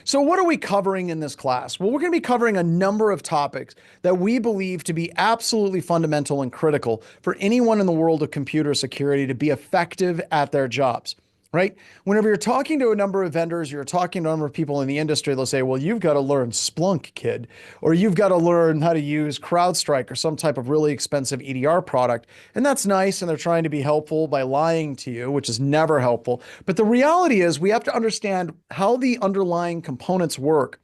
So what are we covering in this class? Well, we're going to be covering a number of topics that we believe to be absolutely fundamental and critical for anyone in the world of computer security to be effective at their jobs, right? Whenever you're talking to a number of vendors, you're talking to a number of people in the industry, they'll say, well, you've got to learn Splunk, kid, or you've got to learn how to use CrowdStrike or some type of really expensive EDR product. And that's nice. And they're trying to be helpful by lying to you, which is never helpful. But the reality is we have to understand how the underlying components work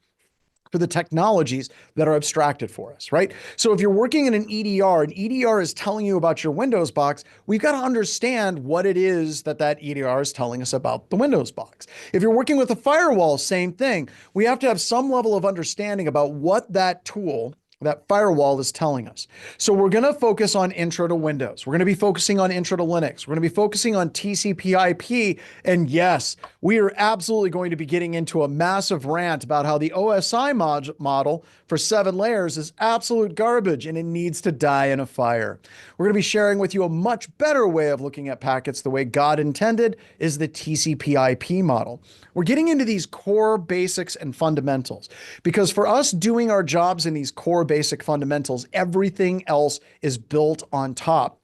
for the technologies that are abstracted for us, right? So if you're working in an EDR is telling you about your Windows box, we've got to understand what it is that EDR is telling us about the Windows box. If you're working with a firewall, same thing. We have to have some level of understanding about what that tool, that firewall is telling us. So we're going to focus on intro to Windows. We're going to be focusing on intro to Linux. We're going to be focusing on TCP IP. And yes, we are absolutely going to be getting into a massive rant about how the OSI model for 7 layers is absolute garbage and it needs to die in a fire. We're going to be sharing with you a much better way of looking at packets the way God intended is the TCP IP model. We're getting into these core basics and fundamentals because for us doing our jobs in these core basic fundamentals, everything else is built on top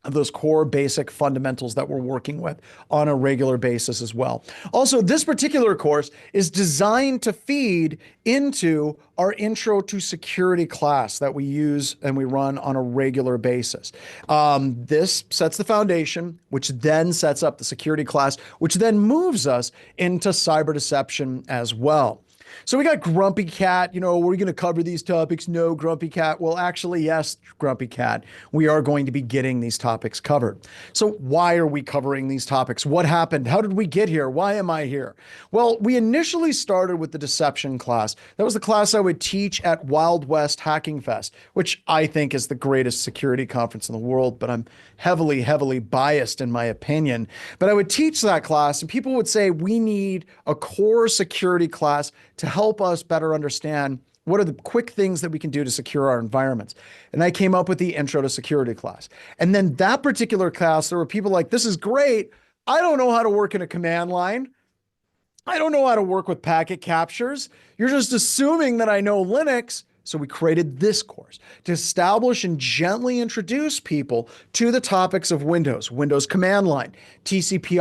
of those core basic fundamentals that we're working with on a regular basis as well. Also, this particular course is designed to feed into our intro to security class that we use and we run on a regular basis. This sets the foundation, which then sets up the security class, which then moves us into cyber deception as well. So we got Grumpy Cat, we're going to cover these topics. No, Grumpy Cat. Well, actually, yes, Grumpy Cat, we are going to be getting these topics covered. So why are we covering these topics? What happened? How did we get here? Why am I here? Well, we initially started with the deception class. That was the class I would teach at Wild West Hacking Fest, which I think is the greatest security conference in the world, but I'm heavily biased in my opinion. But I would teach that class and people would say, we need a core security class to help us better understand what are the quick things that we can do to secure our environments. And I came up with the intro to security class. And then that particular class, there were people like, this is great. I don't know how to work in a command line. I don't know how to work with packet captures. You're just assuming that I know Linux. So we created this course to establish and gently introduce people to the topics of Windows, Windows command line, TCP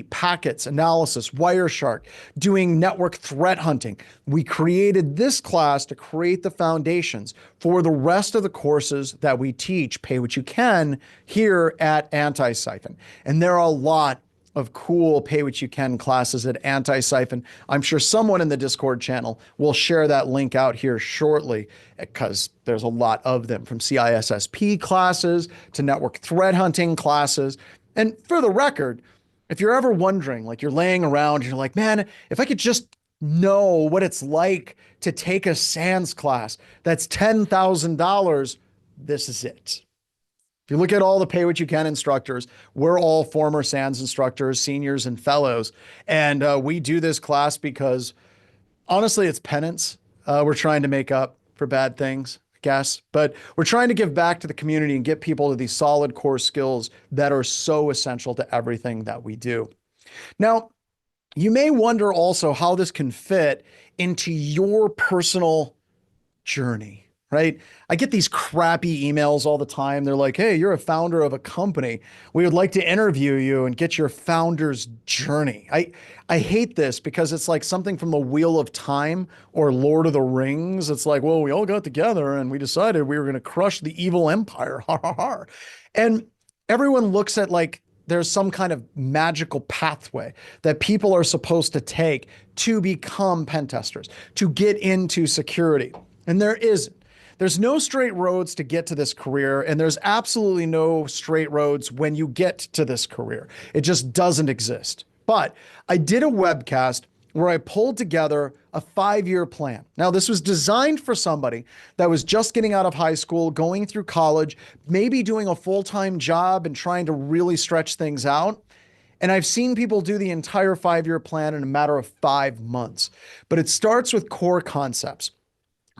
IP, packets, analysis, Wireshark, doing network threat hunting. We created this class to create the foundations for the rest of the courses that we teach, pay what you can, here at Anti-Siphon. And there are a lot of cool pay what you can classes at Anti-Siphon. I'm sure someone in the Discord channel will share that link out here shortly because there's a lot of them, from CISSP classes to network threat hunting classes. And for the record, if you're ever wondering, like you're laying around and you're like, man, if I could just know what it's like to take a SANS class that's $10,000, this is it. If you look at all the pay what you can instructors, we're all former SANS instructors, seniors and fellows. And we do this class because honestly, it's penance. We're trying to make up for bad things, I guess, but we're trying to give back to the community and get people to these solid core skills that are so essential to everything that we do. Now, you may wonder also how this can fit into your personal journey. Right? I get these crappy emails all the time. They're like, hey, you're a founder of a company. We would like to interview you and get your founder's journey. I hate this because it's like something from the Wheel of Time or Lord of the Rings. It's like, well, we all got together and we decided we were going to crush the evil empire. Ha ha ha. And everyone looks at like there's some kind of magical pathway that people are supposed to take to become pen testers, to get into security. And there isn't. There's no straight roads to get to this career, and there's absolutely no straight roads when you get to this career. It just doesn't exist. But I did a webcast where I pulled together a 5-year plan. Now, this was designed for somebody that was just getting out of high school, going through college, maybe doing a full-time job and trying to really stretch things out. And I've seen people do the entire 5-year plan in a matter of 5 months. But it starts with core concepts.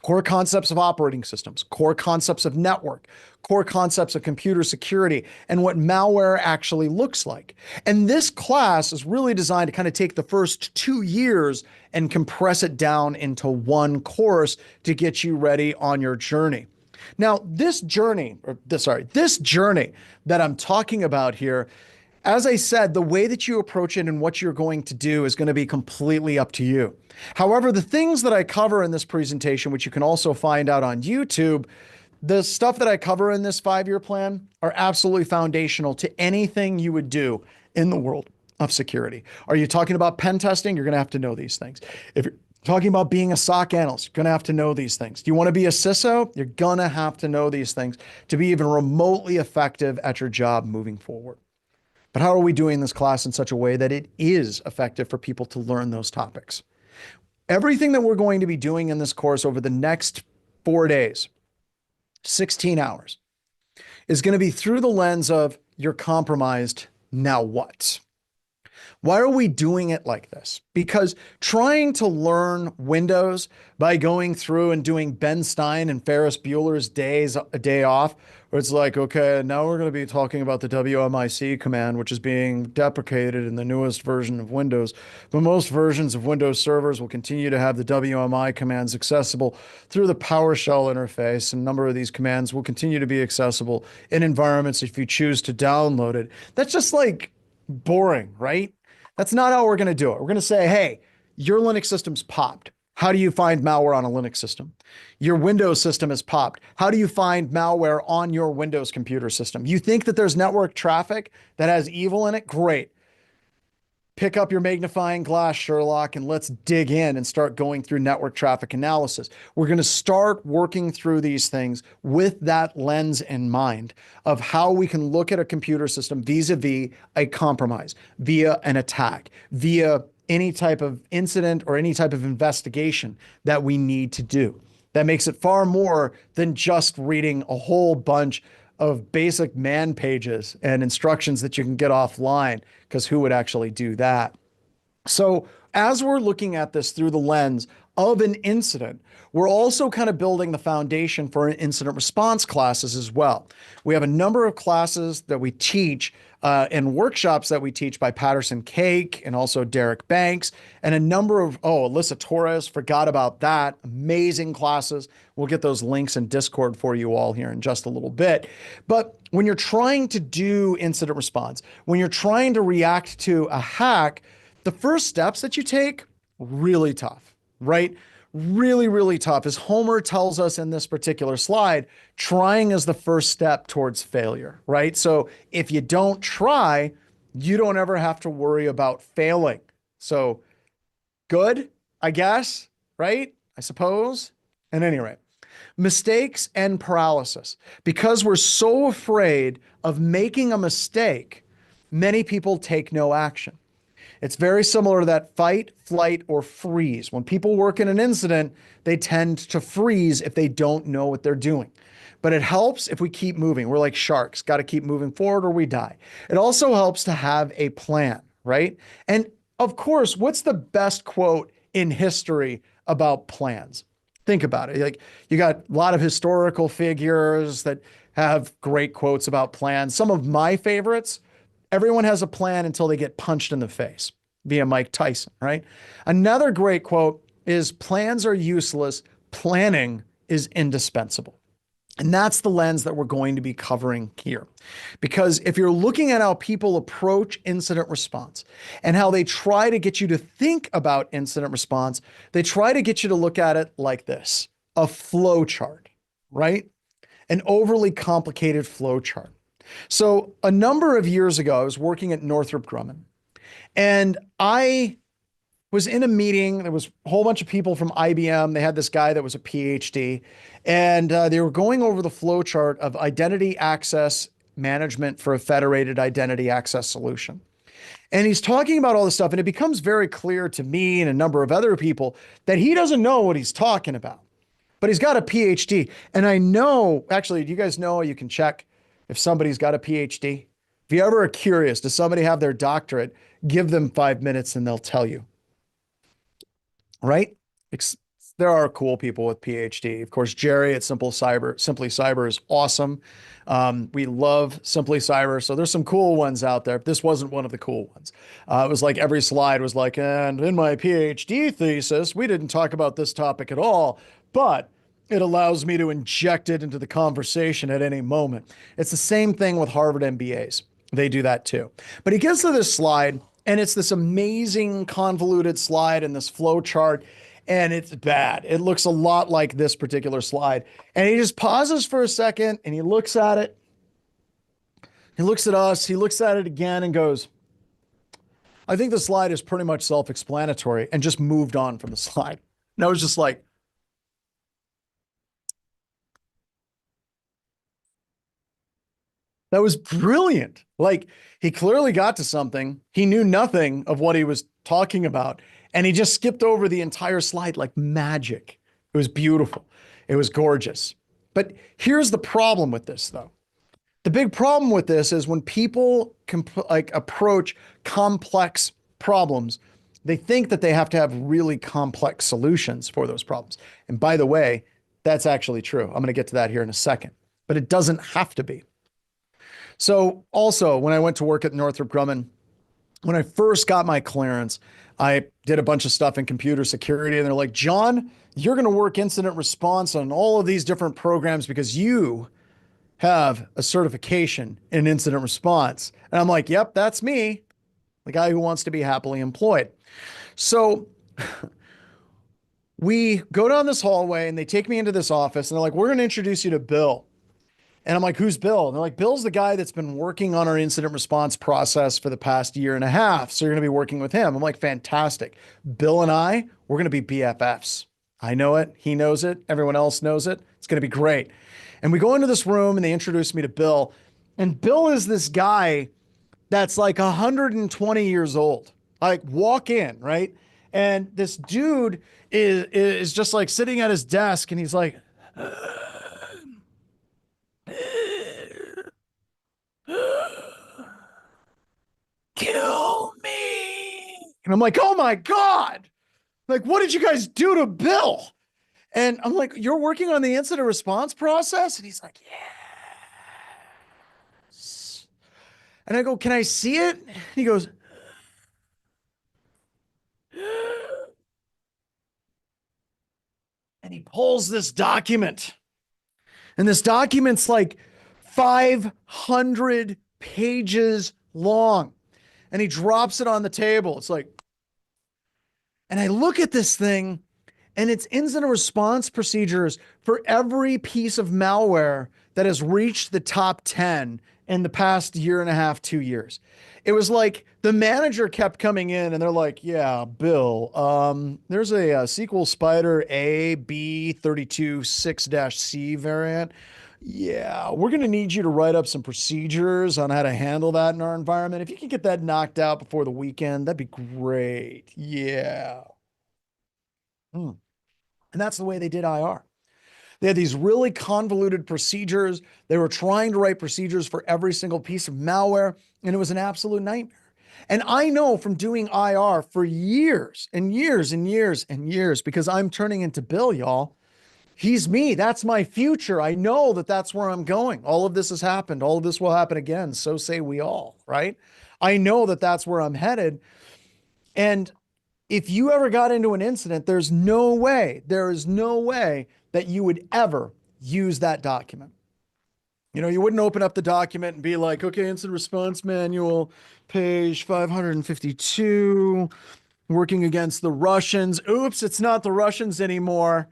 core concepts of operating systems, core concepts of network, core concepts of computer security, and what malware actually looks like. And this class is really designed to kind of take the first 2 years and compress it down into one course to get you ready on your journey. Now, this journey that I'm talking about here, as I said, the way that you approach it and what you're going to do is going to be completely up to you. However, the things that I cover in this presentation, which you can also find out on YouTube, the stuff that I cover in this 5-year plan are absolutely foundational to anything you would do in the world of security. Are you talking about pen testing? You're going to have to know these things. If you're talking about being a SOC analyst, you're going to have to know these things. Do you want to be a CISO? You're going to have to know these things to be even remotely effective at your job moving forward. But how are we doing this class in such a way that it is effective for people to learn those topics? Everything that we're going to be doing in this course over the next 4 days, 16 hours, is going to be through the lens of you're compromised, now what? Why are we doing it like this? Because trying to learn Windows by going through and doing Ben Stein and Ferris Bueller's a day off, where it's like, okay, now we're going to be talking about the WMIC command, which is being deprecated in the newest version of Windows. But most versions of Windows servers will continue to have the WMI commands accessible through the PowerShell interface. And a number of these commands will continue to be accessible in environments if you choose to download it. That's just like boring, right? That's not how we're going to do it. We're going to say, hey, your Linux system's popped. How do you find malware on a Linux system? Your Windows system is popped. How do you find malware on your Windows computer system? You think that there's network traffic that has evil in it? Great. Pick up your magnifying glass, Sherlock, and let's dig in and start going through network traffic analysis. We're going to start working through these things with that lens in mind of how we can look at a computer system vis-a-vis a compromise, via an attack, via any type of incident or any type of investigation that we need to do. That makes it far more than just reading a whole bunch of basic man pages and instructions that you can get offline, because who would actually do that? So as we're looking at this through the lens of an incident, we're also kind of building the foundation for incident response classes as well. We have a number of classes that we teach and workshops that we teach by Patterson Cake and also Derek Banks, and a number of, Alyssa Torres, forgot about that. Amazing classes. We'll get those links in Discord for you all here in just a little bit. But when you're trying to do incident response, when you're trying to react to a hack, the first steps that you take, really tough, right? Really, really tough. As Homer tells us in this particular slide, trying is the first step towards failure, right? So if you don't try, you don't ever have to worry about failing. So good, I guess, right? I suppose. At any rate, mistakes and paralysis. Because we're so afraid of making a mistake, many people take no action. It's very similar to that fight, flight, or freeze. When people work in an incident, they tend to freeze if they don't know what they're doing. But it helps if we keep moving. We're like sharks, got to keep moving forward or we die. It also helps to have a plan, right? And of course, what's the best quote in history about plans? Think about it. Like, you got a lot of historical figures that have great quotes about plans. Some of my favorites: everyone has a plan until they get punched in the face, via Mike Tyson, right? Another great quote is, plans are useless, planning is indispensable. And that's the lens that we're going to be covering here. Because if you're looking at how people approach incident response and how they try to get you to think about incident response, they try to get you to look at it like this: a flow chart, right? An overly complicated flow chart. So a number of years ago, I was working at Northrop Grumman, and I was in a meeting. There was a whole bunch of people from IBM. They had this guy that was a PhD, and they were going over the flow chart of identity access management for a federated identity access solution. And he's talking about all this stuff, and it becomes very clear to me and a number of other people that he doesn't know what he's talking about, but he's got a PhD. And I know, actually, do you guys know, you can check if somebody's got a PhD? If you ever are curious, does somebody have their doctorate? Give them 5 minutes and they'll tell you. Right? there are cool people with PhD. Of course, Jerry at Simply Cyber is awesome. We love Simply Cyber. So there's some cool ones out there. This wasn't one of the cool ones. It was like every slide was like, and in my PhD thesis, we didn't talk about this topic at all, but it allows me to inject it into the conversation at any moment. It's the same thing with Harvard MBAs. They do that too. But he gets to this slide, and it's this amazing convoluted slide and this flow chart, and it's bad. It looks a lot like this particular slide. And he just pauses for a second, and he looks at it. He looks at us. He looks at it again and goes, I think the slide is pretty much self-explanatory, and just moved on from the slide. And I was just like, that was brilliant. Like, he clearly got to something. He knew nothing of what he was talking about. And he just skipped over the entire slide like magic. It was beautiful. It was gorgeous. But here's the problem with this, though. The big problem with this is when people approach complex problems, they think that they have to have really complex solutions for those problems. And by the way, that's actually true. I'm going to get to that here in a second. But it doesn't have to be. So also, when I went to work at Northrop Grumman, when I first got my clearance, I did a bunch of stuff in computer security, and they're like, John, you're going to work incident response on all of these different programs because you have a certification in incident response. And I'm like, yep, that's me, the guy who wants to be happily employed. So we go down this hallway, and they take me into this office, and they're like, we're going to introduce you to Bill. And I'm like, who's Bill? And they're like, Bill's the guy that's been working on our incident response process for the past year and a half. So you're going to be working with him. I'm like, fantastic. Bill and we're going to be BFFs. I know it. He knows it. Everyone else knows it. It's going to be great. And we go into this room, and they introduce me to Bill. And Bill is this guy that's like 120 years old. Like, walk in, right? And this dude is just like sitting at his desk, and he's like, kill me. And I'm like, oh my God. Like, what did you guys do to Bill? And I'm like, you're working on the incident response process? And he's like, yes. And I go, can I see it? And he goes, and he pulls this document. And this document's like 500 pages long. And he drops it on the table. It's like, and I look at this thing, and it's incident response procedures for every piece of malware that has reached the top 10 in the past year and a half, 2 years. It was like the manager kept coming in, and they're like, yeah, Bill, there's a SQL Spider A, B, 32, 6-C variant. Yeah, we're going to need you to write up some procedures on how to handle that in our environment. If you can get that knocked out before the weekend, that'd be great. Yeah. And that's the way they did IR. They had these really convoluted procedures. They were trying to write procedures for every single piece of malware, and it was an absolute nightmare. And I know from doing IR for years and years and years and years, because I'm turning into Bill, y'all. He's me. That's my future. I know that that's where I'm going. All of this has happened. All of this will happen again. So say we all, right? I know that that's where I'm headed. And if you ever got into an incident, there is no way that you would ever use that document. You know, you wouldn't open up the document and be like, okay, incident response manual, page 552, working against the Russians. Oops, it's not the Russians anymore.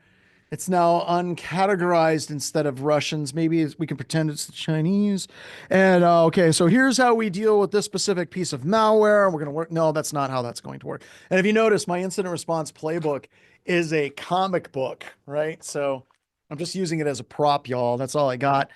It's now uncategorized instead of Russians. Maybe we can pretend it's the Chinese. And okay, so here's how we deal with this specific piece of malware. We're going to work. No, that's not how that's going to work. And if you notice, my incident response playbook is a comic book, right? So I'm just using it as a prop, y'all. That's all I got.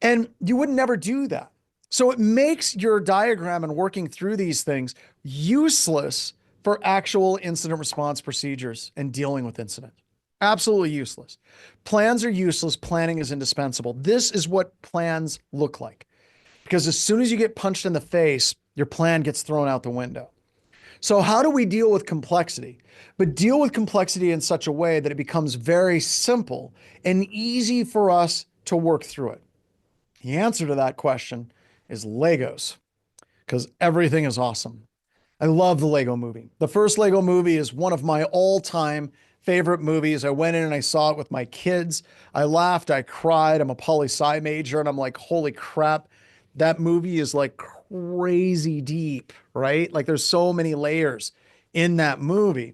And you would never do that. So it makes your diagram and working through these things useless for actual incident response procedures and dealing with incident. Absolutely useless. Plans are useless. Planning is indispensable. This is what plans look like. Because as soon as you get punched in the face, your plan gets thrown out the window. So how do we deal with complexity? But deal with complexity in such a way that it becomes very simple and easy for us to work through it. The answer to that question is Legos, because everything is awesome. I love the Lego movie. The first Lego movie is one of my all-time favorite movies. I went in and I saw it with my kids. I laughed, I cried. I'm a poli-sci major and I'm like, holy crap, that movie is like crazy deep, right? Like there's so many layers in that movie.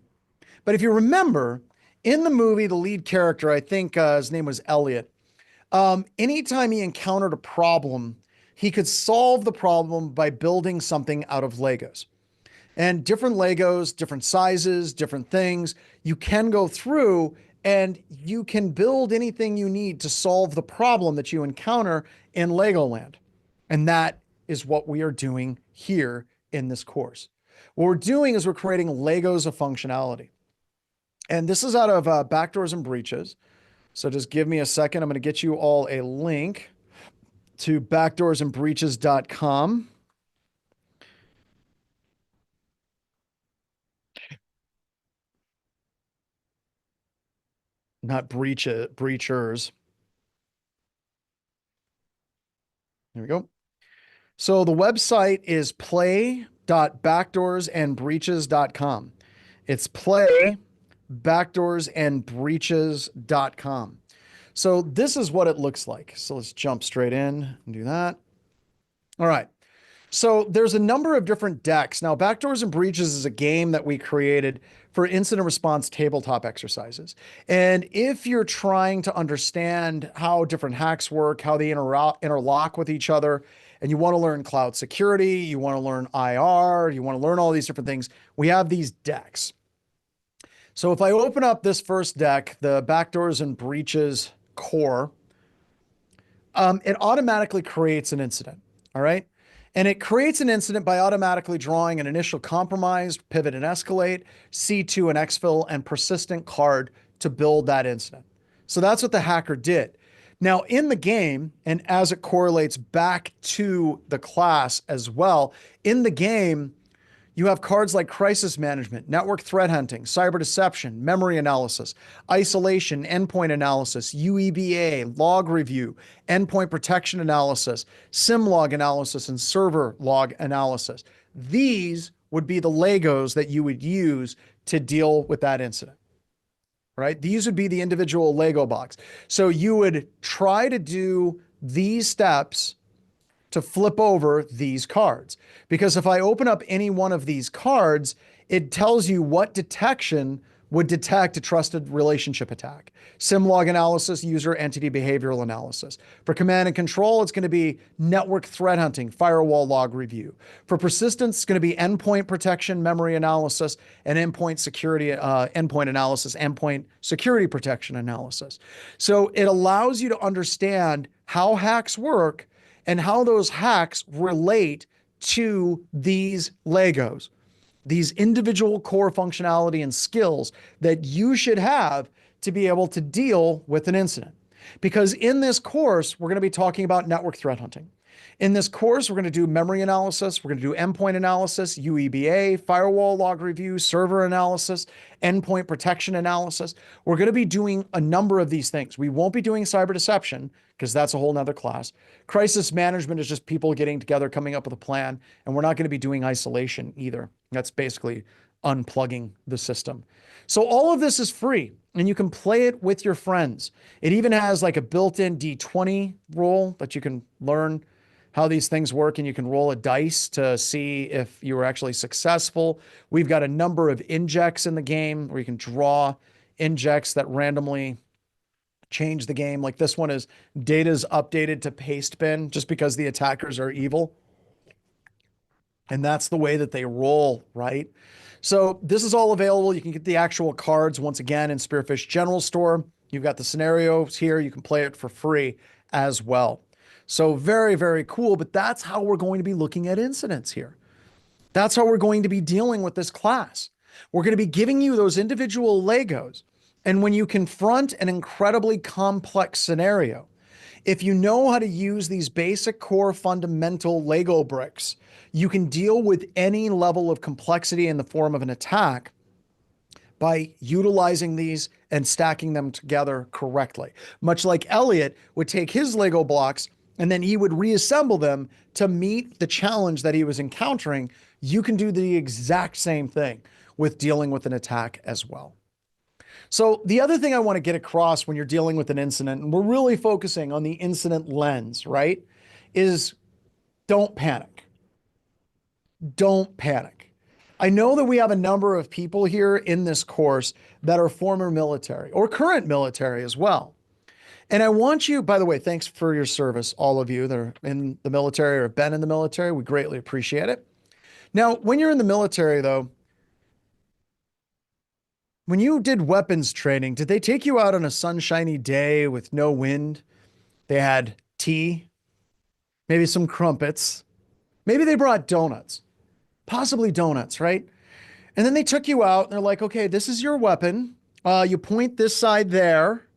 But if you remember, in the movie, the lead character, I think his name was Elliot, anytime he encountered a problem, he could solve the problem by building something out of Legos. And different Legos, different sizes, different things, you can go through and you can build anything you need to solve the problem that you encounter in Legoland. And that is what we are doing here in this course. What we're doing is we're creating Legos of functionality. And this is out of Backdoors and Breaches. So just give me a second. I'm going to get you all a link to backdoorsandbreaches.com. Not breachers. There we go. So the website is play.backdoorsandbreaches.com. It's play.backdoorsandbreaches.com. So this is what it looks like. So let's jump straight in and do that. All right. So there's a number of different decks. Now, Backdoors and Breaches is a game that we created for incident response tabletop exercises. And if you're trying to understand how different hacks work, how they interlock with each other, and you want to learn cloud security, you want to learn IR, you want to learn all these different things, we have these decks. So if I open up this first deck, the Backdoors and Breaches core, it automatically creates an incident. All right. And it creates an incident by automatically drawing an initial compromised, pivot and escalate, C2 and exfil, and persistent card to build that incident. So that's what the hacker did. Now in the game, and as it correlates back to the class as well, in the game, you have cards like crisis management, network threat hunting, cyber deception, memory analysis, isolation, endpoint analysis, UEBA, log review, endpoint protection analysis, SIM log analysis, and server log analysis. These would be the Legos that you would use to deal with that incident, right? These would be the individual Lego box. So you would try to do these steps to flip over these cards. Because if I open up any one of these cards, it tells you what detection would detect a trusted relationship attack. SIM log analysis, user entity behavioral analysis. For command and control, it's going to be network threat hunting, firewall log review. For persistence, it's going to be endpoint protection, memory analysis, and endpoint security, endpoint analysis, endpoint security protection analysis. So it allows you to understand how hacks work and how those hacks relate to these Legos, these individual core functionality and skills that you should have to be able to deal with an incident. Because in this course, we're going to be talking about network threat hunting. In this course, we're going to do memory analysis, we're going to do endpoint analysis, UEBA, firewall log review, server analysis, endpoint protection analysis. We're going to be doing a number of these things. We won't be doing cyber deception because that's a whole nother class. Crisis management is just people getting together, coming up with a plan, and we're not going to be doing isolation either. That's basically unplugging the system. So all of this is free and you can play it with your friends. It even has like a built-in D20 roll that you can learn how these things work, and you can roll a dice to see if you were actually successful. We've got a number of injects in the game where you can draw injects that randomly change the game. Like this one is data's updated to paste bin just because the attackers are evil. And that's the way that they roll, right? So this is all available. You can get the actual cards once again in Spearfish General Store. You've got the scenarios here. You can play it for free as well. So very, very cool. But that's how we're going to be looking at incidents here. That's how we're going to be dealing with this class. We're going to be giving you those individual Legos. And when you confront an incredibly complex scenario, If you know how to use these basic core fundamental Lego bricks, you can deal with any level of complexity in the form of an attack by utilizing these and stacking them together correctly. Much like Elliot would take his Lego blocks and then he would reassemble them to meet the challenge that he was encountering. You can do the exact same thing with dealing with an attack as well. So the other thing I want to get across when you're dealing with an incident, and we're really focusing on the incident lens, right, is don't panic. Don't panic. I know that we have a number of people here in this course that are former military or current military as well. And I want you, by the way, thanks for your service, all of you that are in the military or have been in the military. We greatly appreciate it. Now, when you're in the military, though, when you did weapons training, did they take you out on a sunshiny day with no wind? They had tea, maybe some crumpets. Maybe they brought donuts, possibly donuts, right? And then they took you out and they're like, okay, this is your weapon. You point this side there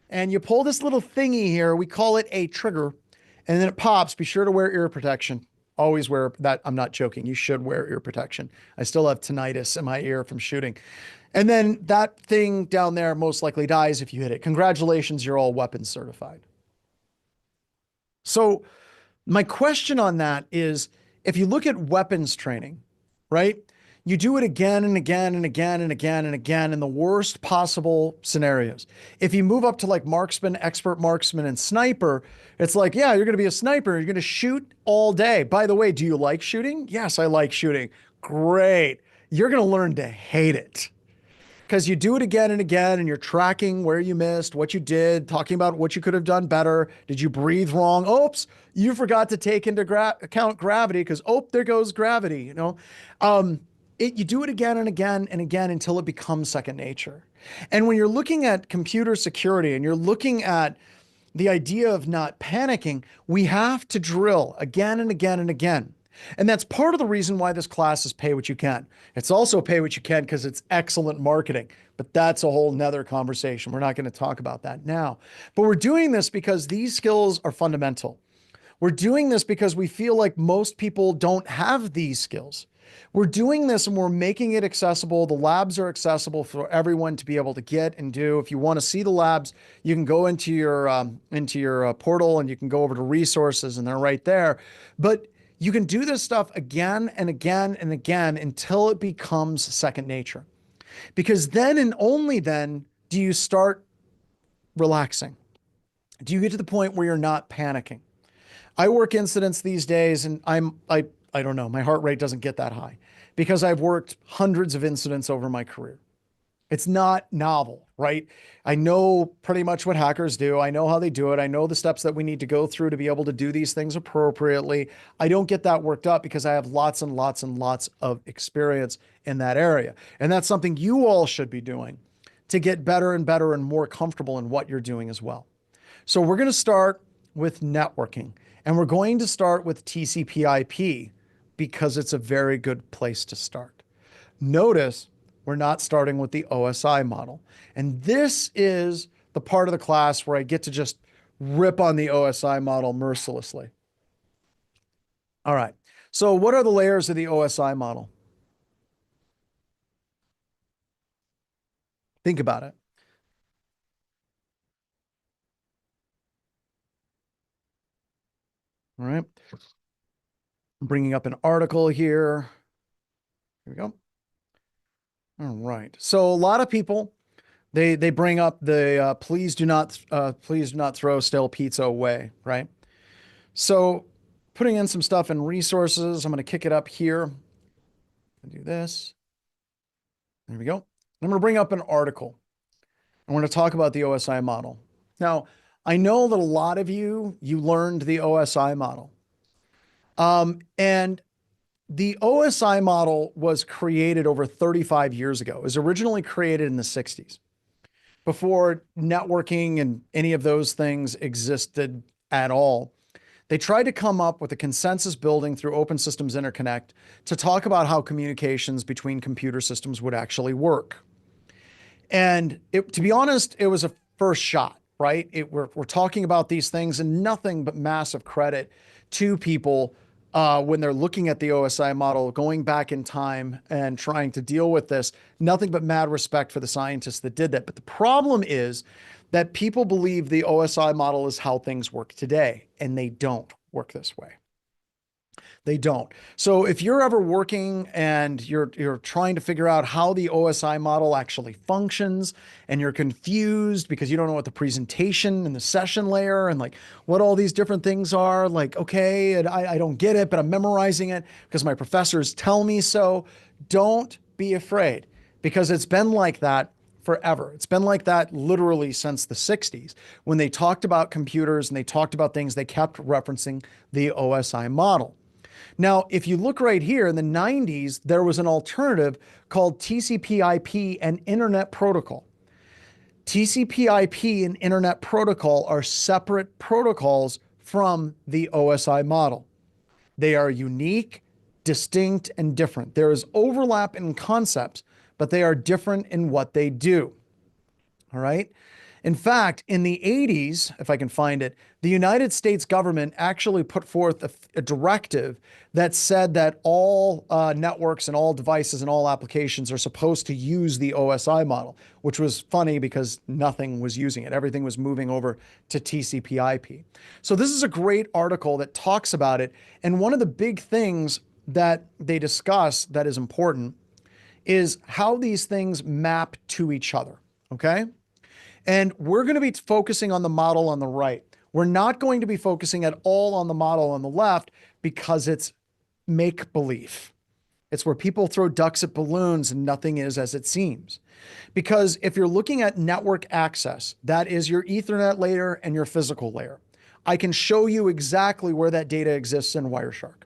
and you pull this little thingy here. We call it a trigger. And then it pops. Be sure to wear ear protection. Always wear that. I'm not joking. You should wear ear protection. I still have tinnitus in my ear from shooting. And then that thing down there most likely dies if you hit it. Congratulations, you're all weapons certified. So my question on that is, if you look at weapons training, right? You do it again and again and again and again and again in the worst possible scenarios. If you move up to like marksman, expert marksman, and sniper, it's like, yeah, you're going to be a sniper. You're going to shoot all day. By the way, do you like shooting? Yes, I like shooting. Great. You're going to learn to hate it, because you do it again and again and you're tracking where you missed, what you did, talking about what you could have done better. Did you breathe wrong? Oops, you forgot to take into account gravity, because, oh, there goes gravity, you know? You do it again and again and again until it becomes second nature. And when you're looking at computer security and you're looking at the idea of not panicking, we have to drill again and again and again. And that's part of the reason why this class is pay what you can. It's also pay what you can because it's excellent marketing, but that's a whole nother conversation. We're not going to talk about that now, but we're doing this because these skills are fundamental. We're doing this because we feel like most people don't have these skills. We're doing this and we're making it accessible. The labs are accessible for everyone to be able to get and do. If you want to see the labs, you can go into your portal and you can go over to resources and they're right there. But you can do this stuff again and again and again until it becomes second nature. Because then and only then do you start relaxing. Do you get to the point where you're not panicking? I work incidents these days and I don't know, my heart rate doesn't get that high because I've worked hundreds of incidents over my career. It's not novel, right? I know pretty much what hackers do. I know how they do it. I know the steps that we need to go through to be able to do these things appropriately. I don't get that worked up because I have lots and lots and lots of experience in that area. And that's something you all should be doing to get better and better and more comfortable in what you're doing as well. So we're going to start with networking, and we're going to start with TCP IP because it's a very good place to start. Notice we're not starting with the OSI model. And this is the part of the class where I get to just rip on the OSI model mercilessly. All right. So what are the layers of the OSI model? Think about it. All right. I'm bringing up an article here. Here we go. All right. So a lot of people, they bring up the please do not throw stale pizza away, right? So putting in some stuff in resources, I'm going to kick it up here. Do this. There we go. I'm going to bring up an article. I'm going to talk about the OSI model. Now, I know that a lot of you learned the OSI model. And the OSI model was created over 35 years ago. It was originally created in the 60s, before networking and any of those things existed at all. They tried to come up with a consensus building through Open Systems Interconnect to talk about how communications between computer systems would actually work. And to be honest, it was a first shot. right? We're talking about these things, and nothing but massive credit to people when they're looking at the OSI model, going back in time and trying to deal with this. Nothing but mad respect for the scientists that did that. But the problem is that people believe the OSI model is how things work today, and they don't work this way. They don't. So if you're ever working and you're trying to figure out how the OSI model actually functions, and you're confused because you don't know what the presentation and the session layer and like what all these different things are, like, okay, and I don't get it, but I'm memorizing it because my professors tell me so. Don't be afraid, because it's been like that forever. It's been like that literally since the 60s. When they talked about computers and they talked about things, they kept referencing the OSI model. Now, if you look right here in the 90s, there was an alternative called TCP/IP and Internet Protocol. TCP/IP and Internet Protocol are separate protocols from the OSI model. They are unique, distinct, and different. There is overlap in concepts, but they are different in what they do. All right. In fact, in the 80s, if I can find it, the United States government actually put forth a directive that said that all networks and all devices and all applications are supposed to use the OSI model, which was funny because nothing was using it. Everything was moving over to TCP/IP. So this is a great article that talks about it. And one of the big things that they discuss that is important is how these things map to each other. Okay. And we're going to be focusing on the model on the right. We're not going to be focusing at all on the model on the left because it's make-believe. It's where people throw ducks at balloons and nothing is as it seems. Because if you're looking at network access, that is your Ethernet layer and your physical layer. I can show you exactly where that data exists in Wireshark.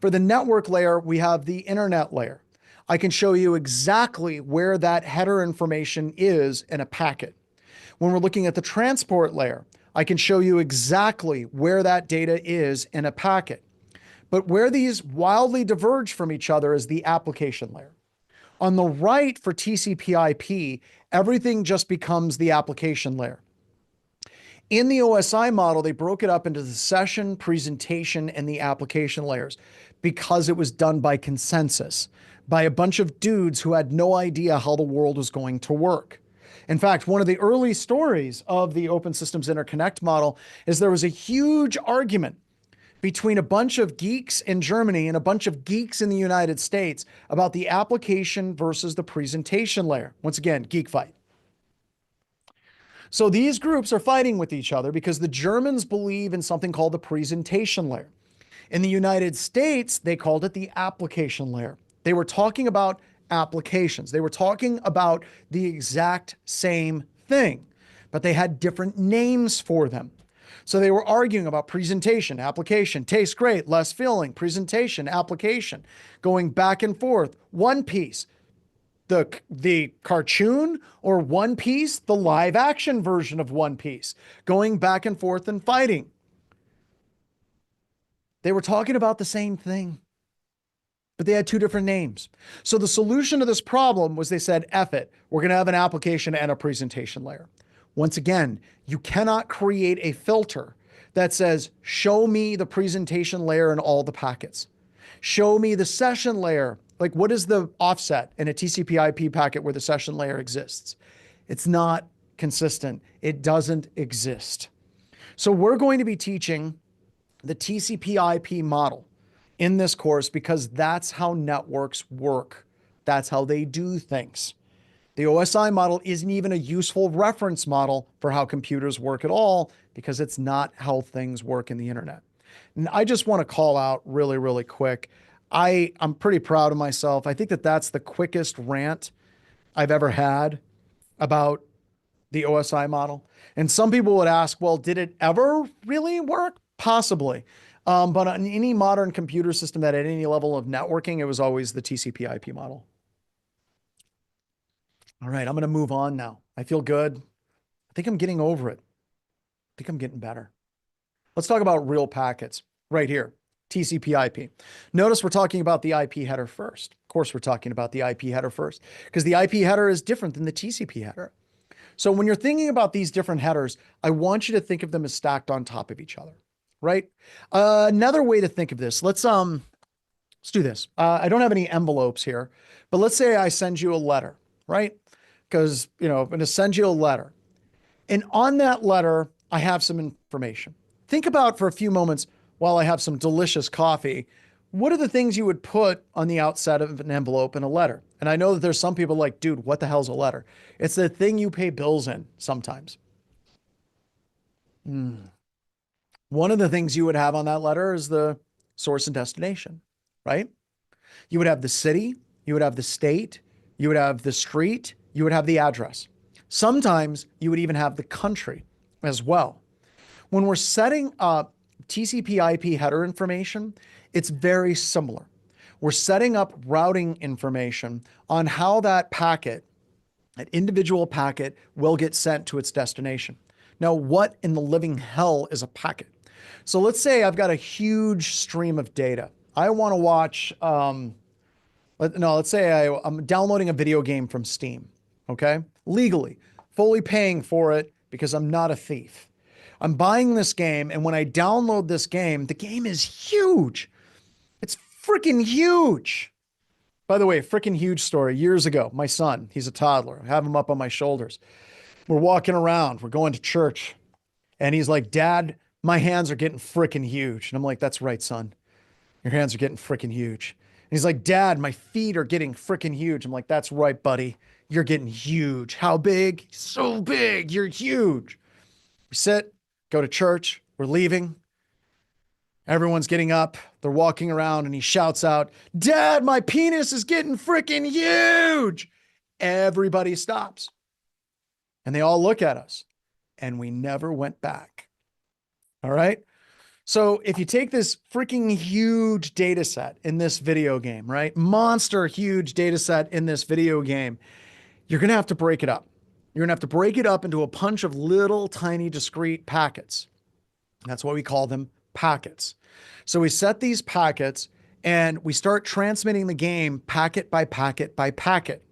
For the network layer, we have the internet layer. I can show you exactly where that header information is in a packet. When we're looking at the transport layer, I can show you exactly where that data is in a packet. But where these wildly diverge from each other is the application layer. On the right for TCP/IP, everything just becomes the application layer. In the OSI model, they broke it up into the session, presentation, and the application layers because it was done by consensus, by a bunch of dudes who had no idea how the world was going to work. In fact, one of the early stories of the Open Systems Interconnect model is there was a huge argument between a bunch of geeks in Germany and a bunch of geeks in the United States about the application versus the presentation layer. Once again, geek fight. So these groups are fighting with each other because the Germans believe in something called the presentation layer. In the United States, they called it the application layer. They were talking about applications. They were talking about the exact same thing, but they had different names for them. So they were arguing about presentation, application, tastes great, less filling, presentation, application, going back and forth. One Piece, the cartoon, or One Piece, the live action version of One Piece, going back and forth and fighting. They were talking about the same thing, but they had two different names. So the solution to this problem was they said, F it, we're going to have an application and a presentation layer. Once again, you cannot create a filter that says, show me the presentation layer in all the packets. Show me the session layer. Like, what is the offset in a TCP/IP packet where the session layer exists? It's not consistent. It doesn't exist. So we're going to be teaching the TCP/IP model in this course because that's how networks work. That's how they do things. The OSI model isn't even a useful reference model for how computers work at all because it's not how things work in the internet. And I just want to call out really, really quick. I'm pretty proud of myself. I think that that's the quickest rant I've ever had about the OSI model. And some people would ask, well, did it ever really work? Possibly. But on any modern computer system that at any level of networking, it was always the TCP/IP model. All right, I'm going to move on now. I feel good. I think I'm getting over it. I think I'm getting better. Let's talk about real packets right here, TCP/IP. Notice we're talking about the IP header first. Of course, we're talking about the IP header first because the IP header is different than the TCP header. So when you're thinking about these different headers, I want you to think of them as stacked on top of each other, right? Another way to think of this, let's do this. I don't have any envelopes here, but let's say I send you a letter, right? Because, I'm going to send you a letter. And on that letter, I have some information. Think about for a few moments while I have some delicious coffee. What are the things you would put on the outside of an envelope in a letter? And I know that there's some people like, dude, what the hell's a letter? It's the thing you pay bills in sometimes. One of the things you would have on that letter is the source and destination, right? You would have the city, you would have the state, you would have the street, you would have the address. Sometimes you would even have the country as well. When we're setting up TCP IP header information, it's very similar. We're setting up routing information on how that packet, an individual packet, will get sent to its destination. Now, what in the living hell is a packet? So let's say I've got a huge stream of data. I want to watch, let's say I'm downloading a video game from Steam, okay? Legally, fully paying for it because I'm not a thief. I'm buying this game, and when I download this game, the game is huge. It's freaking huge. By the way, freaking huge story. Years ago, my son, he's a toddler. I have him up on my shoulders. We're walking around. We're going to church. And he's like, Dad, my hands are getting freaking huge. And I'm like, that's right, son. Your hands are getting freaking huge. And he's like, Dad, my feet are getting freaking huge. I'm like, that's right, buddy. You're getting huge. How big? So big. You're huge. We sit, go to church. We're leaving. Everyone's getting up. They're walking around and he shouts out, Dad, my penis is getting freaking huge. Everybody stops. And they all look at us. And we never went back. All right. So if you take this freaking huge data set in this video game, right? Monster huge data set in this video game, you're going to have to break it up. You're going to have to break it up into a bunch of little tiny discrete packets. That's why we call them packets. So we set these packets and we start transmitting the game packet by packet by packet.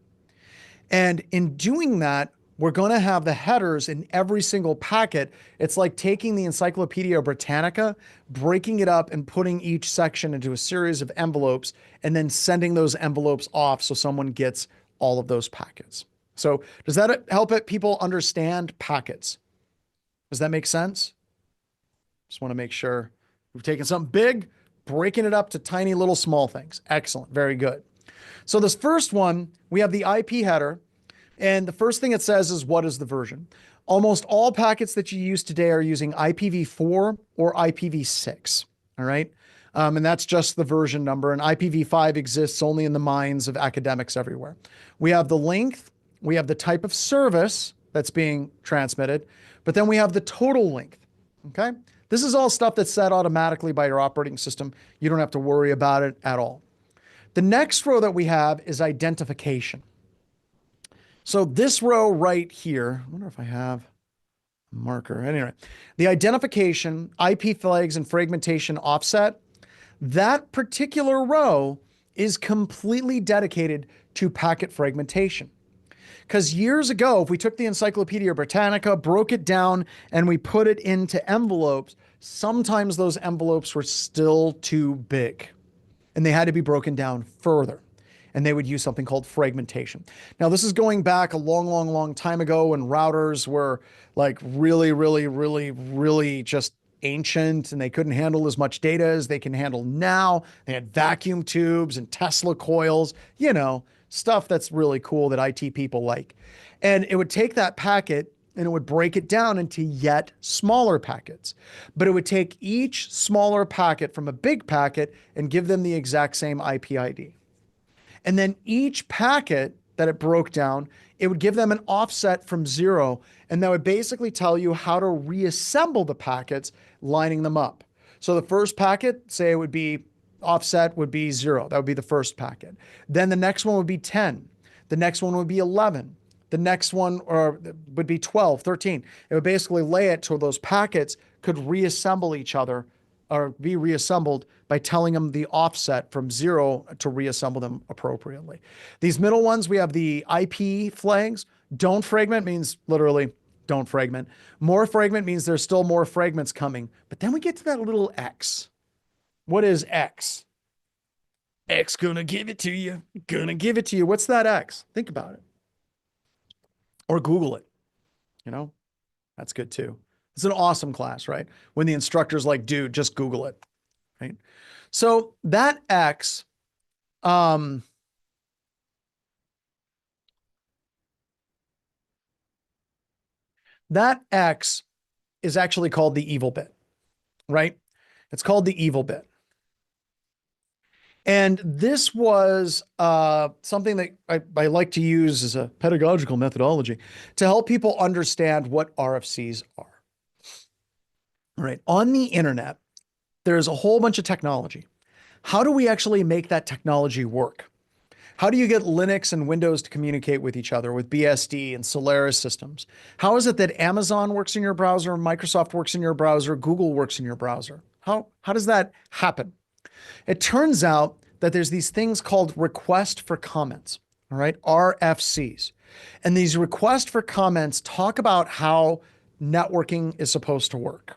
And in doing that, we're going to have the headers in every single packet. It's like taking the Encyclopedia Britannica, breaking it up and putting each section into a series of envelopes and then sending those envelopes off so someone gets all of those packets. So does that help people understand packets? Does that make sense? Just want to make sure we've taken something big, breaking it up to tiny little small things. Excellent. Very good. So this first one, we have the IP header. And the first thing it says is, what is the version? Almost all packets that you use today are using IPv4 or IPv6. All right. And that's just the version number. And IPv5 exists only in the minds of academics everywhere. We have the length. We have the type of service that's being transmitted. But then we have the total length. Okay. This is all stuff that's set automatically by your operating system. You don't have to worry about it at all. The next row that we have is identification. So this row right here, I wonder if I have a marker. Anyway, the identification, IP flags, and fragmentation offset, that particular row is completely dedicated to packet fragmentation. Because years ago, if we took the Encyclopedia Britannica, broke it down, and we put it into envelopes, sometimes those envelopes were still too big and they had to be broken down further. And they would use something called fragmentation. Now, this is going back a long, long, long time ago when routers were like really just ancient and they couldn't handle as much data as they can handle now. They had vacuum tubes and Tesla coils, stuff that's really cool that IT people like. And it would take that packet and it would break it down into yet smaller packets. But it would take each smaller packet from a big packet and give them the exact same IP ID. And then each packet that it broke down, it would give them an offset from 0. And that would basically tell you how to reassemble the packets, lining them up. So the first packet, say it would be offset would be 0. That would be the first packet. Then the next one would be 10. The next one would be 11. The next one would be 12, 13. It would basically lay it so those packets could reassemble each other or be reassembled by telling them the offset from 0 to reassemble them appropriately. These middle ones, we have the IP flags. Don't fragment means literally don't fragment. More fragment means there's still more fragments coming. But then we get to that little X. What is X? X gonna give it to you. Gonna give it to you. What's that X? Think about it. Or Google it. You know, that's good too. It's an awesome class, right? When the instructor's like, dude, just Google it. Right. So that X, that X is actually called the evil bit, right? It's called the evil bit. And this was something that I like to use as a pedagogical methodology to help people understand what RFCs are. All right. On the internet, there's a whole bunch of technology. How do we actually make that technology work? How do you get Linux and Windows to communicate with each other with BSD and Solaris systems? How is it that Amazon works in your browser, Microsoft works in your browser, Google works in your browser? How does that happen? It turns out that there's these things called request for comments, all right, RFCs. And these request for comments talk about how networking is supposed to work.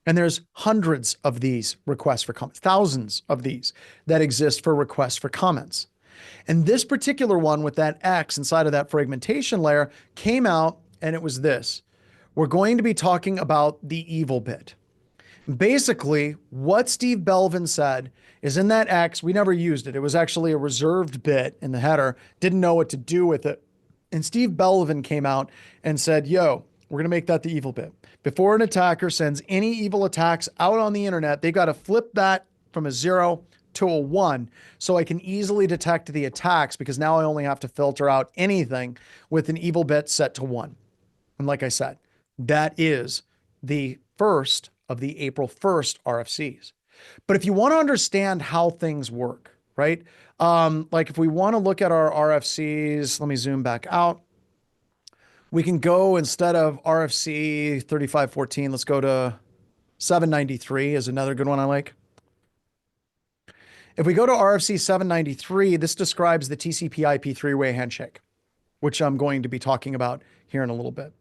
And there's hundreds of these requests for comments, thousands of these that exist for requests for comments. And this particular one with that X inside of that fragmentation layer came out, and it was this. We're going to be talking about the evil bit. Basically, what Steve Belvin said is in that X, we never used it. It was actually a reserved bit in the header, didn't know what to do with it. And Steve Belvin came out and said, yo, we're going to make that the evil bit. Before an attacker sends any evil attacks out on the internet, they got to flip that from a 0 to a 1 so I can easily detect the attacks, because now I only have to filter out anything with an evil bit set to 1. And like I said, that is the first of the April 1st RFCs. But if you want to understand how things work, right? Like if we want to look at our RFCs, let me zoom back out. We can go, instead of RFC 3514, let's go to 793 is another good one I like. If we go to RFC 793, this describes the TCP IP three-way handshake, which I'm going to be talking about here in a little bit.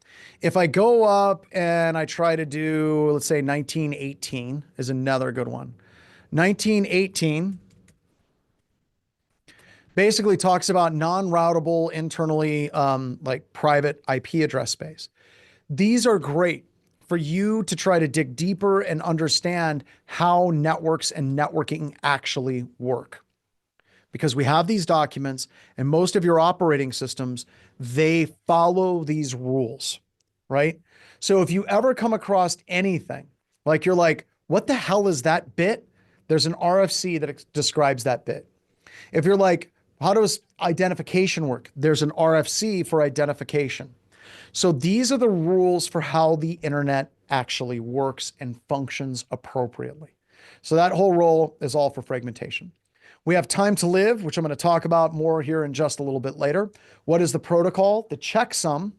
If I go up and I try to do, let's say 1918 is another good one. 1918 basically talks about non-routable internally, like private IP address space. These are great for you to try to dig deeper and understand how networks and networking actually work. Because we have these documents, and most of your operating systems, they follow these rules, right? So if you ever come across anything, like you're like, what the hell is that bit? There's an RFC that describes that bit. If you're like, how does identification work? There's an RFC for identification. So these are the rules for how the internet actually works and functions appropriately. So that whole role is all for fragmentation. We have time to live, which I'm going to talk about more here in just a little bit later. What is the protocol? The checksum.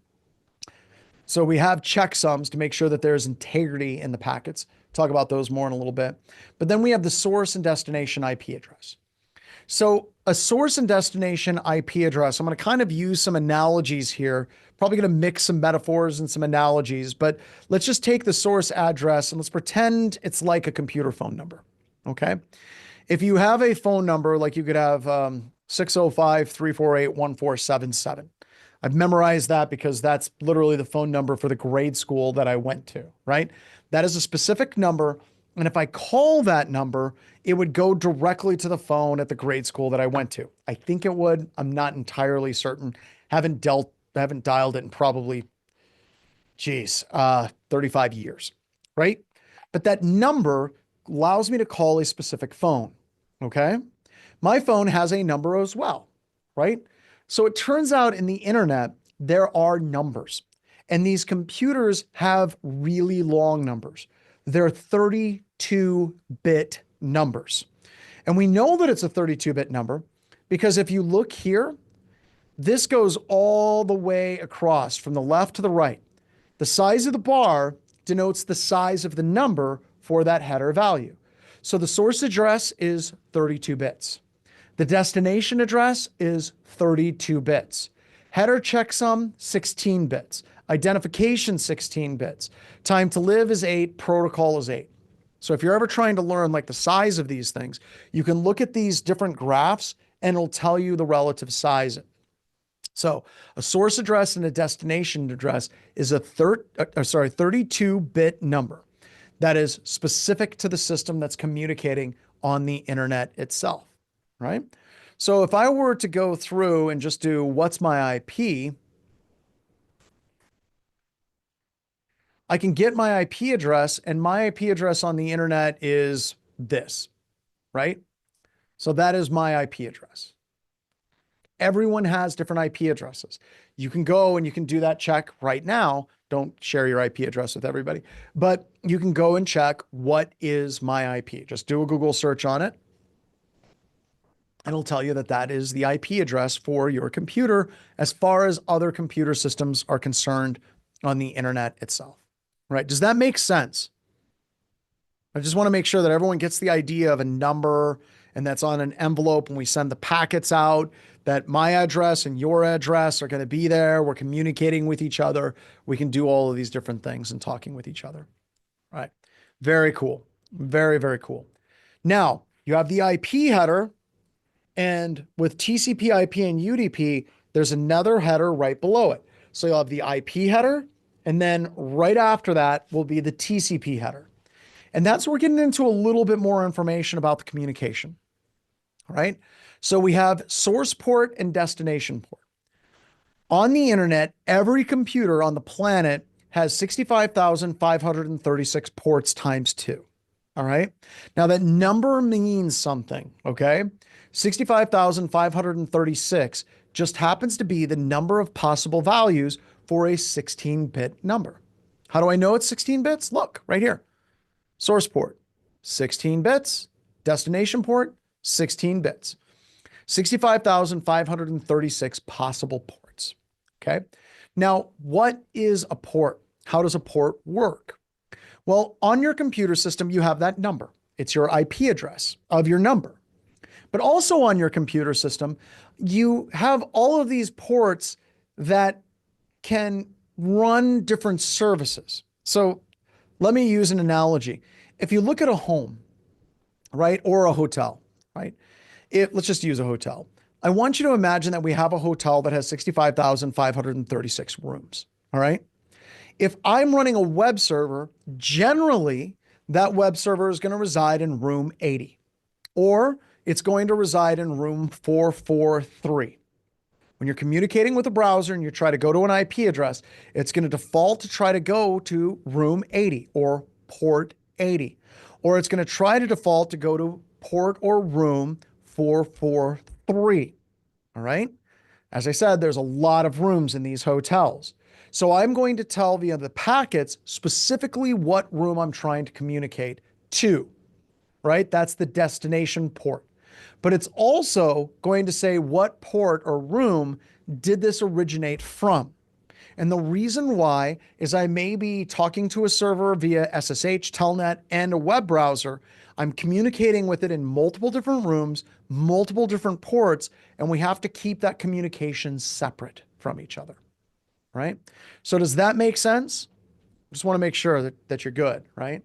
So we have checksums to make sure that there's integrity in the packets. Talk about those more in a little bit. But then we have the source and destination IP address. So a source and destination IP address, I'm going to kind of use some analogies here, probably going to mix some metaphors and some analogies, but let's just take the source address and let's pretend it's like a computer phone number. Okay. If you have a phone number, like you could have 605-348-1477. I've memorized that because that's literally the phone number for the grade school that I went to, right? That is a specific number. And if I call that number, it would go directly to the phone at the grade school that I went to. I think it would. I'm not entirely certain. Haven't dialed it in probably, 35 years, right? But that number allows me to call a specific phone, okay? My phone has a number as well, right? So it turns out in the internet, there are numbers, and these computers have really long numbers. They're 32-bit numbers. And we know that it's a 32-bit number because if you look here, this goes all the way across from the left to the right. The size of the bar denotes the size of the number for that header value. So the source address is 32 bits. The destination address is 32 bits. Header checksum, 16 bits. Identification, 16 bits. Time to live is 8. Protocol is 8. So if you're ever trying to learn like the size of these things, you can look at these different graphs and it'll tell you the relative size. So a source address and a destination address is a 32-bit number that is specific to the system that's communicating on the internet itself, right? So if I were to go through and just do what's my IP, I can get my IP address, and my IP address on the internet is this, right? So that is my IP address. Everyone has different IP addresses. You can go and you can do that check right now. Don't share your IP address with everybody, but you can go and check what is my IP. Just do a Google search on it. And it'll tell you that that is the IP address for your computer as far as other computer systems are concerned on the internet itself, right? Does that make sense? I just want to make sure that everyone gets the idea of a number and that's on an envelope when we send the packets out, that my address and your address are going to be there. We're communicating with each other. We can do all of these different things and talking with each other. All right. Very cool. Very, very cool. Now you have the IP header, and with TCP IP and UDP, there's another header right below it. So you'll have the IP header, and then right after that will be the TCP header. And that's where we're getting into a little bit more information about the communication, right? So we have source port and destination port. On the internet, every computer on the planet has 65,536 ports times 2. All right. Now that number means something, okay? 65,536 just happens to be the number of possible values for a 16-bit number. How do I know it's 16 bits? Look right here. Source port, 16 bits. Destination port, 16 bits. 65,536 possible ports. Okay. Now, what is a port? How does a port work? Well, on your computer system, you have that number. It's your IP address of your number. But also on your computer system, you have all of these ports that can run different services. So let me use an analogy. If you look at a home, right, or a hotel, right? Let's just use a hotel. I want you to imagine that we have a hotel that has 65,536 rooms, all right? If I'm running a web server, generally that web server is going to reside in room 80, or it's going to reside in room 443. When you're communicating with a browser and you try to go to an IP address, it's going to default to try to go to room 80 or port 80, or it's going to try to default to go to port or room 443. All right. As I said, there's a lot of rooms in these hotels. So I'm going to tell via the packets specifically what room I'm trying to communicate to, right? That's the destination port. But it's also going to say what port or room did this originate from. And the reason why is I may be talking to a server via SSH, Telnet, and a web browser. I'm communicating with it in multiple different rooms, multiple different ports, and we have to keep that communication separate from each other, right? So does that make sense? Just want to make sure that you're good, right?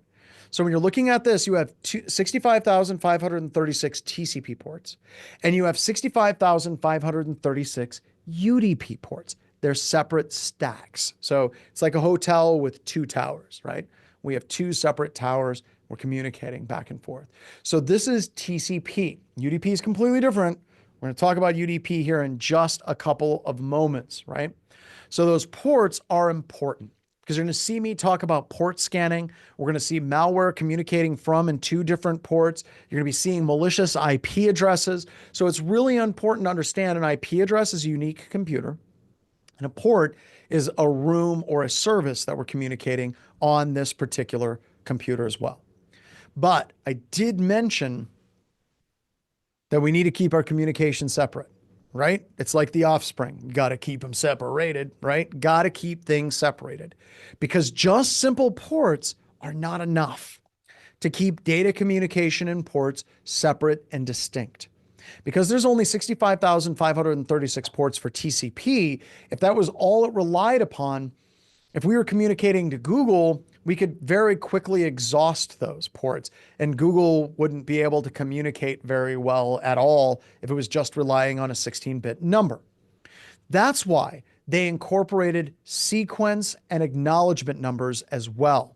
So when you're looking at this, you have 65,536 TCP ports, and you have 65,536 UDP ports. They're separate stacks. So it's like a hotel with 2 towers, right? We have 2 separate towers. We're communicating back and forth. So this is TCP. UDP is completely different. We're going to talk about UDP here in just a couple of moments, right? So those ports are important because you're going to see me talk about port scanning. We're going to see malware communicating from and to different ports. You're going to be seeing malicious IP addresses. So it's really important to understand an IP address is a unique computer, and a port is a room or a service that we're communicating on this particular computer as well. But I did mention that we need to keep our communication separate, right? It's like the offspring. You got to keep them separated, right? Got to keep things separated because just simple ports are not enough to keep data communication and ports separate and distinct. Because there's only 65,536 ports for TCP, if that was all it relied upon, if we were communicating to Google, we could very quickly exhaust those ports, and Google wouldn't be able to communicate very well at all if it was just relying on a 16-bit number. That's why they incorporated sequence and acknowledgement numbers as well.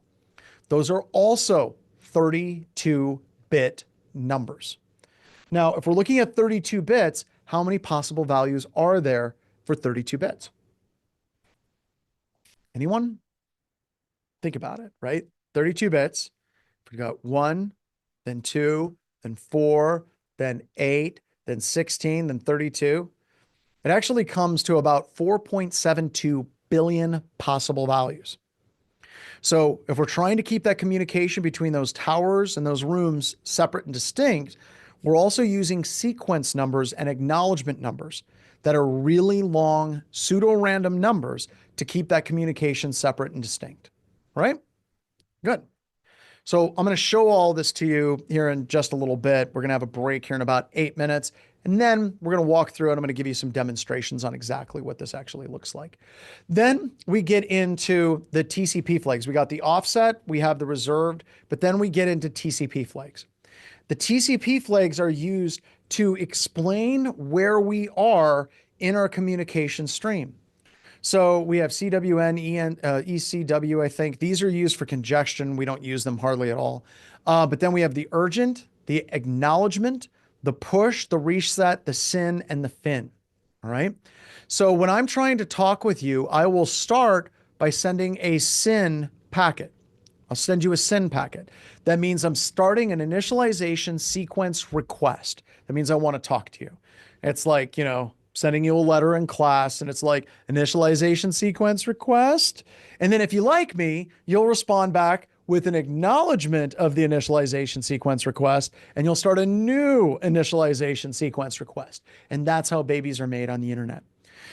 Those are also 32-bit numbers. Now, if we're looking at 32 bits, how many possible values are there for 32 bits? Anyone? Think about it, right? 32 bits. We got 1, then 2, then 4, then 8, then 16, then 32. It actually comes to about 4.72 billion possible values. So if we're trying to keep that communication between those towers and those rooms separate and distinct, we're also using sequence numbers and acknowledgement numbers that are really long pseudo-random numbers to keep that communication separate and distinct, right? Good. So I'm going to show all this to you here in just a little bit. We're going to have a break here in about 8 minutes, and then we're going to walk through it. I'm going to give you some demonstrations on exactly what this actually looks like. Then we get into the TCP flags. We got the offset, we have the reserved, but then we get into TCP flags. The TCP flags are used to explain where we are in our communication stream. So we have CWN, ECW, I think. These are used for congestion. We don't use them hardly at all. But then we have the urgent, the acknowledgement, the push, the reset, the SYN, and the FIN. All right. So when I'm trying to talk with you, I will start by sending a SYN packet. I'll send you a SYN packet. That means I'm starting an initialization sequence request. That means I want to talk to you. It's like, sending you a letter in class, and it's like initialization sequence request. And then if you like me, you'll respond back with an acknowledgement of the initialization sequence request, and you'll start a new initialization sequence request. And that's how babies are made on the internet.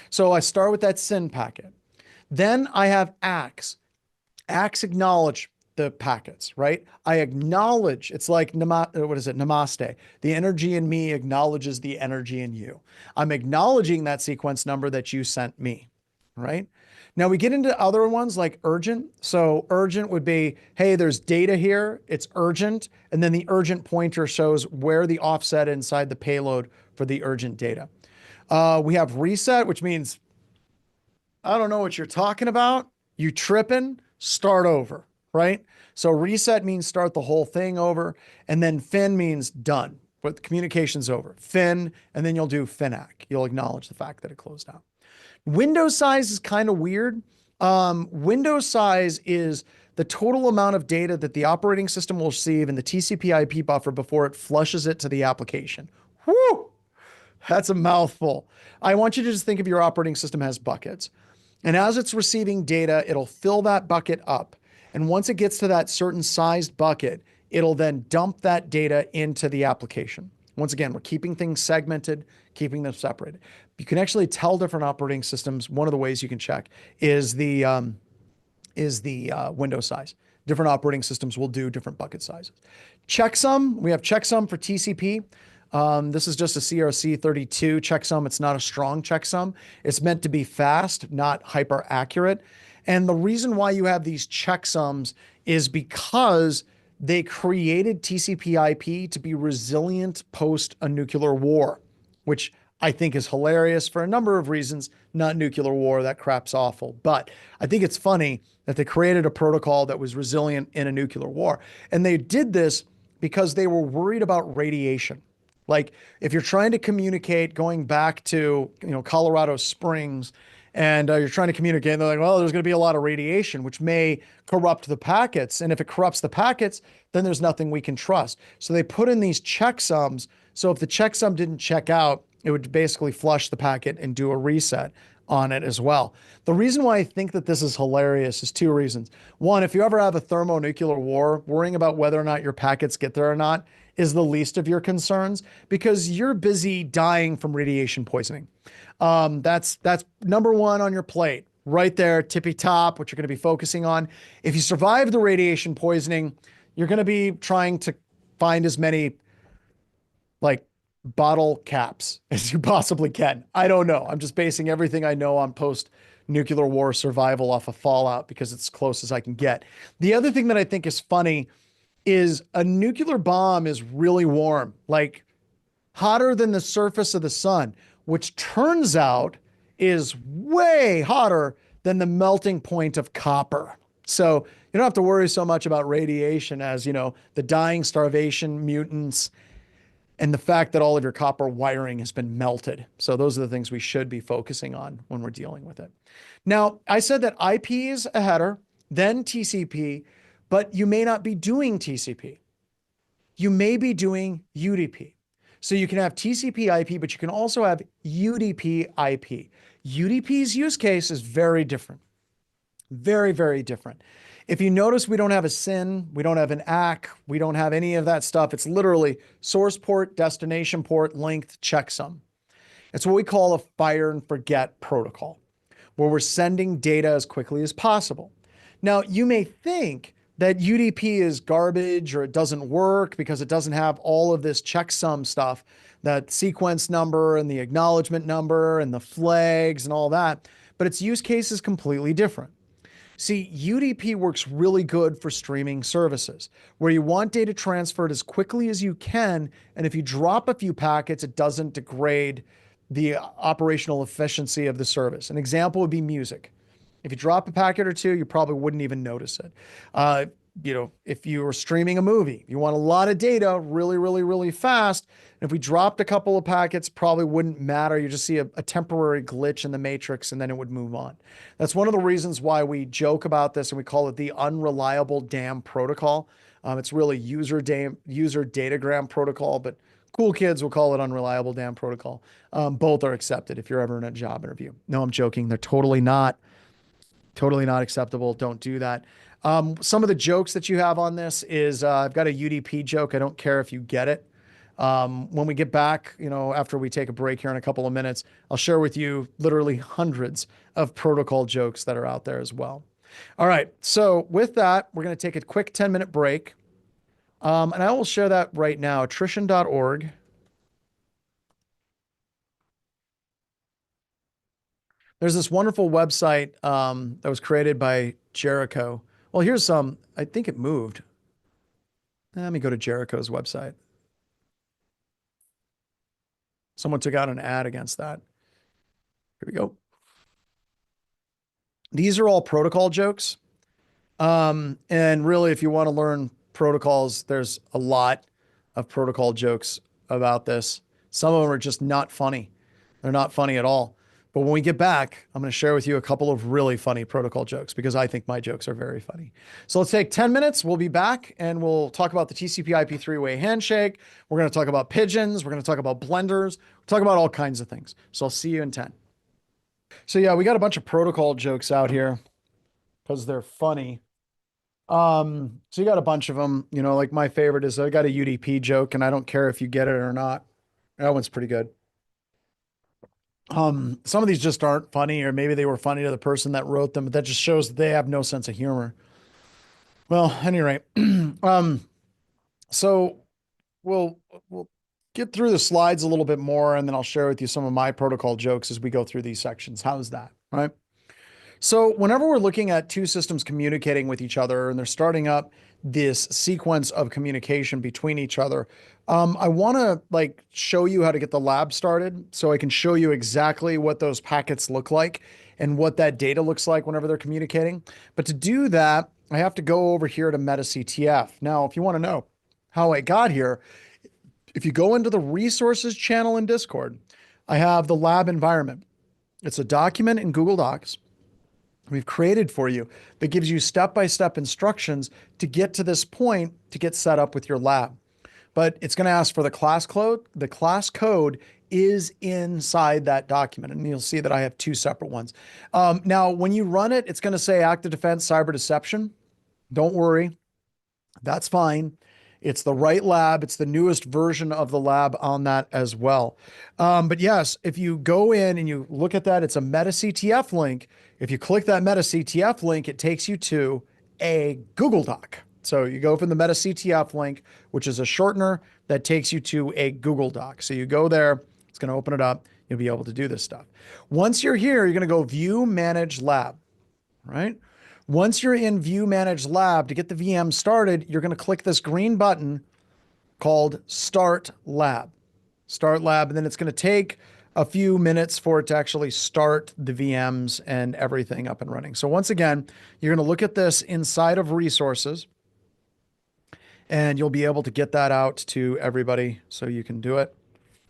So I start with that SYN packet. Then I have ACKs. ACKs acknowledge the packets, right? I acknowledge, it's like, Namaste. The energy in me acknowledges the energy in you. I'm acknowledging that sequence number that you sent me, right? Now we get into other ones like urgent. So urgent would be, hey, there's data here, it's urgent. And then the urgent pointer shows where the offset inside the payload for the urgent data. We have reset, which means, I don't know what you're talking about. You tripping, start over. Right? So reset means start the whole thing over. And then FIN means done, but the communication's over. FIN, and then you'll do FINAC. You'll acknowledge the fact that it closed out. Window size is kind of weird. Window size is the total amount of data that the operating system will receive in the TCP IP buffer before it flushes it to the application. Whew! That's a mouthful. I want you to just think of your operating system as buckets. And as it's receiving data, it'll fill that bucket up. And once it gets to that certain sized bucket, it'll then dump that data into the application. Once again, we're keeping things segmented, keeping them separated. You can actually tell different operating systems. One of the ways you can check is the window size. Different operating systems will do different bucket sizes. Checksum, we have checksum for TCP. This is just a CRC32 checksum. It's not a strong checksum. It's meant to be fast, not hyper accurate. And the reason why you have these checksums is because they created TCP IP to be resilient post a nuclear war, which I think is hilarious for a number of reasons. Not nuclear war, that crap's awful. But I think it's funny that they created a protocol that was resilient in a nuclear war. And they did this because they were worried about radiation. Like if you're trying to communicate going back to, Colorado Springs, and you're trying to communicate, and they're like, well, there's going to be a lot of radiation, which may corrupt the packets. And if it corrupts the packets, then there's nothing we can trust. So they put in these checksums. So if the checksum didn't check out, it would basically flush the packet and do a reset on it as well. The reason why I think that this is hilarious is two reasons. One, if you ever have a thermonuclear war, worrying about whether or not your packets get there or not is the least of your concerns because you're busy dying from radiation poisoning. That's number one on your plate right there, tippy top, what you're going to be focusing on. If you survive the radiation poisoning, you're going to be trying to find as many like bottle caps as you possibly can. I don't know. I'm just basing everything I know on post nuclear war survival off of Fallout because it's as close as I can get. The other thing that I think is funny is a nuclear bomb is really warm, like hotter than the surface of the sun, which turns out is way hotter than the melting point of copper. So you don't have to worry so much about radiation as, the dying, starvation, mutants, and the fact that all of your copper wiring has been melted. So those are the things we should be focusing on when we're dealing with it. Now, I said that IP is a header, then TCP, but you may not be doing TCP. You may be doing UDP. So you can have TCP IP, but you can also have UDP IP. UDP's use case is very different. Very, very different. If you notice, we don't have a SYN, we don't have an ACK, we don't have any of that stuff. It's literally source port, destination port, length, checksum. It's what we call a fire and forget protocol, where we're sending data as quickly as possible. Now, you may think that UDP is garbage or it doesn't work because it doesn't have all of this checksum stuff, that sequence number and the acknowledgement number and the flags and all that, but its use case is completely different. See, UDP works really good for streaming services where you want data transferred as quickly as you can. And if you drop a few packets, it doesn't degrade the operational efficiency of the service. An example would be music. If you drop a packet or two, you probably wouldn't even notice it. If you were streaming a movie, you want a lot of data really, really, really fast. And if we dropped a couple of packets, probably wouldn't matter. You just see a temporary glitch in the matrix and then it would move on. That's one of the reasons why we joke about this and we call it the unreliable DAM protocol. It's really user datagram protocol, but cool kids will call it unreliable DAM protocol. Both are accepted if you're ever in a job interview. No, I'm joking. They're totally not. Totally not acceptable. Don't do that. Some of the jokes that you have on this is I've got a UDP joke. I don't care if you get it. When we get back, after we take a break here in a couple of minutes, I'll share with you literally hundreds of protocol jokes that are out there as well. All right. So with that, we're going to take a quick 10-minute break. And I will share that right now, attrition.org. There's this wonderful website that was created by Jericho. Well, here's some. I think it moved. Let me go to Jericho's website. Someone took out an ad against that. Here we go. These are all protocol jokes. And really, if you want to learn protocols, there's a lot of protocol jokes about this. Some of them are just not funny. They're not funny at all. But when we get back, I'm going to share with you a couple of really funny protocol jokes because I think my jokes are very funny. So let's take 10 minutes. We'll be back and we'll talk about the TCP IP three-way handshake. We're going to talk about pigeons. We're going to talk about blenders. We'll talk about all kinds of things. So I'll see you in 10. So yeah, we got a bunch of protocol jokes out here because they're funny. So you got a bunch of them, like my favorite is I got a UDP joke and I don't care if you get it or not. That one's pretty good. Some of these just aren't funny, or maybe they were funny to the person that wrote them, but that just shows that they have no sense of humor. Well, at any rate, so we'll get through the slides a little bit more, and then I'll share with you some of my protocol jokes as we go through these sections. How's that? Right? So whenever we're looking at two systems communicating with each other and they're starting up this sequence of communication between each other, I want to show you how to get the lab started so I can show you exactly what those packets look like and what that data looks like whenever they're communicating. But to do that, I have to go over here to MetaCTF. Now, if you want to know how I got here, if you go into the resources channel in Discord, I have the lab environment. It's a document in Google Docs we've created for you that gives you step-by-step instructions to get to this point to get set up with your lab. But it's going to ask for the class code. The class code is inside that document, and you'll see that I have two separate ones. Now, when you run it, it's going to say active defense, cyber deception. Don't worry. That's fine. It's the right lab. It's the newest version of the lab on that as well. But yes, if you go in and you look at that, it's a MetaCTF link. If you click that MetaCTF link, it takes you to a Google Doc. So you go from the MetaCTF link, which is a shortener that takes you to a Google Doc. So you go there, it's going to open it up. You'll be able to do this stuff. Once you're here, you're going to go View Manage Lab, right? Once you're in View Manage Lab, to get the VM started, you're going to click this green button called Start Lab. Start Lab, and then it's going to take a few minutes for it to actually start the VMs and everything up and running. So once again, you're going to look at this inside of resources, and you'll be able to get that out to everybody so you can do it.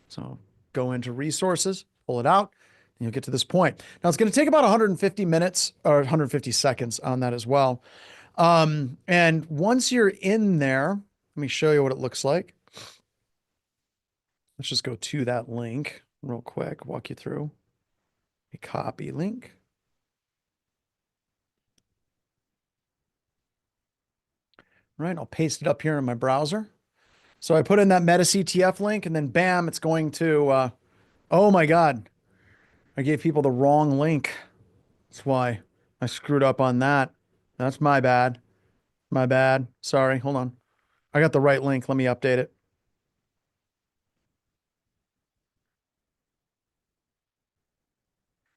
So go into resources, pull it out, and you'll get to this point. Now it's going to take about 150 minutes or 150 seconds on that as well. And once you're in there, let me show you what it looks like. Let's just go to that link real quick, walk you through a copy link. Right, I'll paste it up here in my browser. So I put in that MetaCTF link and then bam, it's going to, oh my God, I gave people the wrong link. That's why I screwed up on that. That's my bad. My bad. Sorry, hold on. I got the right link. Let me update it.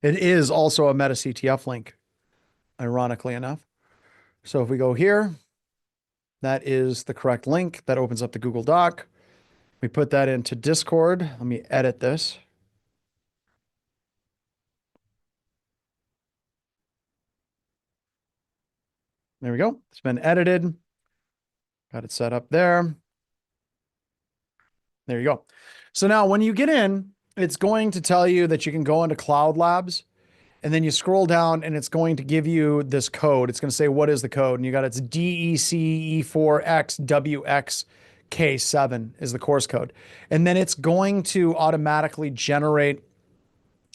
It is also a MetaCTF link, ironically enough. So if we go here, that is the correct link. That opens up the Google Doc. We put that into Discord. Let me edit this. There we go. It's been edited. Got it set up there. There you go. So now when you get in, it's going to tell you that you can go into Cloud Labs, and then you scroll down and it's going to give you this code. It's going to say, what is the code? And you got it's DECE4XWXK7 is the course code. And then it's going to automatically generate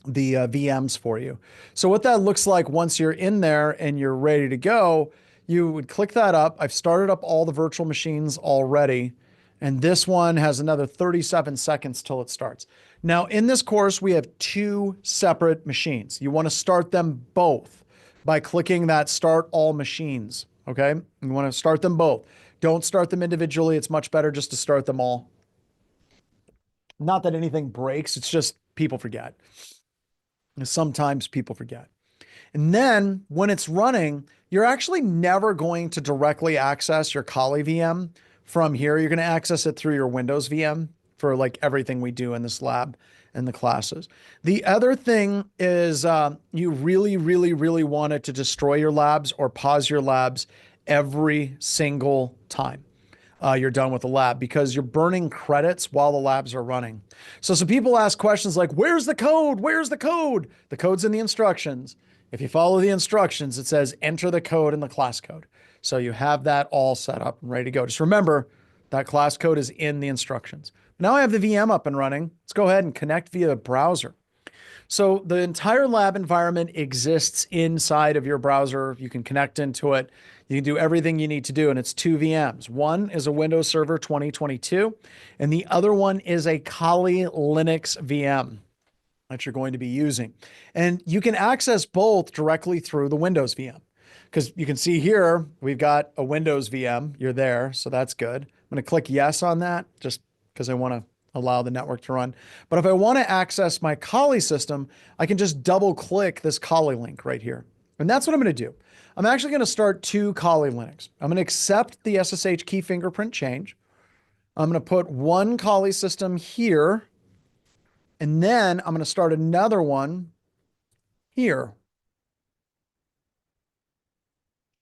the VMs for you. So what that looks like once you're in there and you're ready to go, you would click that up. I've started up all the virtual machines already. And this one has another 37 seconds till it starts. Now in this course, we have two separate machines. You want to start them both by clicking that start all machines. Okay. You want to start them both. Don't start them individually. It's much better just to start them all. Not that anything breaks. It's just people forget. Sometimes people forget. And then when it's running, you're actually never going to directly access your Kali VM from here. You're going to access it through your Windows VM for like everything we do in this lab and the classes. The other thing is you really, really, really want it to destroy your labs or pause your labs every single time you're done with the lab, because you're burning credits while the labs are running. So some people ask questions like, where's the code? Where's the code? The code's in the instructions. If you follow the instructions, it says enter the code in the class code. So you have that all set up and ready to go. Just remember that class code is in the instructions. Now I have the VM up and running. Let's go ahead and connect via the browser. So the entire lab environment exists inside of your browser. You can connect into it. You can do everything you need to do, and it's two VMs. One is a Windows Server 2022, and the other one is a Kali Linux VM that you're going to be using. And you can access both directly through the Windows VM, because you can see here, we've got a Windows VM. You're there, so that's good. I'm going to click yes on that just because I want to allow the network to run. But if I want to access my Kali system, I can just double click this Kali link right here. And that's what I'm going to do. I'm actually going to start two Kali Linux. I'm going to accept the SSH key fingerprint change. I'm going to put one Kali system here, and then I'm going to start another one here.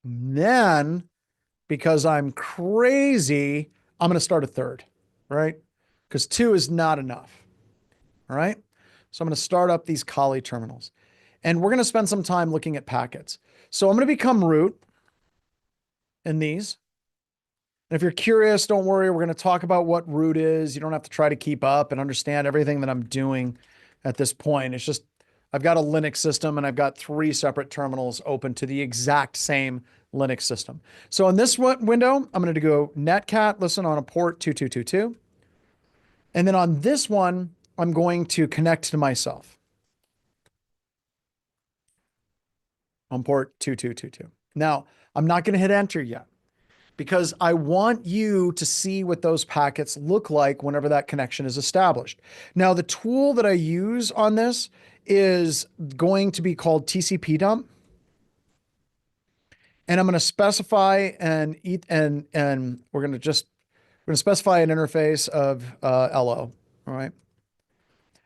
And then, because I'm crazy, I'm going to start a third, right? Because two is not enough. All right. So I'm going to start up these Kali terminals, and we're going to spend some time looking at packets. So I'm going to become root in these. And if you're curious, don't worry. We're going to talk about what root is. You don't have to try to keep up and understand everything that I'm doing at this point. It's just, I've got a Linux system and I've got three separate terminals open to the exact same Linux system. So in this window, I'm going to go netcat, listen on a port 2222. And then on this one, I'm going to connect to myself on port 2222. Now, I'm not going to hit enter yet, because I want you to see what those packets look like whenever that connection is established. Now, the tool that I use on this is going to be called TCP Dump. And I'm going to specify and we're going to specify an interface of LO. All right.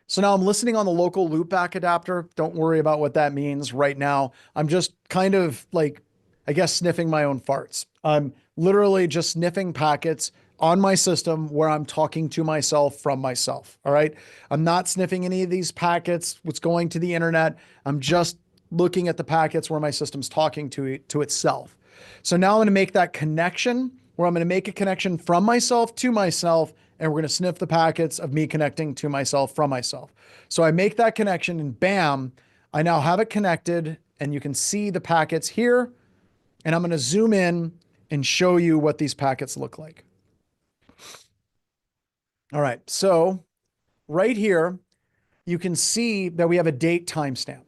So now I'm listening on the local loopback adapter. Don't worry about what that means right now. I'm just kind of like, I guess, sniffing my own farts. I'm literally just sniffing packets on my system where I'm talking to myself from myself. All right. I'm not sniffing any of these packets, what's going to the internet. I'm just looking at the packets where my system's talking to itself. So now I'm going to make that connection where I'm going to make a connection from myself to myself, and we're going to sniff the packets of me connecting to myself from myself. So I make that connection and bam, I now have it connected and you can see the packets here. And I'm going to zoom in and show you what these packets look like. All right. So right here, you can see that we have a date timestamp.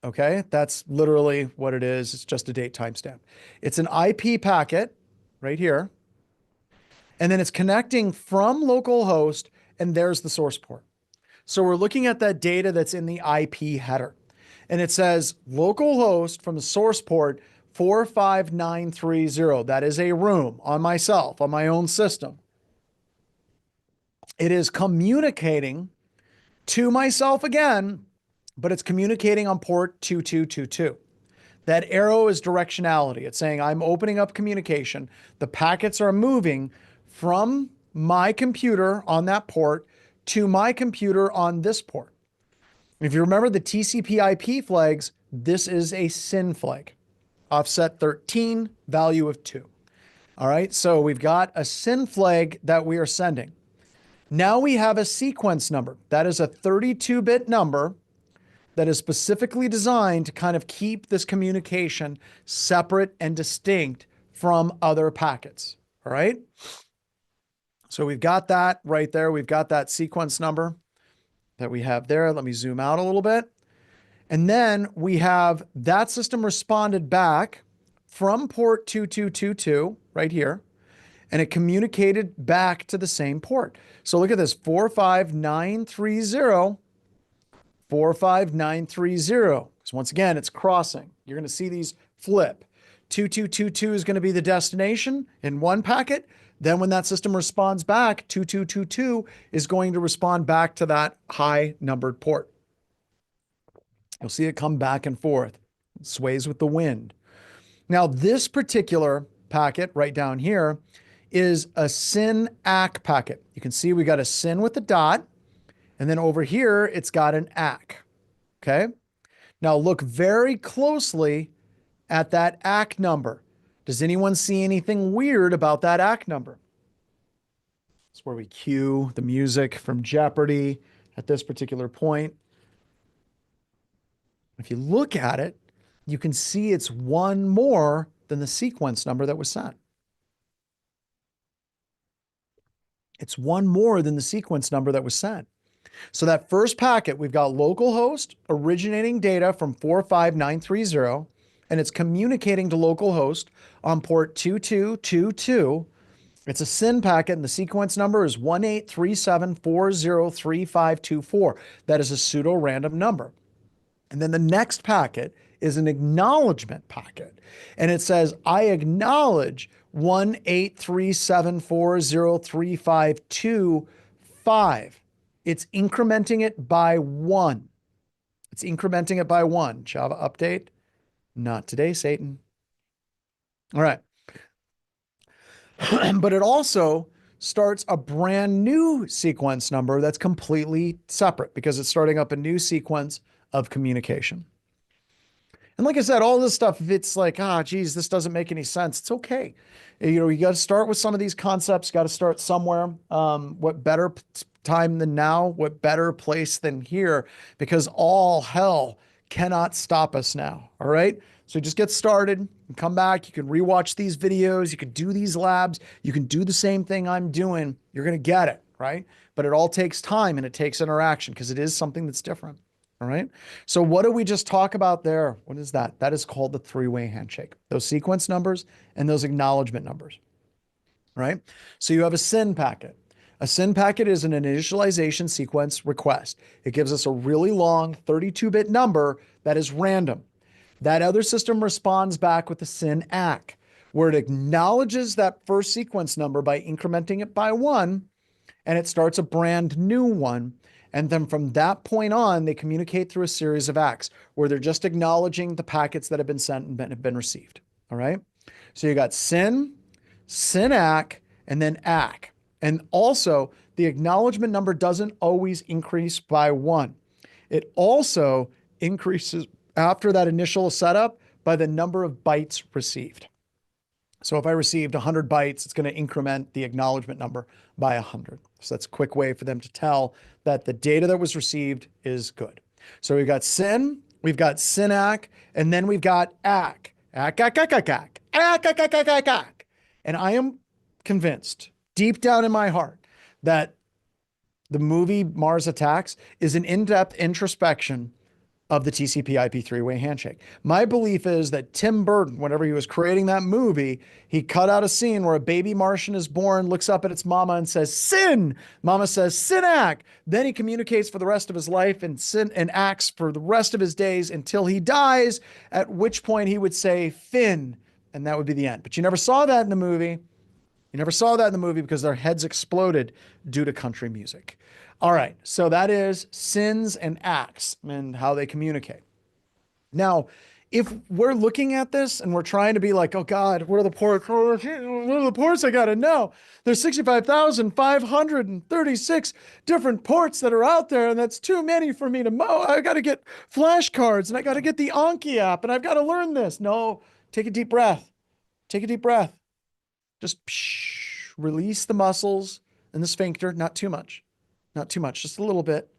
Okay. That's literally what it is. It's just a date timestamp. It's an IP packet right here. And then it's connecting from localhost, and there's the source port. So we're looking at that data that's in the IP header. And it says localhost from the source port 45930. That is a room on myself, on my own system. It is communicating to myself again, but it's communicating on port 2222. That arrow is directionality. It's saying I'm opening up communication. The packets are moving from my computer on that port to my computer on this port. If you remember the TCP IP flags, this is a SYN flag. Offset 13, value of 2. All right, so we've got a SYN flag that we are sending. Now we have a sequence number. That is a 32-bit number that is specifically designed to kind of keep this communication separate and distinct from other packets. All right. So we've got that right there. We've got that sequence number that we have there. Let me zoom out a little bit. And then we have that system responded back from port 2222 right here, and it communicated back to the same port. So look at this, 45930, 45930. Because once again, it's crossing. You're going to see these flip. 2222 is going to be the destination in one packet. Then when that system responds back, 2222 is going to respond back to that high numbered port. You'll see it come back and forth. It sways with the wind. Now, this particular packet right down here is a SYN ACK packet. You can see we got a SYN with a dot, and then over here, it's got an ACK. Okay. Now look very closely at that ACK number. Does anyone see anything weird about that ACK number? It's where we cue the music from Jeopardy at this particular point. If you look at it, you can see it's one more than the sequence number that was sent. It's one more than the sequence number that was sent. So that first packet, we've got localhost originating data from 45930, and it's communicating to localhost on port 2222. It's a SYN packet, and the sequence number is 1837403524. That is a pseudo-random number. And then the next packet is an acknowledgement packet. And it says, I acknowledge 183740352. It's incrementing it by 1. It's incrementing it by 1. Java update. Not today, Satan. All right. But it also starts a brand new sequence number that's completely separate because it's starting up a new sequence of communication. And like I said, all this stuff, if it's like, geez, this doesn't make any sense, it's okay. You got to start with some of these concepts, got to start somewhere. What better time than now? What better place than here? Because all hell cannot stop us now. All right. So just get started and come back. You can rewatch these videos. You can do these labs. You can do the same thing I'm doing. You're going to get it. Right. But it all takes time and it takes interaction because it is something that's different. All right. So what did we just talk about there? What is that? That is called the three-way handshake. Those sequence numbers and those acknowledgement numbers. right? So you have a SYN packet. A SYN packet is an initialization sequence request. It gives us a really long 32-bit number that is random. That other system responds back with the SYN ACK, where it acknowledges that first sequence number by incrementing it by 1, and it starts a brand new one. And then from that point on, they communicate through a series of ACKs where they're just acknowledging the packets that have been sent and have been received. All right. So you got SYN, SYN ACK, and then ACK. And also, the acknowledgement number doesn't always increase by 1. It also increases after that initial setup by the number of bytes received. So if I received 100 bytes, it's going to increment the acknowledgement number by 100. So that's a quick way for them to tell that the data that was received is good. So we've got SYN, we've got SYNAC, and then we've got ACK. ACK, ACK, ACK, ACK, ACK, ACK, ACK, ACK, ACK. And I am convinced, deep down in my heart, that the movie Mars Attacks is an in-depth introspection of the TCP IP three-way handshake. My belief is that Tim Burton, whenever he was creating that movie, he cut out a scene where a baby Martian is born, looks up at its mama and says, SYN. Mama says, SYNAC. Then he communicates for the rest of his life and acts for the rest of his days until he dies, at which point he would say, Finn. And that would be the end. But you never saw that in the movie. You never saw that in the movie because their heads exploded due to country music. All right, so that is SYNs and ACKs and how they communicate. Now, if we're looking at this and we're trying to be like, oh God, what are the ports? What are the ports I got to know? There's 65,536 different ports that are out there, and that's too many for me to know. I got to get flashcards, and I got to get the Anki app, and I've got to learn this. No, take a deep breath. Take a deep breath. Just release the muscles and the sphincter, not too much. Not too much, just a little bit.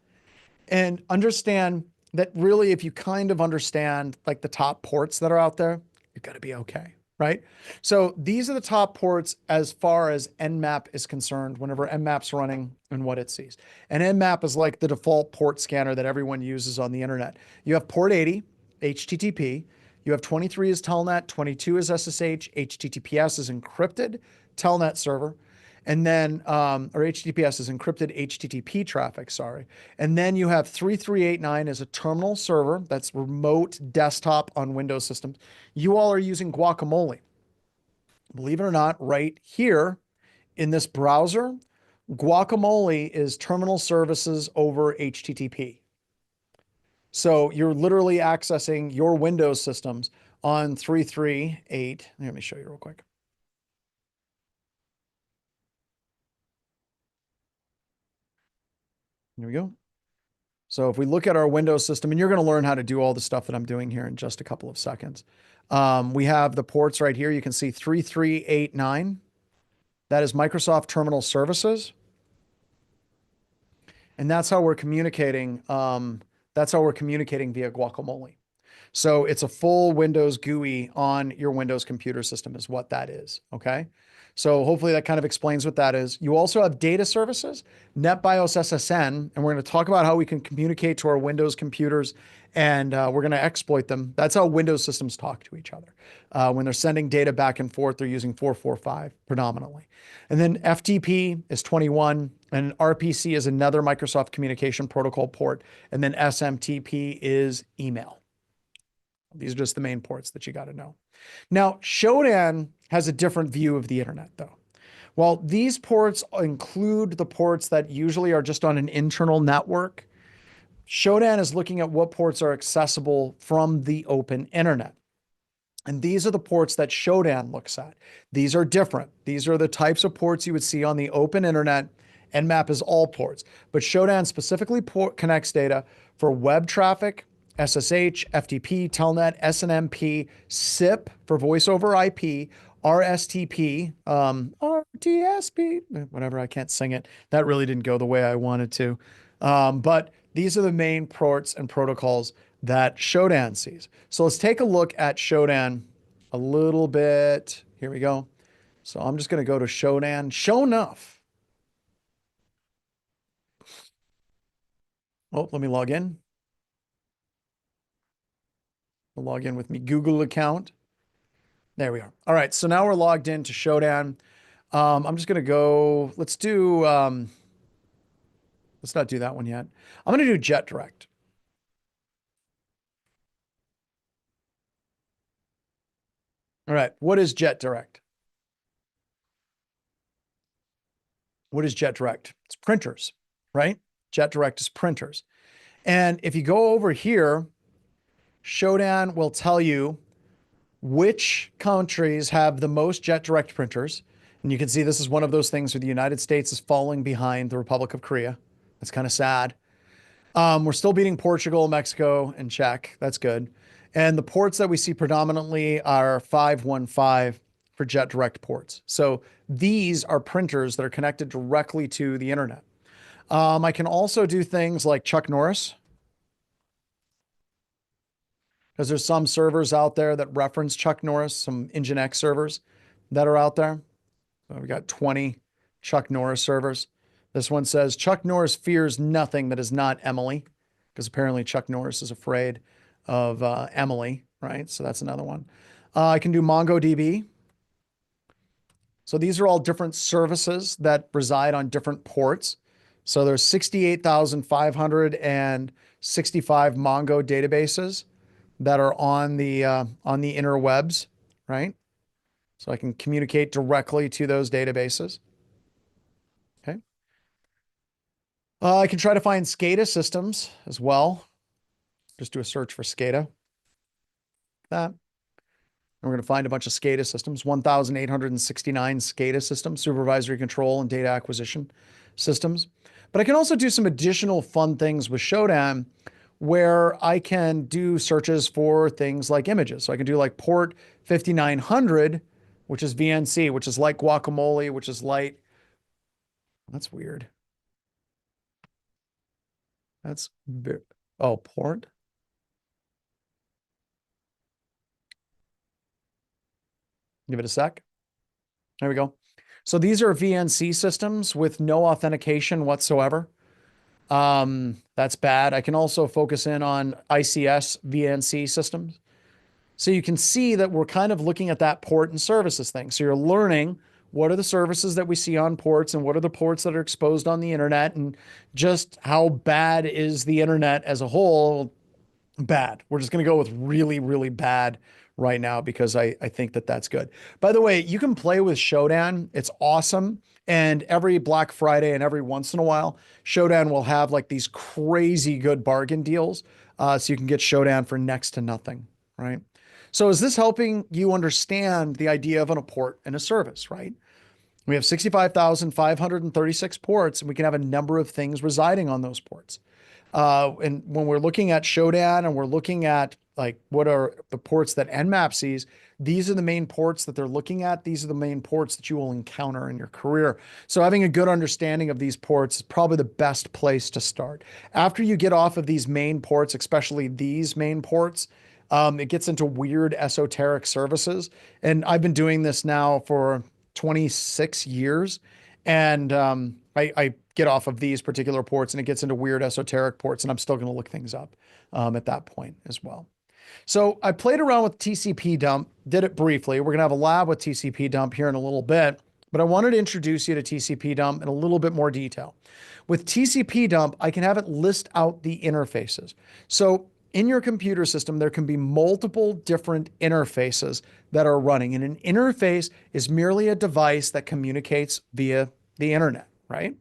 And understand that really, if you kind of understand like the top ports that are out there, you're going to be okay, right? So these are the top ports as far as Nmap is concerned, whenever Nmap's running and what it sees. And Nmap is like the default port scanner that everyone uses on the internet. You have port 80, HTTP. You have 23 is Telnet, 22 is SSH, HTTPS is encrypted Telnet server. And then, or HTTPS is encrypted HTTP traffic, sorry. And then you have 3389 as a terminal server. That's remote desktop on Windows systems. You all are using Guacamole. Believe it or not, right here in this browser, Guacamole is terminal services over HTTP. So you're literally accessing your Windows systems on 338. Let me show you real quick. Here we go. So if we look at our Windows system, and you're going to learn how to do all the stuff that I'm doing here in just a couple of seconds. We have the ports right here. You can see 3389. That is Microsoft Terminal Services. And that's how we're communicating. That's how we're communicating via Guacamole. So it's a full Windows GUI on your Windows computer system is what that is. Okay. So hopefully that kind of explains what that is. You also have data services, NetBIOS SSN, and we're going to talk about how we can communicate to our Windows computers, and we're going to exploit them. That's how Windows systems talk to each other. When they're sending data back and forth, they're using 445 predominantly. And then FTP is 21, and RPC is another Microsoft Communication Protocol port, and then SMTP is email. These are just the main ports that you got to know. Now, Shodan has a different view of the internet, though. While these ports include the ports that usually are just on an internal network, Shodan is looking at what ports are accessible from the open internet. And these are the ports that Shodan looks at. These are different. These are the types of ports you would see on the open internet. Nmap is all ports, but Shodan specifically connects data for web traffic, SSH, FTP, Telnet, SNMP, SIP for voice over IP, RSTP, RTSP, whatever, I can't sing it. That really didn't go the way I wanted to. But these are the main ports and protocols that Shodan sees. So let's take a look at Shodan a little bit. Here we go. So I'm just going to go to Shodan. Show enough. Oh, let me log in. I'll log in with my Google account. There we are. All right, so now we're logged into Shodan. I'm just going to go, let's not do that one yet. I'm going to do Jet Direct. All right. What is Jet Direct? What is Jet Direct? It's printers, right? Jet Direct is printers. And if you go over here, Shodan will tell you which countries have the most Jet Direct printers. And you can see this is one of those things where the United States is falling behind the Republic of Korea. That's kind of sad. We're still beating Portugal, Mexico, and Czech. That's good. And the ports that we see predominantly are 515 for Jet Direct ports. So these are printers that are connected directly to the internet. I can also do things like Chuck Norris, because there's some servers out there that reference Chuck Norris, some Nginx servers that are out there. So we got 20 Chuck Norris servers. This one says Chuck Norris fears nothing that is not Emily, because apparently Chuck Norris is afraid of Emily, right? So that's another one. I can do MongoDB. So these are all different services that reside on different ports. So there's 68,565 Mongo databases that are on the interwebs, right? So I can communicate directly to those databases. Okay. I can try to find SCADA systems as well. Just do a search for SCADA. That. And we're going to find a bunch of SCADA systems, 1,869 SCADA systems, supervisory control and data acquisition systems. But I can also do some additional fun things with Shodan where I can do searches for things like images. So I can do like port 5900, which is VNC, which is like guacamole, which is light. That's weird. That's, oh, port. Give it a sec. There we go. So these are VNC systems with no authentication whatsoever. That's bad. I can also focus in on ICS VNC systems. So you can see that we're kind of looking at that port and services thing. So you're learning what are the services that we see on ports and what are the ports that are exposed on the internet and just how bad is the internet as a whole. Bad. We're just going to go with really, really bad right now because I think that that's good. By the way, you can play with Shodan. It's awesome. And every Black Friday and every once in a while, Shodan will have like these crazy good bargain deals. So you can get Shodan for next to nothing, right? So is this helping you understand the idea of a port and a service, right? We have 65,536 ports, and we can have a number of things residing on those ports. And when we're looking at Shodan and we're looking at like what are the ports that Nmap sees, these are the main ports that they're looking at. These are the main ports that you will encounter in your career. So having a good understanding of these ports is probably the best place to start. After you get off of these main ports, especially these main ports, it gets into weird esoteric services. And I've been doing this now for 26 years. And I get off of these particular ports and it gets into weird esoteric ports, and I'm still going to look things up at that point as well. So I played around with TCP dump, did it briefly. We're going to have a lab with TCP dump here in a little bit, but I wanted to introduce you to TCP dump in a little bit more detail. With TCP dump, I can have it list out the interfaces. So in your computer system, there can be multiple different interfaces that are running, and an interface is merely a device that communicates via the internet, right?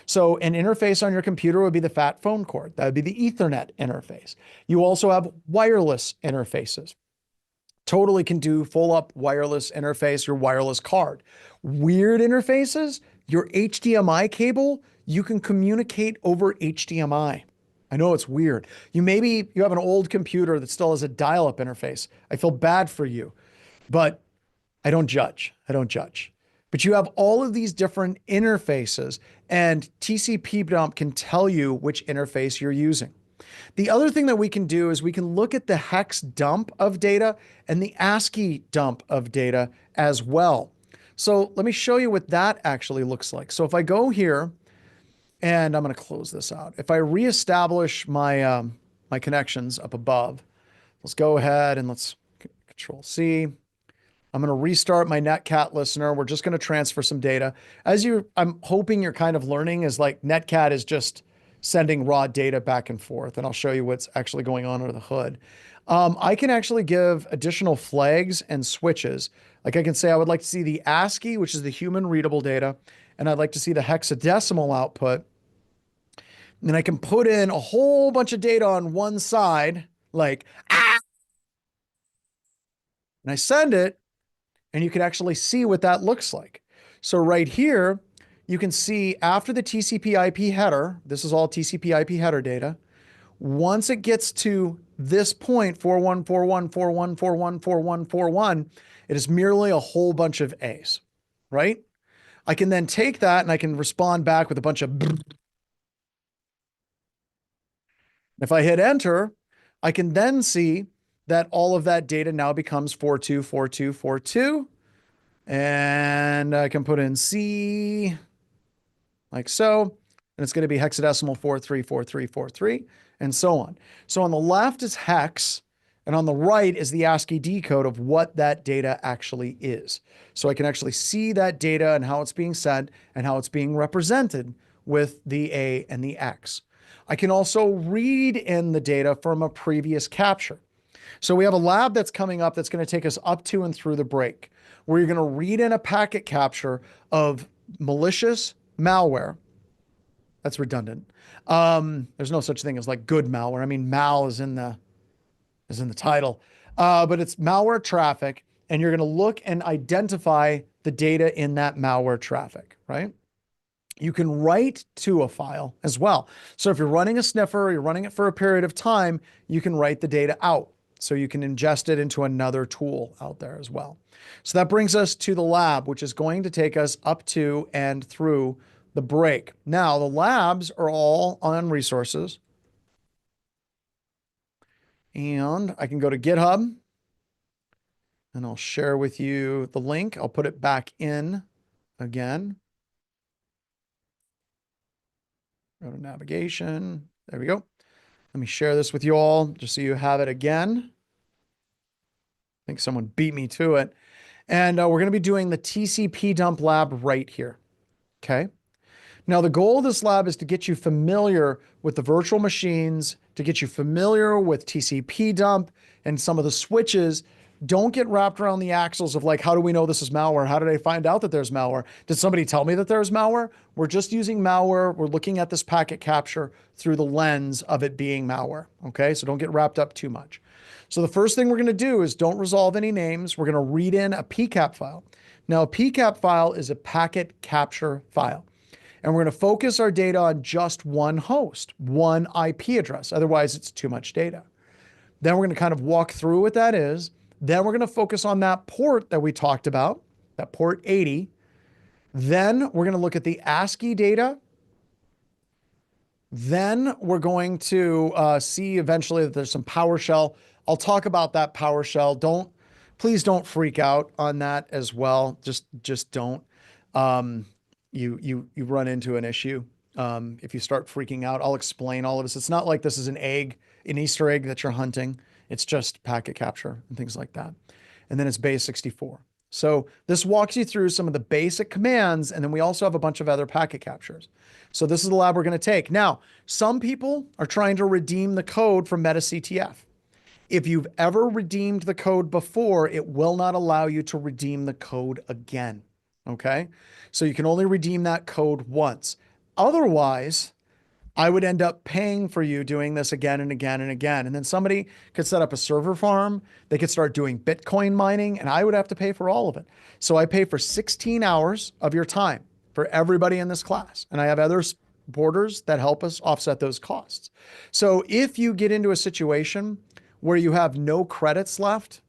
So an interface on your computer would be the fat phone cord. That would be the Ethernet interface. You also have wireless interfaces. Totally can do full up wireless interface, your wireless card. Weird interfaces, your HDMI cable, you can communicate over HDMI. I know it's weird. You have an old computer that still has a dial-up interface. I feel bad for you, but I don't judge. I don't judge. But you have all of these different interfaces, and TCP dump can tell you which interface you're using. The other thing that we can do is we can look at the hex dump of data and the ASCII dump of data as well. So let me show you what that actually looks like. So if I go here, and I'm going to close this out. If I reestablish my my connections up above, let's go ahead and let's Control C. I'm going to restart my Netcat listener. We're just going to transfer some data. I'm hoping you're kind of learning is like Netcat is just sending raw data back and forth. And I'll show you what's actually going on under the hood. I can actually give additional flags and switches. Like I can say, I would like to see the ASCII, which is the human readable data. And I'd like to see the hexadecimal output. And I can put in a whole bunch of data on one side, like, and I send it, and you can actually see what that looks like. So right here, you can see after the TCP IP header, this is all TCP IP header data. Once it gets to this point, 414141414141, it is merely a whole bunch of A's, right? I can then take that and I can respond back with a bunch of. If I hit enter, I can then see that all of that data now becomes 424242. And I can put in C like so, and it's going to be hexadecimal 434343 and so on. So on the left is hex, and on the right is the ASCII decode of what that data actually is. So I can actually see that data and how it's being sent and how it's being represented with the A and the X. I can also read in the data from a previous capture. So we have a lab that's coming up that's going to take us up to and through the break, where you're going to read in a packet capture of malicious malware. That's redundant. There's no such thing as like good malware. I mean, mal is in the title, but it's malware traffic, and you're going to look and identify the data in that malware traffic, right? You can write to a file as well. So if you're running a sniffer, or you're running it for a period of time, you can write the data out. So you can ingest it into another tool out there as well. So that brings us to the lab, which is going to take us up to and through the break. Now, the labs are all on resources. And I can go to GitHub and I'll share with you the link. I'll put it back in again. Go to navigation. There we go. Let me share this with you all just so you have it again. I think someone beat me to it. And we're going to be doing the TCP dump lab right here. Okay. Now, the goal of this lab is to get you familiar with the virtual machines, to get you familiar with TCP dump and some of the switches. Don't get wrapped around the axles of like, how do we know this is malware? How did I find out that there's malware? Did somebody tell me that there's malware? We're just using malware. We're looking at this packet capture through the lens of it being malware. Okay. So don't get wrapped up too much. So the first thing we're going to do is don't resolve any names. We're going to read in a PCAP file. Now, a PCAP file is a packet capture file. And we're going to focus our data on just one host, one IP address. Otherwise, it's too much data. Then we're going to kind of walk through what that is. Then we're going to focus on that port that we talked about, that port 80. Then we're going to look at the ASCII data. Then we're going to see eventually that there's some PowerShell. I'll talk about that PowerShell. Please don't freak out on that as well. Just don't. You run into an issue. If you start freaking out, I'll explain all of this. It's not like this is an Easter egg that you're hunting. It's just packet capture and things like that. And then it's base 64. So this walks you through some of the basic commands. And then we also have a bunch of other packet captures. So this is the lab we're going to take. Now, some people are trying to redeem the code from MetaCTF. If you've ever redeemed the code before, it will not allow you to redeem the code again. Okay. So you can only redeem that code once. Otherwise, I would end up paying for you doing this again and again and again. And then somebody could set up a server farm. They could start doing Bitcoin mining, and I would have to pay for all of it. So I pay for 16 hours of your time for everybody in this class. And I have other supporters that help us offset those costs. So if you get into a situation where you have no credits left,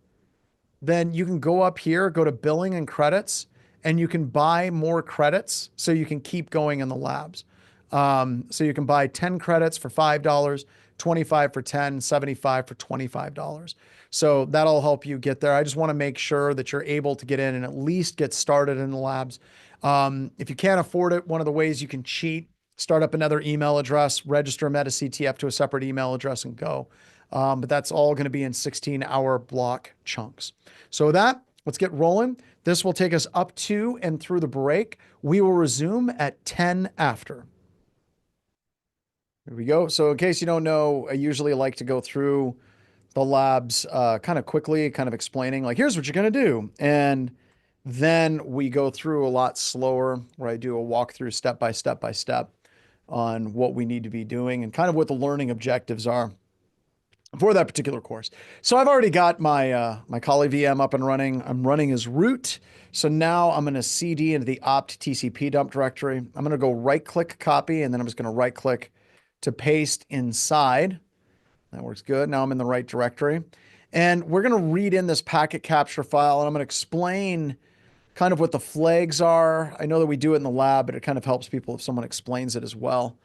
then you can go up here, go to billing and credits, and you can buy more credits so you can keep going in the labs. So you can buy 10 credits for $5, 25 for 10, 75 for $25. So that'll help you get there. I just want to make sure that you're able to get in and at least get started in the labs. If you can't afford it, one of the ways you can cheat, start up another email address, register MetaCTF to a separate email address and go. But that's all going to be in 16-hour block chunks. So with that, Let's get rolling. This will take us up to and through the break. We will resume at 10 after. Here we go. So in case you don't know, I usually like to go through the labs kind of quickly, kind of explaining like, here's what you're going to do. And then we go through a lot slower where I do a walkthrough step by step by step on what we need to be doing and kind of what the learning objectives are for that particular course. So I've already got my Kali VM up and running. I'm running as root. So now I'm going to CD into the opt TCP dump directory. I'm going to go right click copy, and then I'm just going to right click to paste inside. That works good. Now I'm in the right directory. And we're going to read in this packet capture file, and I'm going to explain kind of what the flags are. I know that we do it in the lab, but it kind of helps people if someone explains it as well.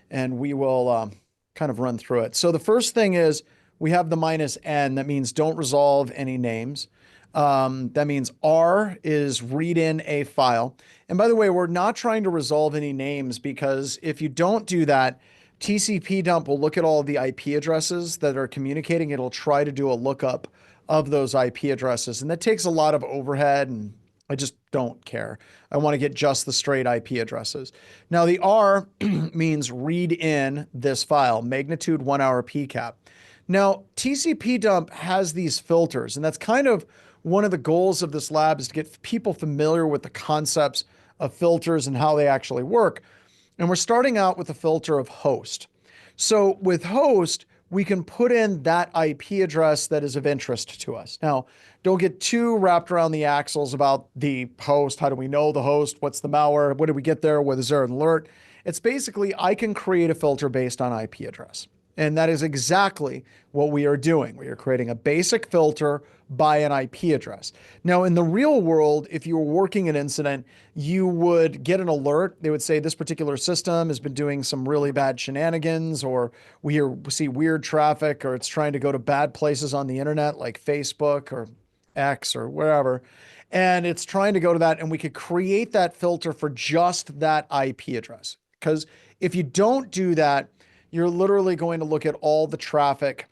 And we will kind of run through it. So the first thing is we have the -n. That means don't resolve any names. That means R is read in a file. And by the way, we're not trying to resolve any names, because if you don't do that, TCP dump will look at all of the IP addresses that are communicating. It'll try to do a lookup of those IP addresses. And that takes a lot of overhead, and I just don't care. I want to get just the straight IP addresses. Now the R means read in this file, magnitude 1 hour PCAP. Now TCP dump has these filters, and that's kind of one of the goals of this lab, is to get people familiar with the concepts of filters and how they actually work. And we're starting out with the filter of host. So with host, we can put in that IP address that is of interest to us. Now, don't get too wrapped around the axles about the host. How do we know the host? What's the malware? What did we get there? What is there an alert? It's basically, I can create a filter based on IP address. And that is exactly what we are doing. We are creating a basic filter by an IP address. Now, in the real world, if you were working an incident, you would get an alert. They would say this particular system has been doing some really bad shenanigans, or we see weird traffic, or it's trying to go to bad places on the internet like Facebook or X or wherever. And it's trying to go to that. And we could create that filter for just that IP address. Because if you don't do that, you're literally going to look at all the traffic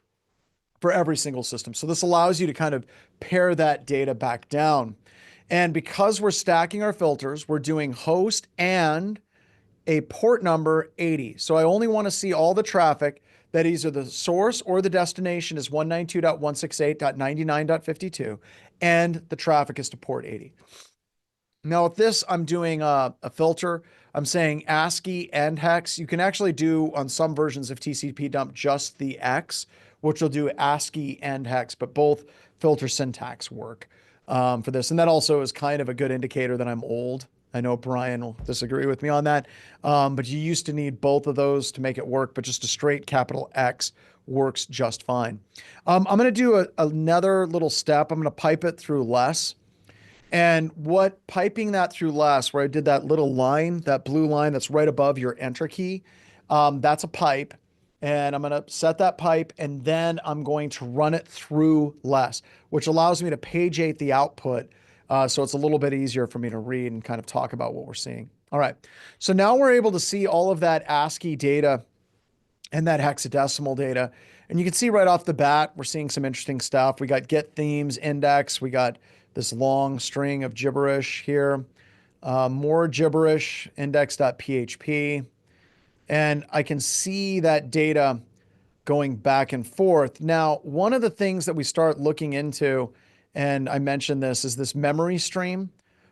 for every single system. So this allows you to kind of pare that data back down. And because we're stacking our filters, we're doing host and a port number 80. So I only want to see all the traffic that either the source or the destination is 192.168.99.52, and the traffic is to port 80. Now with this, I'm doing a filter. I'm saying ASCII and hex. You can actually do on some versions of TCP dump just the X, which will do ASCII and hex, but both filter syntax work for this. And that also is kind of a good indicator that I'm old. I know Brian will disagree with me on that, but you used to need both of those to make it work, but just a straight capital X works just fine. I'm going to do another little step. I'm going to pipe it through less. And what piping that through less, where I did that little line, that blue line that's right above your enter key, that's a pipe. And I'm going to set that pipe, and then I'm going to run it through less, which allows me to page 8 the output. So it's a little bit easier for me to read and kind of talk about what we're seeing. All right. So now we're able to see all of that ASCII data and that hexadecimal data. And you can see right off the bat, we're seeing some interesting stuff. We got get themes index. We got this long string of gibberish here, more gibberish index.php. And I can see that data going back and forth. Now, one of the things that we start looking into, and I mentioned this, is this memory stream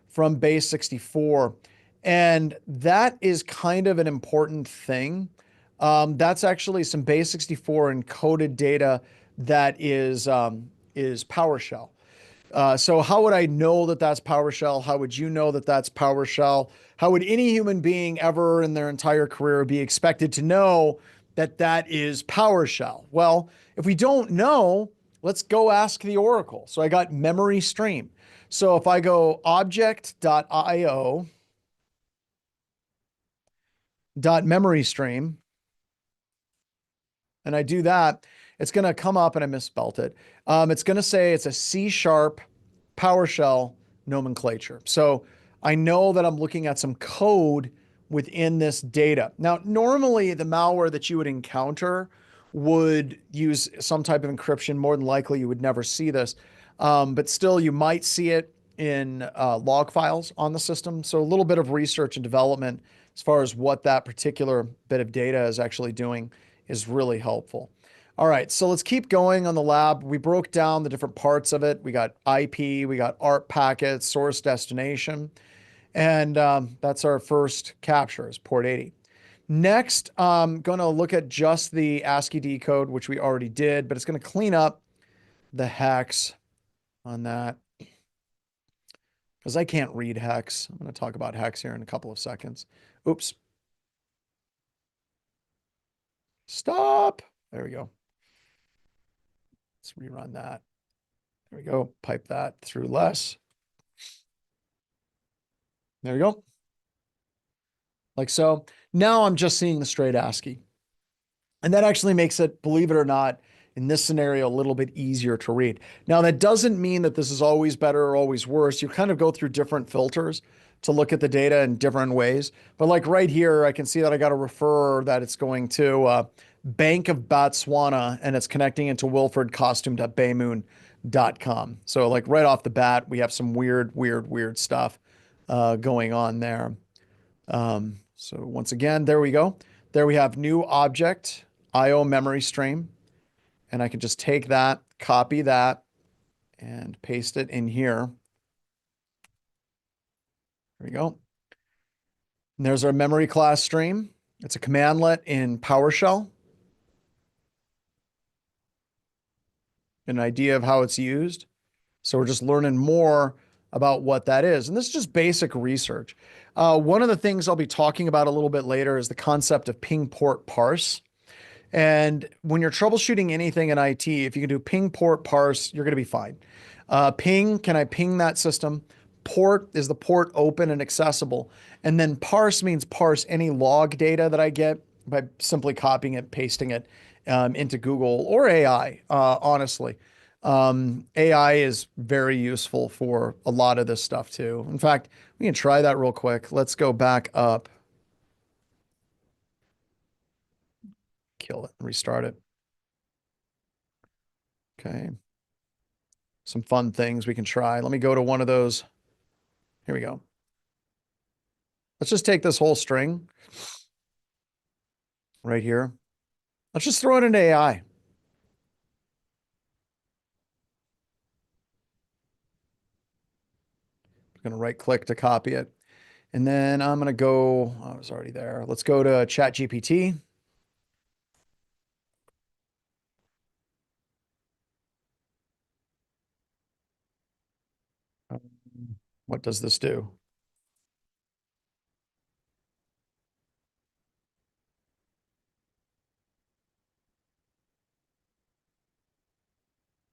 from base 64. And that is kind of an important thing. That's actually some base 64 encoded data that is PowerShell. So how would I know that that's PowerShell? How would you know that that's PowerShell? How would any human being ever in their entire career be expected to know that that is PowerShell? Well, if we don't know, let's go ask the Oracle. So I got memory stream. So if I go object.io.memory stream, and I do that, it's going to come up, and I misspelled it. It's going to say it's a C# PowerShell nomenclature. So I know that I'm looking at some code within this data. Now, normally the malware that you would encounter would use some type of encryption. More than likely, you would never see this. But still, you might see it in log files on the system. So a little bit of research and development as far as what that particular bit of data is actually doing is really helpful. All right, so let's keep going on the lab. We broke down the different parts of it. We got IP, we got ARP packets, source destination, and that's our first capture is port 80. Next, I'm going to look at just the ASCII decode, which we already did, but it's going to clean up the hex on that because I can't read hex. I'm going to talk about hex here in a couple of seconds. Oops. Stop. There we go. Let's rerun that. There we go. Pipe that through less. There we go. Like so. Now I'm just seeing the straight ASCII. And that actually makes it, believe it or not, in this scenario, a little bit easier to read. Now, that doesn't mean that this is always better or always worse. You kind of go through different filters to look at the data in different ways. But like right here, I can see that I got to refer that it's going to Bank of Botswana and it's connecting into wilfredcostume.baymoon.com. So like right off the bat, we have some weird stuff going on there. So once again, there we go. There we have new object, IO memory stream. And I can just take that, copy that, and paste it in here. There we go. And there's our memory class stream. It's a commandlet in PowerShell. An idea of how it's used. So we're just learning more about what that is. And this is just basic research. One of the things I'll be talking about a little bit later is the concept of ping port parse. And when you're troubleshooting anything in IT, if you can do ping port parse, you're going to be fine. Ping, can I ping that system? Port, is the port open and accessible? And then parse means parse any log data that I get by simply copying it, pasting it into Google or AI, honestly. AI is very useful for a lot of this stuff too. In fact, we can try that real quick. Let's go back up. Kill it, restart it. Okay. Some fun things we can try. Let me go to one of those. Here we go. Let's just take this whole string right here. Let's just throw it into AI. I'm going to right click to copy it. And then I'm going to go, oh, I was already there. Let's go to ChatGPT. What does this do?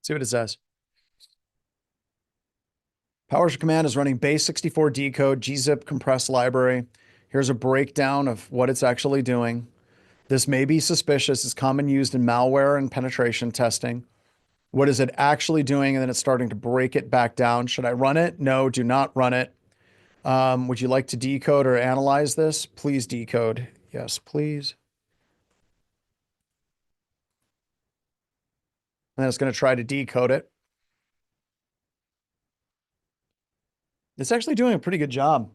See what it says. PowerShell command is running base64 decode gzip compress library. Here's a breakdown of what it's actually doing. This may be suspicious. It's common used in malware and penetration testing. What is it actually doing? And then it's starting to break it back down. Should I run it? No, do not run it. Would you like to decode or analyze this? Please decode. Yes, please. And then it's going to try to decode it. It's actually doing a pretty good job.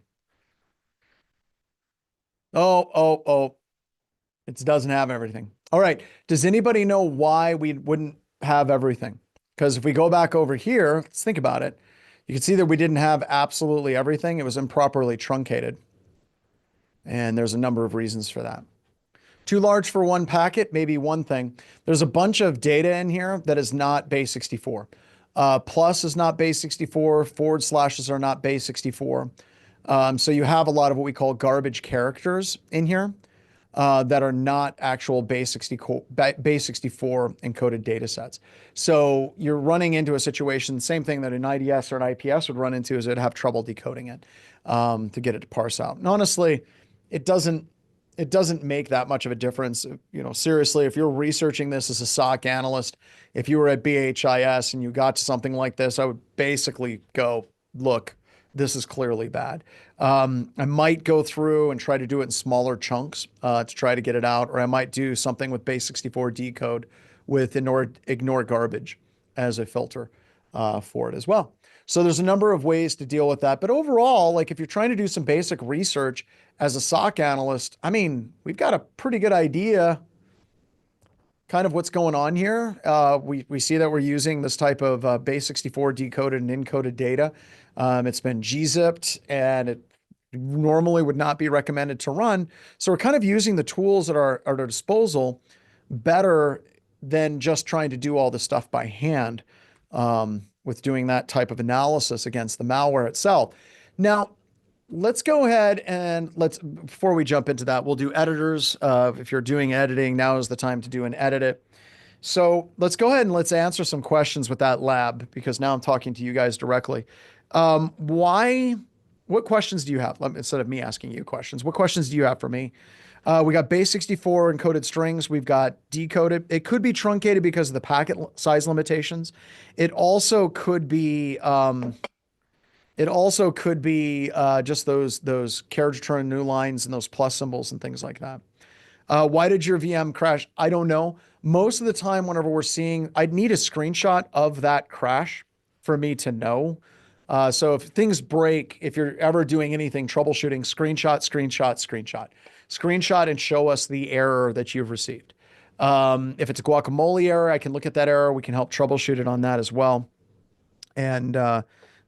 Oh. It doesn't have everything. All right. Does anybody know why we wouldn't have everything? Because if we go back over here, let's think about it. You can see that we didn't have absolutely everything. It was improperly truncated. And there's a number of reasons for that. Too large for one packet, maybe one thing. There's a bunch of data in here that is not base64. Plus is not base64. Forward slashes are not base64. So you have a lot of what we call garbage characters in here that are not actual base64 encoded data sets. So you're running into a situation, same thing that an IDS or an IPS would run into, is it'd have trouble decoding it to get it to parse out. And honestly, it doesn't make that much of a difference. You know, seriously, if you're researching this as a SOC analyst, if you were at BHIS and you got to something like this, I would basically go, look, this is clearly bad. I might go through and try to do it in smaller chunks to try to get it out, or I might do something with base64 decode with ignore garbage as a filter. for it as well. So there's a number of ways to deal with that. But overall, like if you're trying to do some basic research as a SOC analyst, I mean, we've got a pretty good idea kind of what's going on here. We see that we're using this type of base64 decoded and encoded data. It's been gzipped and it normally would not be recommended to run. So we're kind of using the tools at our disposal better than just trying to do all this stuff by hand with doing that type of analysis against the malware itself. Now, let's go ahead and before we jump into that, we'll do editors. If you're doing editing, now is the time to do an edit it. So let's go ahead and let's answer some questions with that lab because now I'm talking to you guys directly. What questions do you have? Instead of me asking you questions, what questions do you have for me? We got base64 encoded strings. We've got decoded. It could be truncated because of the packet size limitations. It also could be just those carriage return new lines and those plus symbols and things like that. Why did your VM crash? I don't know. Most of the time, whenever we're seeing, I'd need a screenshot of that crash for me to know. So if things break, if you're ever doing anything troubleshooting, screenshot and show us the error that you've received. If it's a guacamole error, I can look at that error. We can help troubleshoot it on that as well. And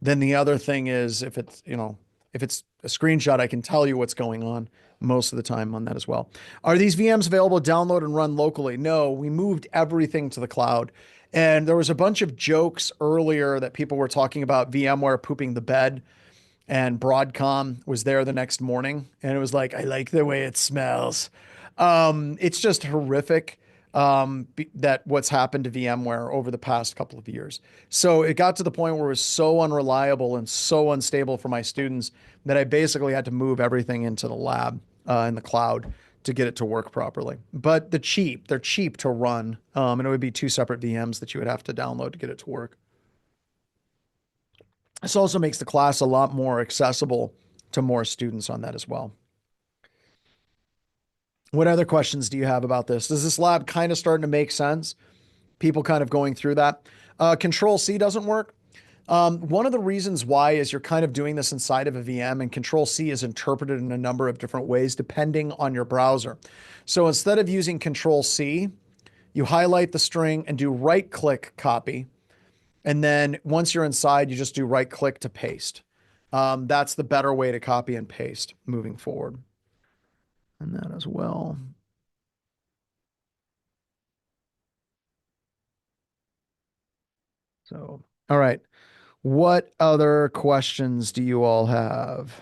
then the other thing is if it's a screenshot, I can tell you what's going on most of the time on that as well. Are these VMs available to download and run locally? No, we moved everything to the cloud. And there was a bunch of jokes earlier that people were talking about VMware pooping the bed, and Broadcom was there the next morning and it was like, I like the way it smells. It's just horrific that what's happened to VMware over the past couple of years. So it got to the point where it was so unreliable and so unstable for my students that I basically had to move everything into the lab in the cloud to get it to work properly. But they're cheap to run. And it would be two separate VMs that you would have to download to get it to work. This also makes the class a lot more accessible to more students on that as well. What other questions do you have about this? Does this lab kind of starting to make sense? People kind of going through that. Control C doesn't work. One of the reasons why is you're kind of doing this inside of a VM, and Control C is interpreted in a number of different ways depending on your browser. So instead of using Control C, you highlight the string and do right click copy. And then once you're inside, you just do right click to paste. That's the better way to copy and paste moving forward. And that as well. So, all right. What other questions do you all have?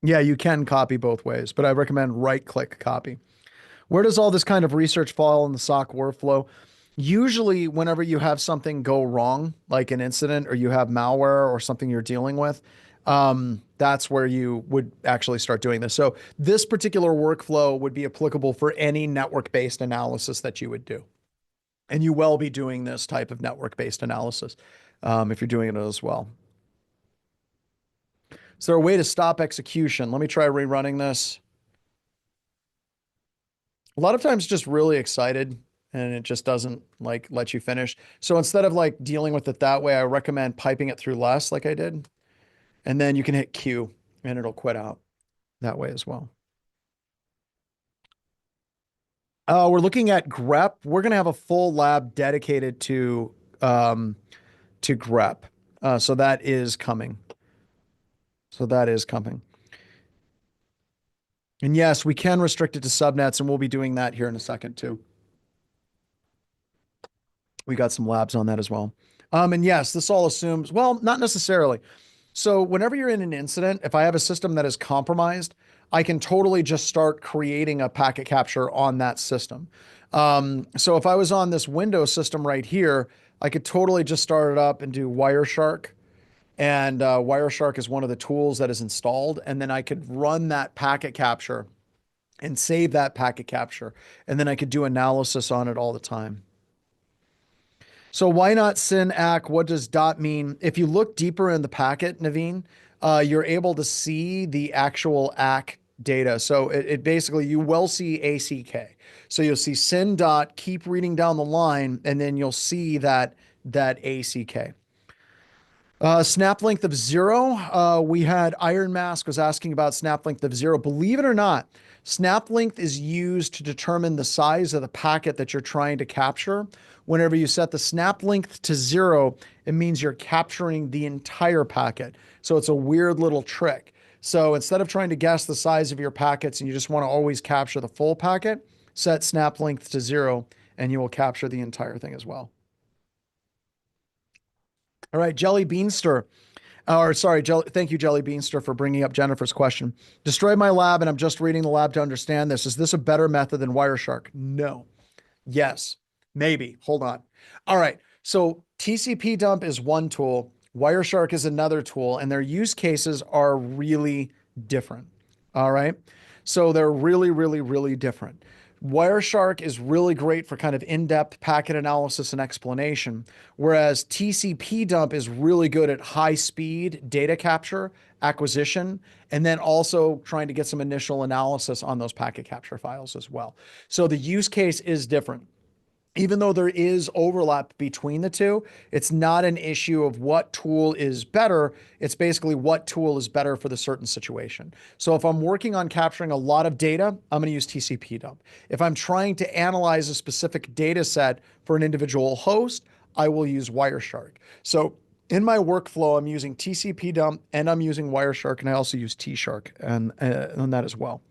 Yeah, you can copy both ways, but I recommend right click copy. Where does all this kind of research fall in the SOC workflow? Usually, whenever you have something go wrong, like an incident or you have malware or something you're dealing with, that's where you would actually start doing this. So this particular workflow would be applicable for any network-based analysis that you would do. And you will be doing this type of network-based analysis if you're doing it as well. Is there a way to stop execution? Let me try rerunning this. A lot of times just really excited and it just doesn't like let you finish. So instead of like dealing with it that way, I recommend piping it through less like I did. And then you can hit Q and it'll quit out that way as well. We're looking at grep. We're going to have a full lab dedicated to grep. So that is coming. And yes, we can restrict it to subnets, and we'll be doing that here in a second too. We got some labs on that as well. And yes, this all assumes, well, not necessarily. So whenever you're in an incident, if I have a system that is compromised, I can totally just start creating a packet capture on that system. So if I was on this Windows system right here, I could totally just start it up and do Wireshark. And Wireshark is one of the tools that is installed. And then I could run that packet capture and save that packet capture. And then I could do analysis on it all the time. So why not synac? What does dot mean? If you look deeper in the packet, Naveen, you're able to see the actual ACK data. So it basically, you will see ACK. So you'll see send dot, keep reading down the line, and then you'll see that ACK. Snap length of 0. We had Iron Mask was asking about snap length of 0. Believe it or not, snap length is used to determine the size of the packet that you're trying to capture. Whenever you set the snap length to 0, it means you're capturing the entire packet. So it's a weird little trick. So instead of trying to guess the size of your packets and you just want to always capture the full packet, set snap length to 0 and you will capture the entire thing as well. All right, Jelly Beanster. Thank you, Jelly Beanster, for bringing up Jennifer's question. Destroyed my lab, and I'm just reading the lab to understand this. Is this a better method than Wireshark? No. Yes. Maybe. Hold on. All right. So TCP dump is one tool. Wireshark is another tool, and their use cases are really different. All right. So they're really, really, really different. Wireshark is really great for kind of in-depth packet analysis and explanation, whereas TCP dump is really good at high-speed data capture, acquisition, and then also trying to get some initial analysis on those packet capture files as well. So the use case is different. Even though there is overlap between the two, it's not an issue of what tool is better. It's basically what tool is better for the certain situation. So if I'm working on capturing a lot of data, I'm going to use TCP dump. If I'm trying to analyze a specific data set for an individual host, I will use Wireshark. So in my workflow, I'm using TCP dump and I'm using Wireshark, and I also use T-Shark and on that as well.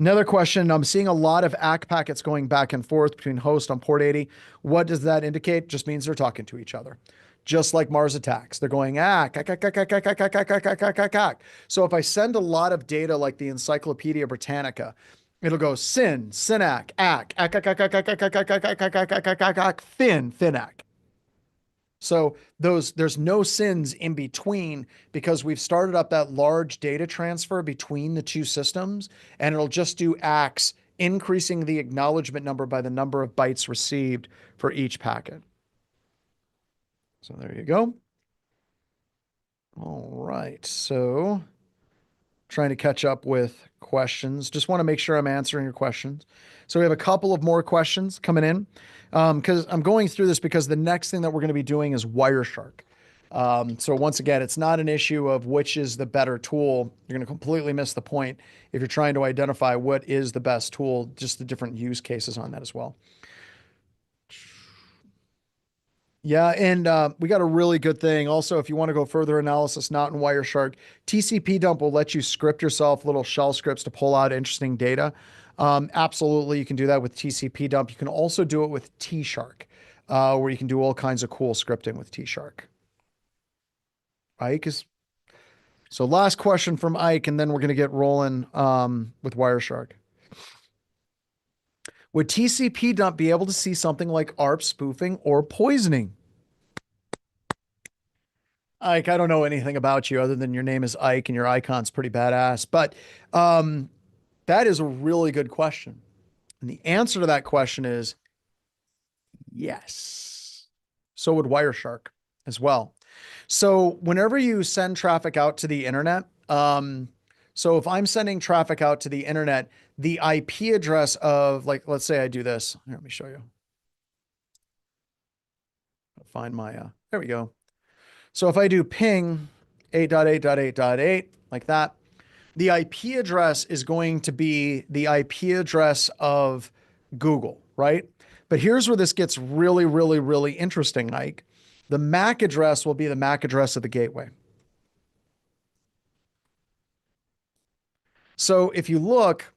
Another question, I'm seeing a lot of ACK packets going back and forth between host on port 80. What does that indicate? Just means they're talking to each other. Just like Mars attacks. They're going ACK, ACK, ACK, ACK, ACK, ACK, ACK, ACK, ACK, ACK, ACK. So if I send a lot of data like the Encyclopedia Britannica, it'll go SYN, SYNAC, ACK, ACK, ACK, ACK, ACK, ACK, ACK, ACK, ACK, ACK, ACK, ACK, ACK, FIN, FINAC. So there's no sins in between because we've started up that large data transfer between the two systems, and it'll just do ACKs, increasing the acknowledgement number by the number of bytes received for each packet. So there you go. All right. So trying to catch up with questions. Just want to make sure I'm answering your questions. So we have a couple of more questions coming in because I'm going through this because the next thing that we're going to be doing is Wireshark. So once again, it's not an issue of which is the better tool. You're going to completely miss the point if you're trying to identify what is the best tool, just the different use cases on that as well. Yeah, and we got a really good thing. Also, if you want to go further analysis, not in Wireshark, TCP dump will let you script yourself little shell scripts to pull out interesting data. Absolutely, you can do that with TCP dump. You can also do it with T-Shark, where you can do all kinds of cool scripting with T-Shark. Ike is... So last question from Ike, and then we're going to get rolling with Wireshark. Would TCP dump be able to see something like ARP spoofing or poisoning? Ike, I don't know anything about you other than your name is Ike and your icon's pretty badass, but that is a really good question. And the answer to that question is yes. So would Wireshark as well. So whenever you send traffic out to the internet, so if I'm sending traffic out to the internet, the IP address of, like, let's say I do this. Here, let me show you. I'll find my, there we go. So if I do ping 8.8.8.8 like that, the IP address is going to be the IP address of Google, right? But here's where this gets really, really, really interesting, Mike. The MAC address will be the MAC address of the gateway. So if you look,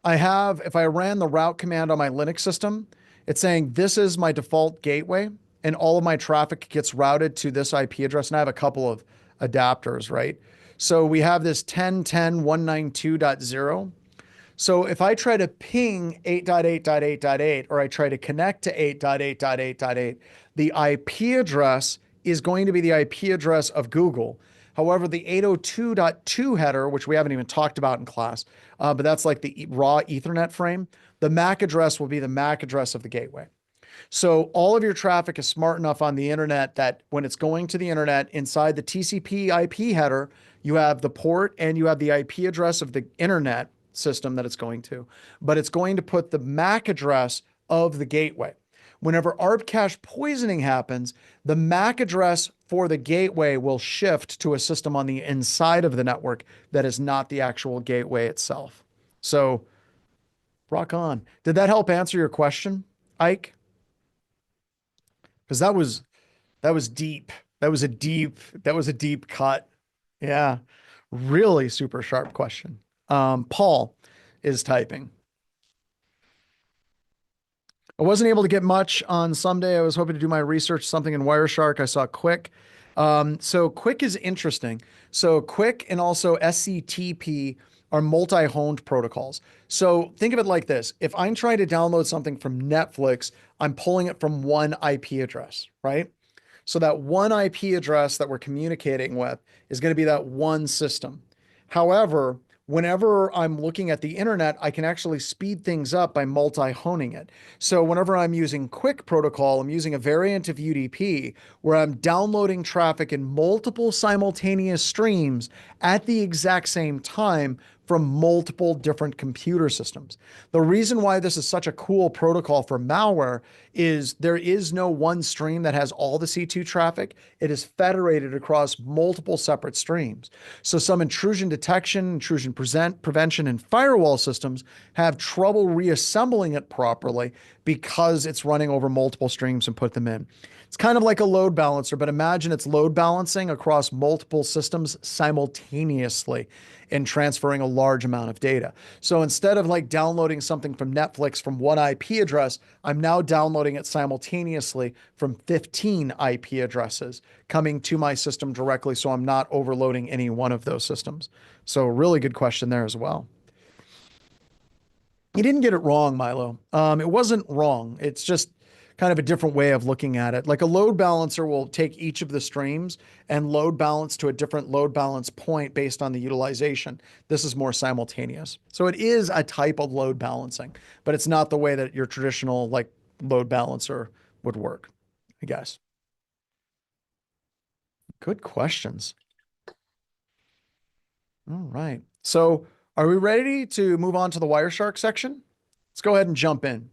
if I ran the route command on my Linux system, it's saying this is my default gateway and all of my traffic gets routed to this IP address. And I have a couple of adapters, right? So we have this 10.10.192.0. So if I try to ping 8.8.8.8, or I try to connect to 8.8.8.8, the IP address is going to be the IP address of Google. However, the 802.2 header, which we haven't even talked about in class, but that's like the raw Ethernet frame, the MAC address will be the MAC address of the gateway. So all of your traffic is smart enough on the internet that when it's going to the internet inside the TCP IP header, You have the port and you have the IP address of the internet system that it's going to, but it's going to put the MAC address of the gateway. Whenever ARP cache poisoning happens, the MAC address for the gateway will shift to a system on the inside of the network that is not the actual gateway itself. So, rock on. Did that help answer your question, Ike? Because that was deep. That was a deep cut. Yeah. Really super sharp question. Paul is typing. I wasn't able to get much on Sunday. I was hoping to do my research, something in Wireshark. I saw Quick. So Quick is interesting. So Quick and also SCTP are multi-honed protocols. So think of it like this. If I'm trying to download something from Netflix, I'm pulling it from one IP address, right? So that one IP address that we're communicating with is going to be that one system. However, whenever I'm looking at the internet, I can actually speed things up by multi-honing it. So whenever I'm using Quick protocol, I'm using a variant of UDP where I'm downloading traffic in multiple simultaneous streams at the exact same time from multiple different computer systems. The reason why this is such a cool protocol for malware is there is no one stream that has all the C2 traffic. It is federated across multiple separate streams. So some intrusion detection, intrusion prevention, and firewall systems have trouble reassembling it properly because it's running over multiple streams and put them in. It's kind of like a load balancer, but imagine it's load balancing across multiple systems simultaneously and transferring a large amount of data. So instead of like downloading something from Netflix from one IP address, I'm now downloading it simultaneously from 15 IP addresses coming to my system directly. So I'm not overloading any one of those systems. So really good question there as well. You didn't get it wrong, Milo. It wasn't wrong. It's just kind of a different way of looking at it. Like a load balancer will take each of the streams and load balance to a different load balance point based on the utilization. This is more simultaneous. So it is a type of load balancing, but it's not the way that your traditional like load balancer would work, I guess. Good questions. All right. So are we ready to move on to the Wireshark section? Let's go ahead and jump in.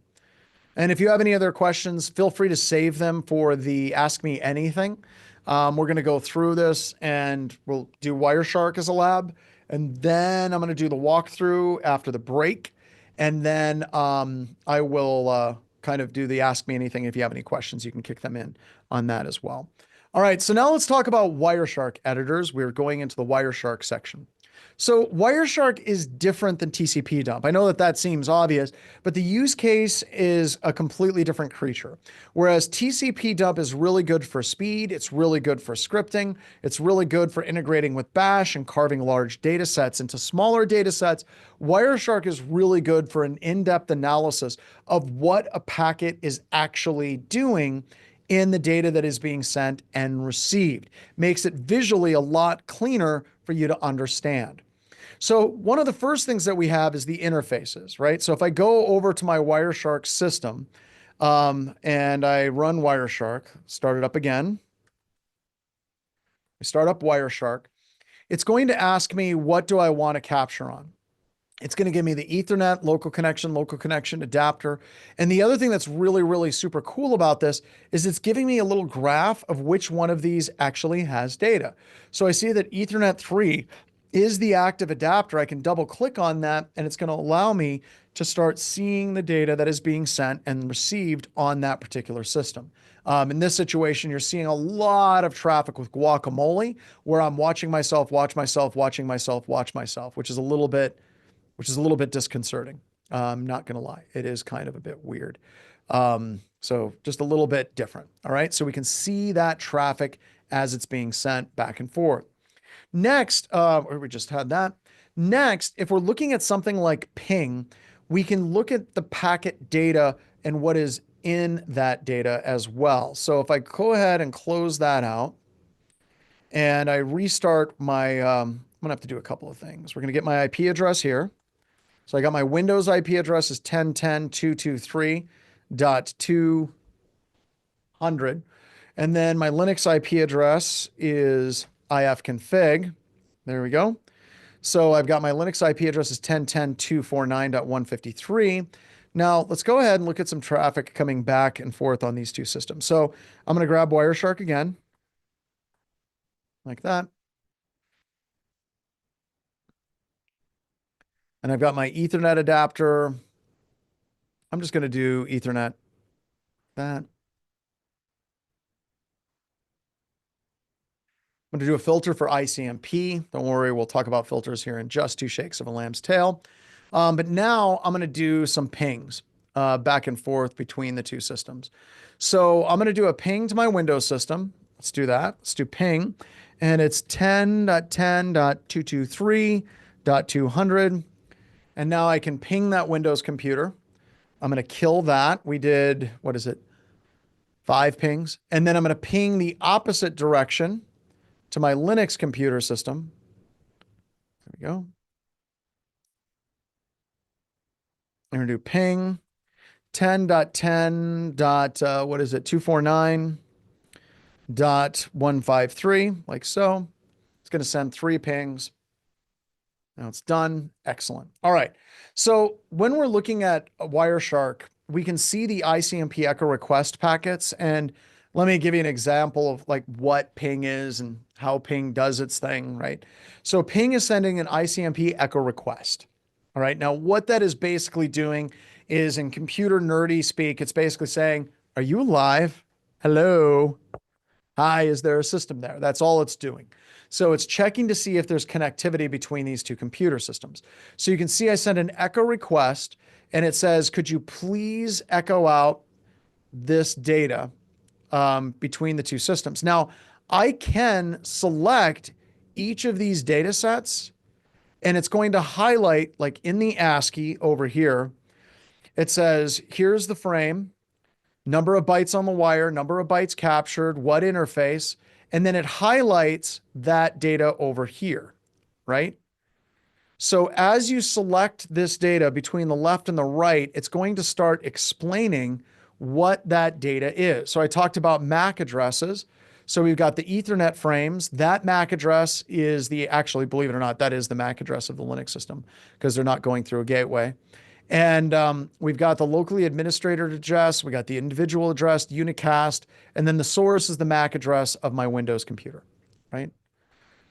And if you have any other questions, feel free to save them for the Ask Me Anything. We're going to go through this and we'll do Wireshark as a lab. And then I'm going to do the walkthrough after the break. And then I will kind of do the Ask Me Anything. If you have any questions, you can kick them in on that as well. All right, so now let's talk about Wireshark editors. We're going into the Wireshark section. So Wireshark is different than TCP dump. I know that that seems obvious, but the use case is a completely different creature. Whereas TCP dump is really good for speed, it's really good for scripting, it's really good for integrating with Bash and carving large data sets into smaller data sets. Wireshark is really good for an in-depth analysis of what a packet is actually doing in the data that is being sent and received. Makes it visually a lot cleaner for you to understand. So one of the first things that we have is the interfaces, right? So if I go over to my Wireshark system and I run Wireshark, start it up again. I start up Wireshark. It's going to ask me, what do I want to capture on? It's going to give me the Ethernet, local connection adapter. And the other thing that's really, really super cool about this is it's giving me a little graph of which one of these actually has data. So I see that Ethernet 3 is the active adapter. I can double click on that and it's going to allow me to start seeing the data that is being sent and received on that particular system. In this situation, you're seeing a lot of traffic with Guacamole, where I'm watching myself, watch myself, watching myself, watch myself, which is a little bit disconcerting. I'm not going to lie. It is kind of a bit weird. So just a little bit different. All right. So we can see that traffic as it's being sent back and forth. Next, we just had that. Next, if we're looking at something like ping, we can look at the packet data and what is in that data as well. So if I go ahead and close that out and I restart my, I'm going to have to do a couple of things. We're going to get my IP address here. So I got my Windows IP address is 10.10.223.200. And then my Linux IP address is ifconfig. There we go. So I've got my Linux IP address is 10.10.249.153. Now let's go ahead and look at some traffic coming back and forth on these two systems. So I'm going to grab Wireshark again, like that. And I've got my Ethernet adapter. I'm just going to do Ethernet, that. I'm going to do a filter for ICMP. Don't worry, we'll talk about filters here in just two shakes of a lamb's tail. But now I'm going to do some pings back and forth between the two systems. So I'm going to do a ping to my Windows system. Let's do that. Let's do ping. And it's 10.10.223.200. And now I can ping that Windows computer. I'm going to kill that. We did, what is it? 5 pings. And then I'm going to ping the opposite direction to my Linux computer system. There we go. I'm going to do ping 10.10. What is it? 249.153, like so. It's going to send 3 pings. Now it's done. Excellent. All right. So when we're looking at Wireshark, we can see the ICMP echo request packets. And let me give you an example of like what ping is and how ping does its thing, right? So ping is sending an ICMP echo request. All right. Now what that is basically doing is, in computer nerdy speak, it's basically saying, are you alive? Hello. Hi, is there a system there? That's all it's doing. So it's checking to see if there's connectivity between these two computer systems. So you can see I sent an echo request and it says, could you please echo out this data between the two systems? Now, I can select each of these data sets and it's going to highlight, like in the ASCII over here, it says, here's the frame, number of bytes on the wire, number of bytes captured, what interface, and then it highlights that data over here, right? So as you select this data between the left and the right, it's going to start explaining what that data is. So I talked about MAC addresses. So we've got the Ethernet frames. That MAC address is actually, believe it or not, that is the MAC address of the Linux system because they're not going through a gateway. And we've got the locally administrator address, we got the individual address, unicast, and then the source is the MAC address of my Windows computer, right?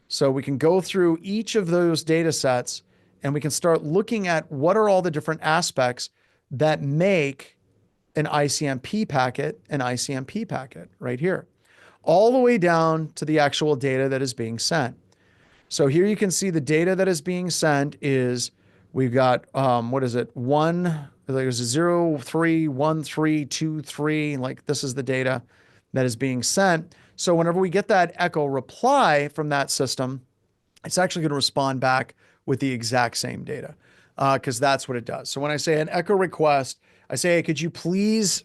So we can go through each of those data sets and we can start looking at what are all the different aspects that make an ICMP packet right here, all the way down to the actual data that is being sent. So here you can see the data that is being sent is, we've got, what is it? There's a 031323, like this is the data that is being sent. So whenever we get that echo reply from that system, it's actually going to respond back with the exact same data because that's what it does. So when I say an echo request, I say, hey, could you please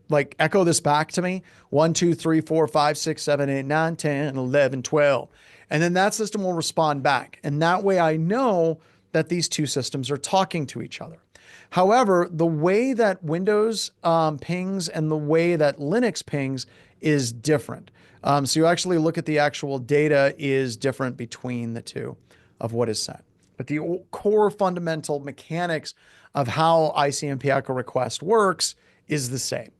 like echo this back to me? 1, 2, 3, 4, 5, 6, 7, 8, 9, 10, 11, 12. And then that system will respond back. And that way I know that these two systems are talking to each other. However, the way that Windows pings and the way that Linux pings is different. So you actually look at the actual data is different between the two of what is sent. But the core fundamental mechanics of how ICMP echo request works is the same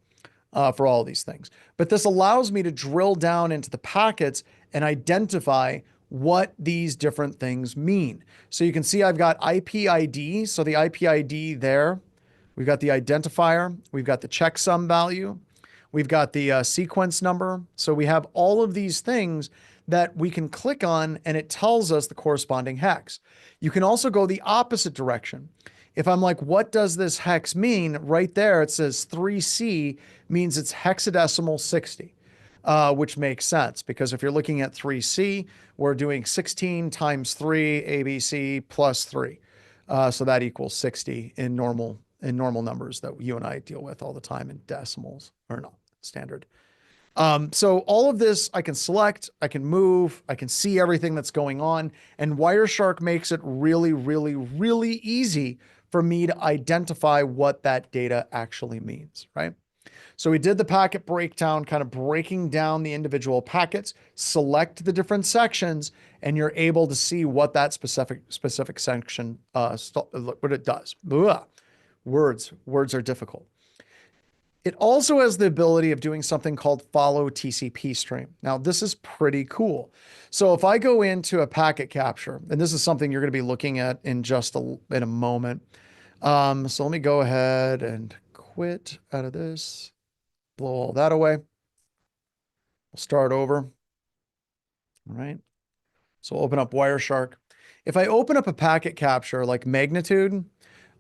for all of these things. But this allows me to drill down into the packets and identify what these different things mean. So you can see I've got IP ID. So the IP ID there, we've got the identifier, we've got the checksum value, we've got the sequence number. So we have all of these things that we can click on and it tells us the corresponding hex. You can also go the opposite direction. If I'm like, what does this hex mean? Right there, it says 3C means it's hexadecimal 60. Which makes sense because if you're looking at 3C, we're doing 16 times 3 ABC plus 3. So that equals 60 in normal numbers that you and I deal with all the time in decimals, or no, standard. So all of this I can select, I can move, I can see everything that's going on, and Wireshark makes it really, really, really easy for me to identify what that data actually means, right? So we did the packet breakdown, kind of breaking down the individual packets, select the different sections, and you're able to see what that specific section, what it does. Ugh. Words are difficult. It also has the ability of doing something called follow TCP stream. Now, this is pretty cool. So if I go into a packet capture, and this is something you're going to be looking at in in a moment. So let me go ahead and quit out of this, blow all that away. We'll start over. All right. So we'll open up Wireshark. If I open up a packet capture like magnitude,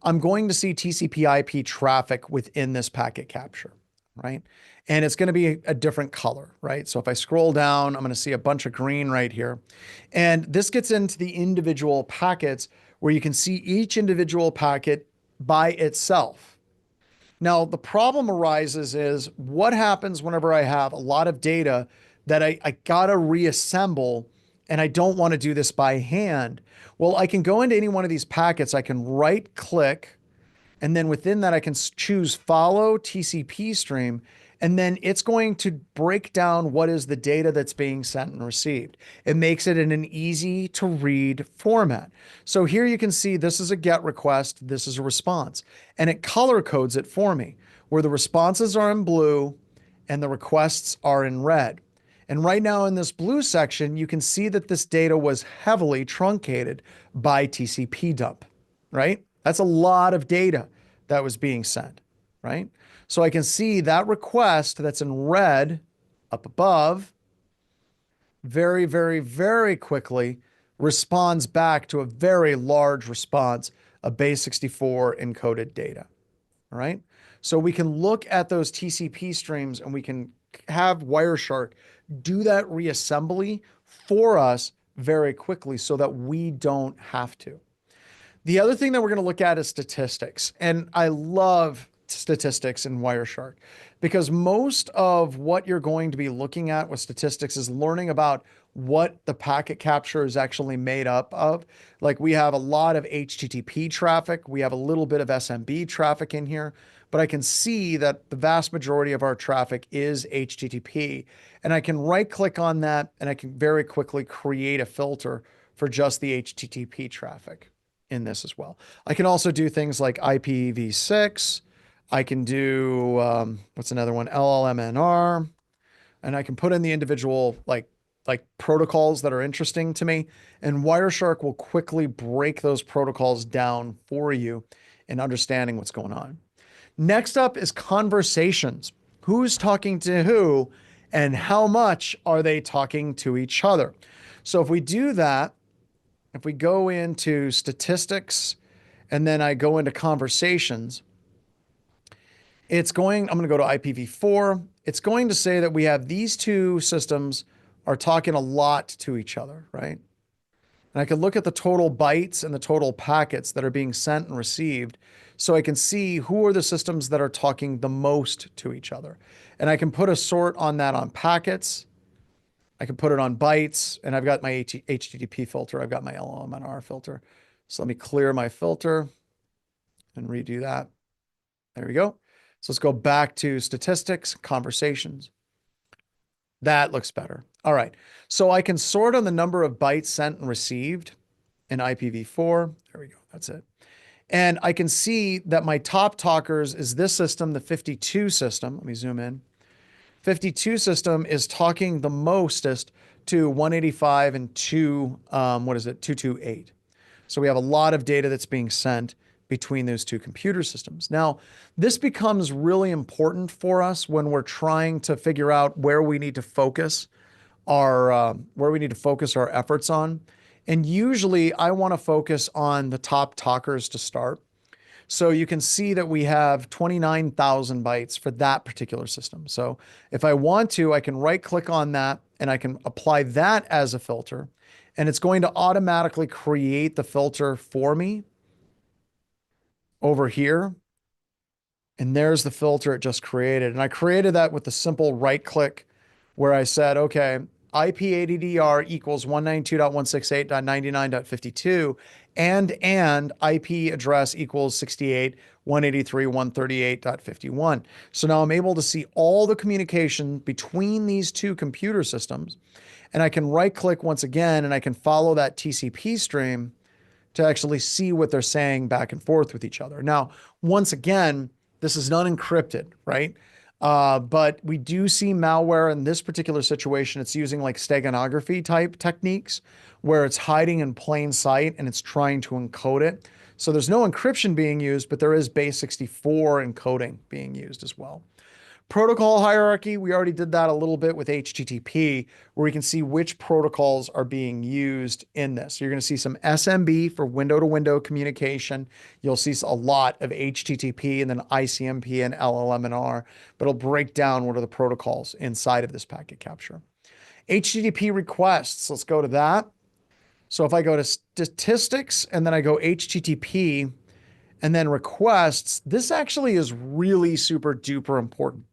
I'm going to see TCP IP traffic within this packet capture, right? And it's going to be a different color, right? So if I scroll down, I'm going to see a bunch of green right here. And this gets into the individual packets where you can see each individual packet by itself. Now, the problem arises is what happens whenever I have a lot of data that I got to reassemble and I don't want to do this by hand. Well, I can go into any one of these packets. I can right click, and then within that, I can choose follow TCP stream. And then it's going to break down what is the data that's being sent and received. It makes it in an easy to read format. So here you can see this is a GET request. This is a response, and it color codes it for me where the responses are in blue and the requests are in red. And right now in this blue section, you can see that this data was heavily truncated by TCP dump, right? That's a lot of data that was being sent, right? So I can see that request that's in red up above very, very, very quickly responds back to a very large response of base64 encoded data, all right? So we can look at those TCP streams and we can have Wireshark do that reassembly for us very quickly so that we don't have to. The other thing that we're going to look at is statistics. And I love statistics in Wireshark because most of what you're going to be looking at with statistics is learning about what the packet capture is actually made up of. Like we have a lot of HTTP traffic. We have a little bit of SMB traffic in here, but I can see that the vast majority of our traffic is HTTP. And I can right click on that and I can very quickly create a filter for just the HTTP traffic in this as well. I can also do things like IPv6. I can do, what's another one? LLMNR. And I can put in the individual like protocols that are interesting to me. And Wireshark will quickly break those protocols down for you in understanding what's going on. Next up is conversations. Who's talking to who and how much are they talking to each other? So if we do that, if we go into statistics and then I go into conversations, I'm going to go to IPv4. It's going to say that we have these two systems are talking a lot to each other, right? And I can look at the total bytes and the total packets that are being sent and received. So I can see who are the systems that are talking the most to each other. And I can put a sort on that on packets. I can put it on bytes, and I've got my HTTP filter. I've got my LLMNR filter. So let me clear my filter and redo that. There we go. So let's go back to statistics, conversations. That looks better. All right. So I can sort on the number of bytes sent and received in IPv4. There we go. That's it. And I can see that my top talkers is this system, the 52 system. Let me zoom in. 52 system is talking the mostest to 185 and 228. So we have a lot of data that's being sent between those two computer systems. Now, this becomes really important for us when we're trying to figure out where we need to focus our efforts on. And usually I want to focus on the top talkers to start. So you can see that we have 29,000 bytes for that particular system. So if I want to, I can right click on that and I can apply that as a filter, and it's going to automatically create the filter for me over here. And there's the filter it just created. And I created that with a simple right click where I said, okay, IP-ADDR equals 192.168.99.52 and IP address equals 68.183.138.51. So now I'm able to see all the communication between these two computer systems, and I can right click once again and I can follow that TCP stream to actually see what they're saying back and forth with each other. Now, once again, this is not encrypted, right? But we do see malware in this particular situation. It's using like steganography type techniques where it's hiding in plain sight and it's trying to encode it. So there's no encryption being used, but there is base 64 encoding being used as well. Protocol hierarchy, we already did that a little bit with HTTP, where we can see which protocols are being used in this. So you're going to see some SMB for window-to-window communication. You'll see a lot of HTTP and then ICMP and LLMNR, but it'll break down what are the protocols inside of this packet capture. HTTP requests, let's go to that. So if I go to statistics and then I go HTTP and then requests, this actually is really super duper important.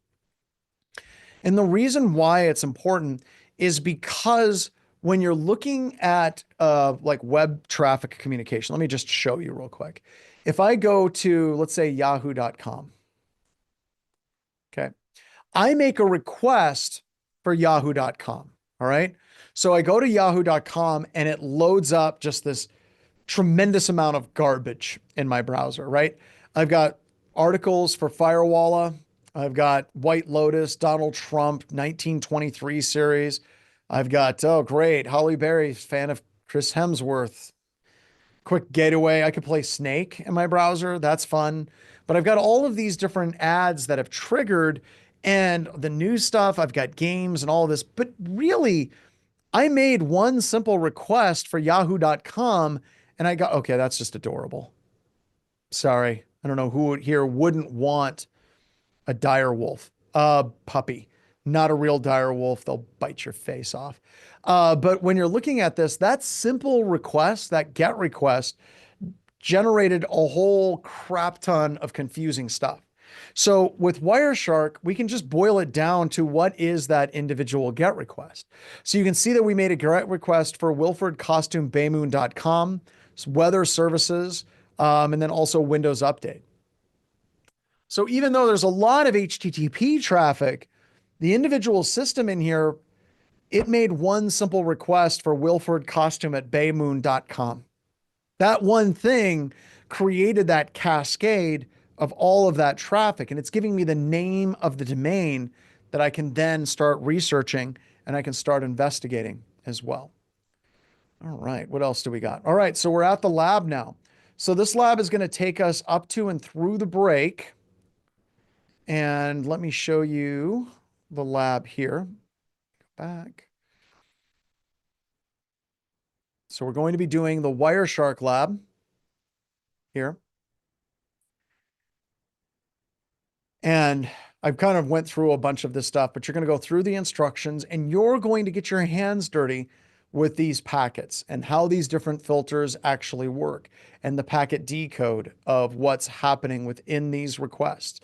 And the reason why it's important is because when you're looking at like web traffic communication, let me just show you real quick. If I go to, let's say, yahoo.com, okay, I make a request for yahoo.com, all right? So I go to yahoo.com and it loads up just this tremendous amount of garbage in my browser, right? I've got articles for Firewalla. I've got White Lotus, Donald Trump, 1923 series. I've got, oh, great, Holly Berry, fan of Chris Hemsworth. Quick getaway. I could play Snake in my browser. That's fun. But I've got all of these different ads that have triggered and the new stuff. I've got games and all of this. But really, I made one simple request for yahoo.com and I got, okay, that's just adorable. Sorry. I don't know who here wouldn't want a dire wolf, puppy, not a real dire wolf. They'll bite your face off. But when you're looking at this, that simple request, that GET request generated a whole crap ton of confusing stuff. So with Wireshark, we can just boil it down to what is that individual GET request. So you can see that we made a GET request for wilfordcostumebaymoon.com, weather services, and then also Windows Update. So even though there's a lot of HTTP traffic, the individual system in here, it made one simple request for wilfordcostume@baymoon.com. That one thing created that cascade of all of that traffic, and it's giving me the name of the domain that I can then start researching and I can start investigating as well. All right, what else do we got? All right, so we're at the lab now. So this lab is going to take us up to and through the break. And let me show you the lab here. Go back. So we're going to be doing the Wireshark lab here. And I've kind of went through a bunch of this stuff, but you're going to go through the instructions and you're going to get your hands dirty with these packets and how these different filters actually work and the packet decode of what's happening within these requests.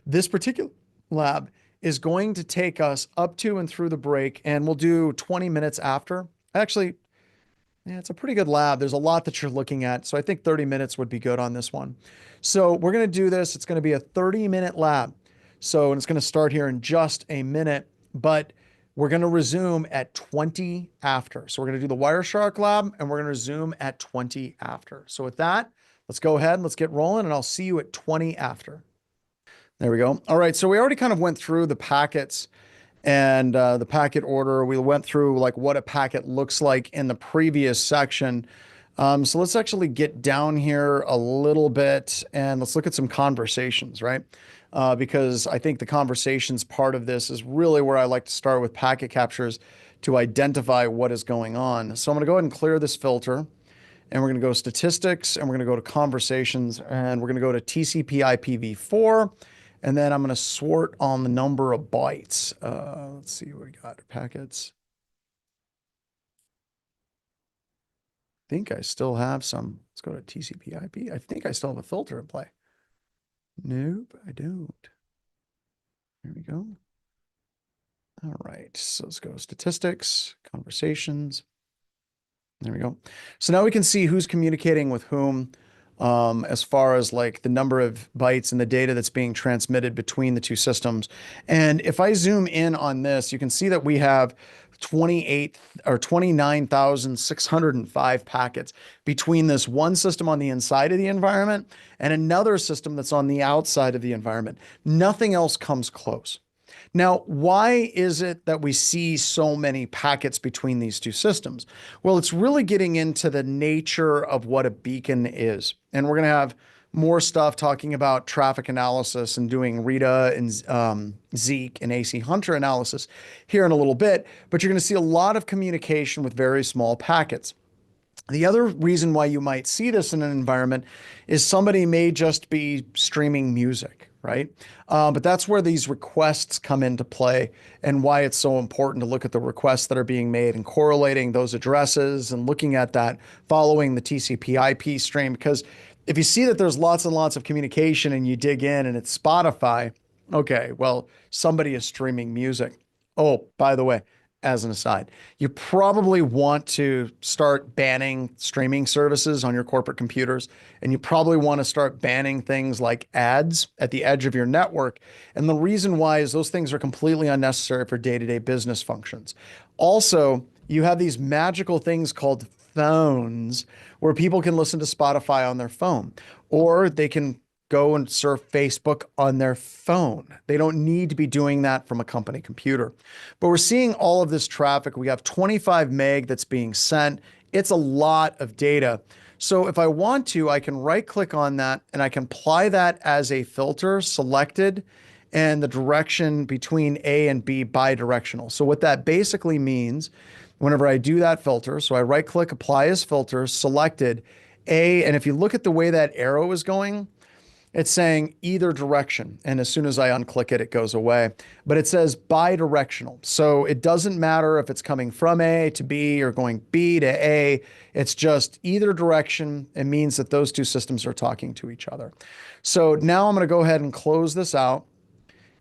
This particular lab is going to take us up to and through the break, and we'll do 20 minutes after. Actually, yeah, it's a pretty good lab. There's a lot that you're looking at, so I think 30 minutes would be good on this one. So we're going to do this. It's going to be a 30-minute lab. So, and it's going to start here in just a minute, but we're going to resume at 20 after. So we're going to do the Wireshark lab, and we're going to resume at 20 after. So with that, let's go ahead and let's get rolling, and I'll see you at 20 after. There we go. All right. So we already kind of went through the packets and the packet order. We went through like what a packet looks like in the previous section. So let's actually get down here a little bit and let's look at some conversations, right? Because I think the conversations part of this is really where I like to start with packet captures to identify what is going on. So I'm going to go ahead and clear this filter. And we're going to go statistics and we're going to go to conversations and we're going to go to TCP IPv4. And then I'm going to sort on the number of bytes. Let's see what we got. Packets. I think I still have some. Let's go to TCP IP. I think I still have a filter in play. Nope, I don't. There we go. All right, so let's go statistics, conversations. There we go. So now we can see who's communicating with whom, as far as like the number of bytes and the data that's being transmitted between the two systems. And if I zoom in on this, you can see that we have 28 or 29,605 packets between this one system on the inside of the environment and another system that's on the outside of the environment. Nothing else comes close. Now, why is it that we see so many packets between these two systems? Well, it's really getting into the nature of what a beacon is. And we're going to have more stuff talking about traffic analysis and doing Rita and Zeek and AC Hunter analysis here in a little bit, but you're going to see a lot of communication with very small packets. The other reason why you might see this in an environment is somebody may just be streaming music, right? But that's where these requests come into play and why it's so important to look at the requests that are being made and correlating those addresses and looking at that following the TCP IP stream. Because if you see that there's lots and lots of communication and you dig in and it's Spotify, okay, well, somebody is streaming music. Oh, by the way, as an aside, you probably want to start banning streaming services on your corporate computers, and you probably want to start banning things like ads at the edge of your network. And the reason why is those things are completely unnecessary for day-to-day business functions. Also, you have these magical things called phones where people can listen to Spotify on their phone, or they can go and surf Facebook on their phone. They don't need to be doing that from a company computer. But we're seeing all of this traffic. We have 25 meg that's being sent. It's a lot of data. So if I want to, I can right click on that and I can apply that as a filter selected and the direction between A and B bidirectional. So what that basically means, whenever I do that filter, so I right click, apply as filter, selected A, and if you look at the way that arrow is going, it's saying either direction. And as soon as I unclick it, it goes away. But it says bidirectional. So it doesn't matter if it's coming from A to B or going B to A. It's just either direction. It means that those two systems are talking to each other. So now I'm going to go ahead and close this out.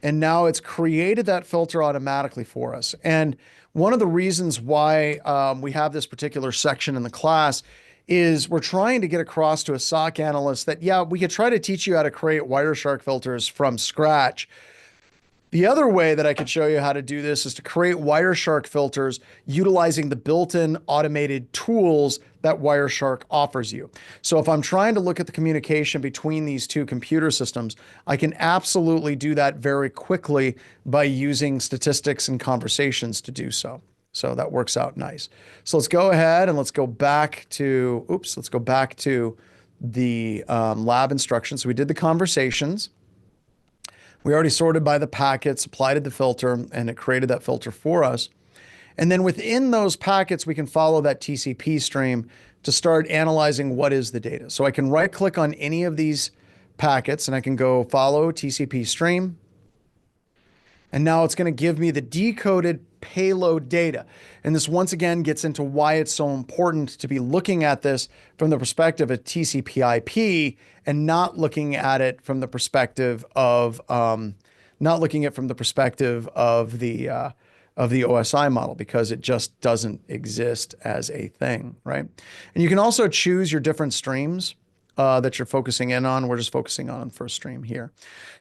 And now it's created that filter automatically for us. And one of the reasons why we have this particular section in the class is we're trying to get across to a SOC analyst that, yeah, we could try to teach you how to create Wireshark filters from scratch. The other way that I could show you how to do this is to create Wireshark filters utilizing the built-in automated tools that Wireshark offers you. So if I'm trying to look at the communication between these two computer systems, I can absolutely do that very quickly by using statistics and conversations to do so. So that works out nice. So let's go ahead and let's go back to, let's go back to the lab instructions. So we did the conversations. We already sorted by the packets, applied the filter, and it created that filter for us. And then within those packets, we can follow that TCP stream to start analyzing what is the data. So I can right click on any of these packets and I can go follow TCP stream. And now it's going to give me the decoded payload data. And this once again gets into why it's so important to be looking at this from the perspective of TCP IP and not looking at it from the perspective of the OSI model, because it just doesn't exist as a thing, right? And you can also choose your different streams that you're focusing in on. We're just focusing on the first stream here.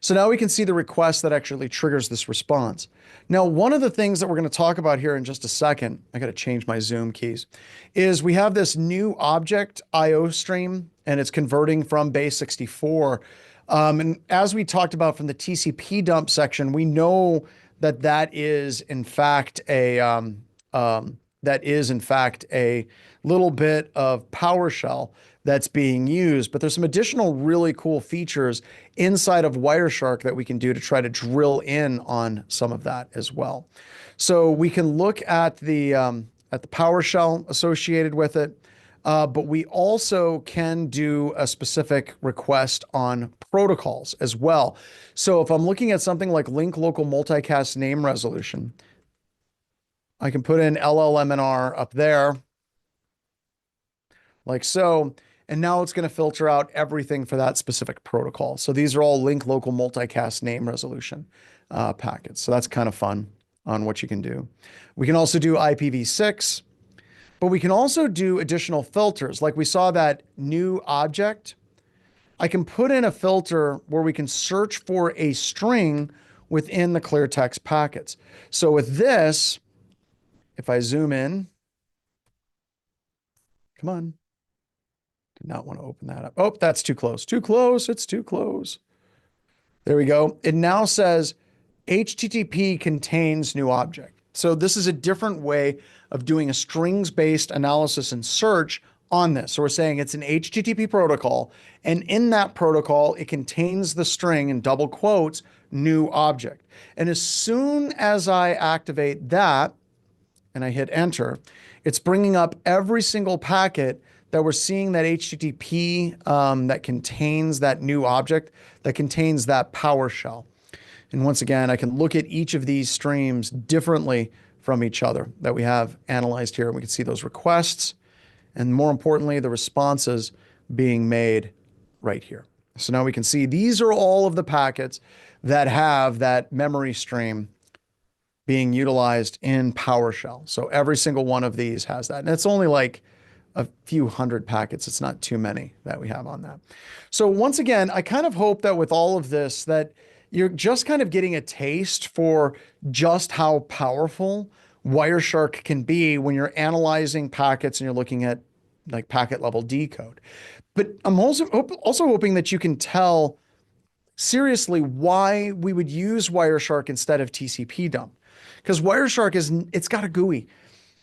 So now we can see the request that actually triggers this response. Now, one of the things that we're going to talk about here in just a second, I got to change my Zoom keys, is we have this new object IO stream, and it's converting from base 64. And as we talked about from the TCP dump section, we know that that is in fact a little bit of PowerShell that's being used, but there's some additional really cool features inside of Wireshark that we can do to try to drill in on some of that as well. So we can look at the PowerShell associated with it, but we also can do a specific request on protocols as well. So if I'm looking at something like link local multicast name resolution, I can put in LLMNR up there like so. And now it's going to filter out everything for that specific protocol. So these are all link local multicast name resolution packets. So that's kind of fun. on what you can do. We can also do IPv6, but we can also do additional filters. Like we saw that new object. I can put in a filter where we can search for a string within the clear text packets. So with this, if I zoom in, come on, did not want to open that up. Oh, that's too close. Too close. It's too close. There we go. It now says HTTP contains new object. So this is a different way of doing a strings-based analysis and search on this. So we're saying it's an HTTP protocol, and in that protocol, it contains the string in double quotes, new object. And as soon as I activate that and I hit enter, it's bringing up every single packet that we're seeing that HTTP that contains that new object, that contains that PowerShell. And once again, I can look at each of these streams differently from each other that we have analyzed here. We can see those requests, and more importantly, the responses being made right here. So now we can see these are all of the packets that have that memory stream being utilized in PowerShell. So every single one of these has that. And it's only like a few hundred packets. It's not too many that we have on that. So once again, I kind of hope that with all of this, that you're just kind of getting a taste for just how powerful Wireshark can be when you're analyzing packets and you're looking at like packet level decode. But I'm also hoping that you can tell seriously why we would use Wireshark instead of TCP dump. Because Wireshark it's got a GUI.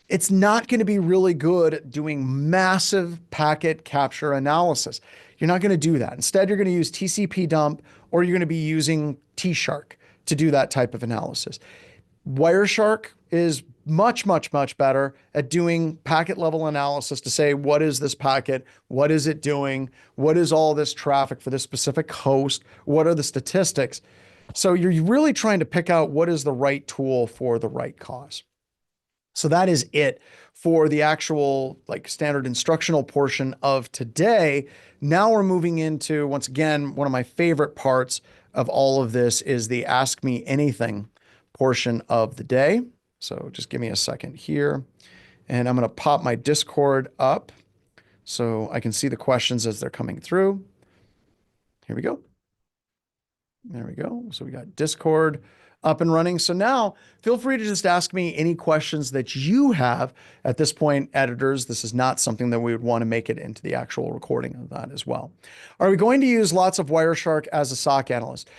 It's not going to be really good at doing massive packet capture analysis. You're not going to do that. Instead, you're going to use TCP dump, or you're going to be using T-Shark to do that type of analysis. Wireshark is much, much, much better at doing packet level analysis to say, what is this packet? What is it doing? What is all this traffic for this specific host? What are the statistics? So you're really trying to pick out what is the right tool for the right cause. So that is it for the actual like standard instructional portion of today. Now we're moving into, once again, one of my favorite parts of all of this is the Ask Me Anything portion of the day. So just give me a second here, and I'm going to pop my Discord up so I can see the questions as they're coming through. Here we go. There we go. So we got Discord up and running. So now feel free to just ask me any questions that you have at this point, editors. This is not something that we would want to make it into the actual recording of that as well. Are we going to use lots of Wireshark as a SOC analyst?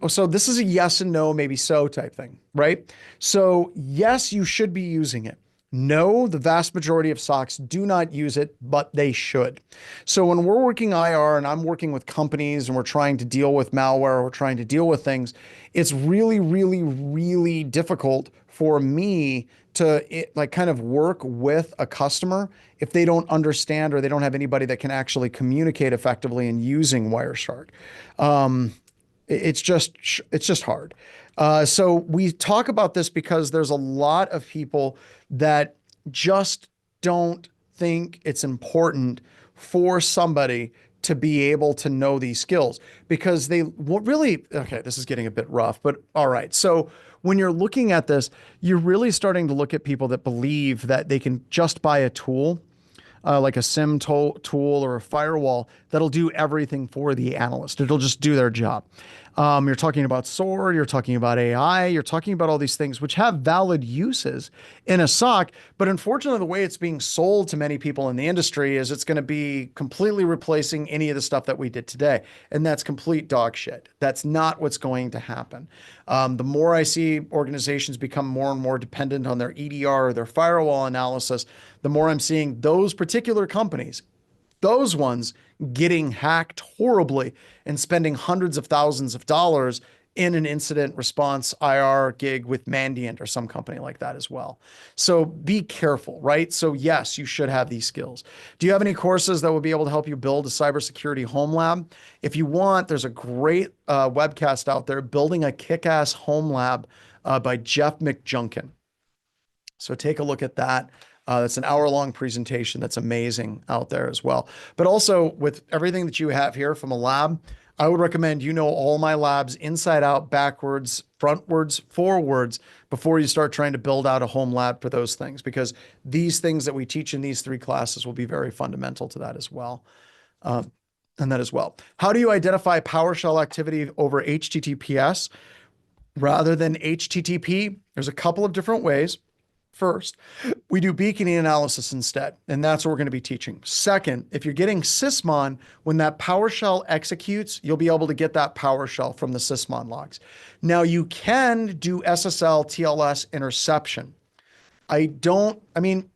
So this is a yes and no, maybe so type thing, right? So yes, you should be using it. No, the vast majority of SOCs do not use it, but they should. So when we're working IR and I'm working with companies and we're trying to deal with malware, we're trying to deal with things, it's really, really, really difficult for me to like kind of work with a customer if they don't understand or they don't have anybody that can actually communicate effectively in using Wireshark. It's just hard. So we talk about this because there's a lot of people that just don't think it's important for somebody to be able to know these skills because they really, okay, this is getting a bit rough, but all right. So when you're looking at this, you're really starting to look at people that believe that they can just buy a tool, like a SIM tool or a firewall that'll do everything for the analyst. It'll just do their job. You're talking about SOAR, you're talking about AI, you're talking about all these things which have valid uses in a SOC, but unfortunately the way it's being sold to many people in the industry is it's going to be completely replacing any of the stuff that we did today. And that's complete dog shit. That's not what's going to happen. The more I see organizations become more and more dependent on their EDR or their firewall analysis, the more I'm seeing those particular companies, those ones getting hacked horribly and spending hundreds of thousands of dollars in an incident response IR gig with Mandiant or some company like that as well. So be careful, right? So yes, you should have these skills. Do you have any courses that will be able to help you build a cybersecurity home lab? If you want, there's a great webcast out there, Building a Kick-Ass Home Lab by Jeff McJunkin. So take a look at that. That's an hour-long presentation that's amazing out there as well. But also with everything that you have here from a lab, I would recommend you know all my labs inside out, backwards, frontwards, forwards before you start trying to build out a home lab for those things, because these things that we teach in these three classes will be very fundamental to that as well. Uh, and that as well. How do you identify PowerShell activity over HTTPS rather than HTTP? There's a couple of different ways. First, we do beaconing analysis instead, and that's what we're going to be teaching. Second, if you're getting sysmon, when that PowerShell executes, you'll be able to get that PowerShell from the sysmon logs. Now, you can do SSL TLS interception. I mean,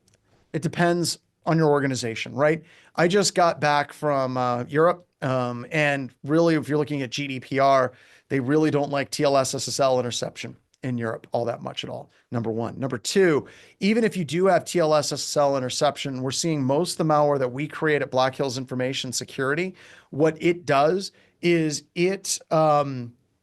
it depends on your organization, right? I just got back from Europe, and really, if you're looking at GDPR, they really don't like TLS SSL interception in Europe all that much at all. Number one. Number two, even if you do have TLS SSL interception, we're seeing most of the malware that we create at Black Hills Information Security. What it does is it's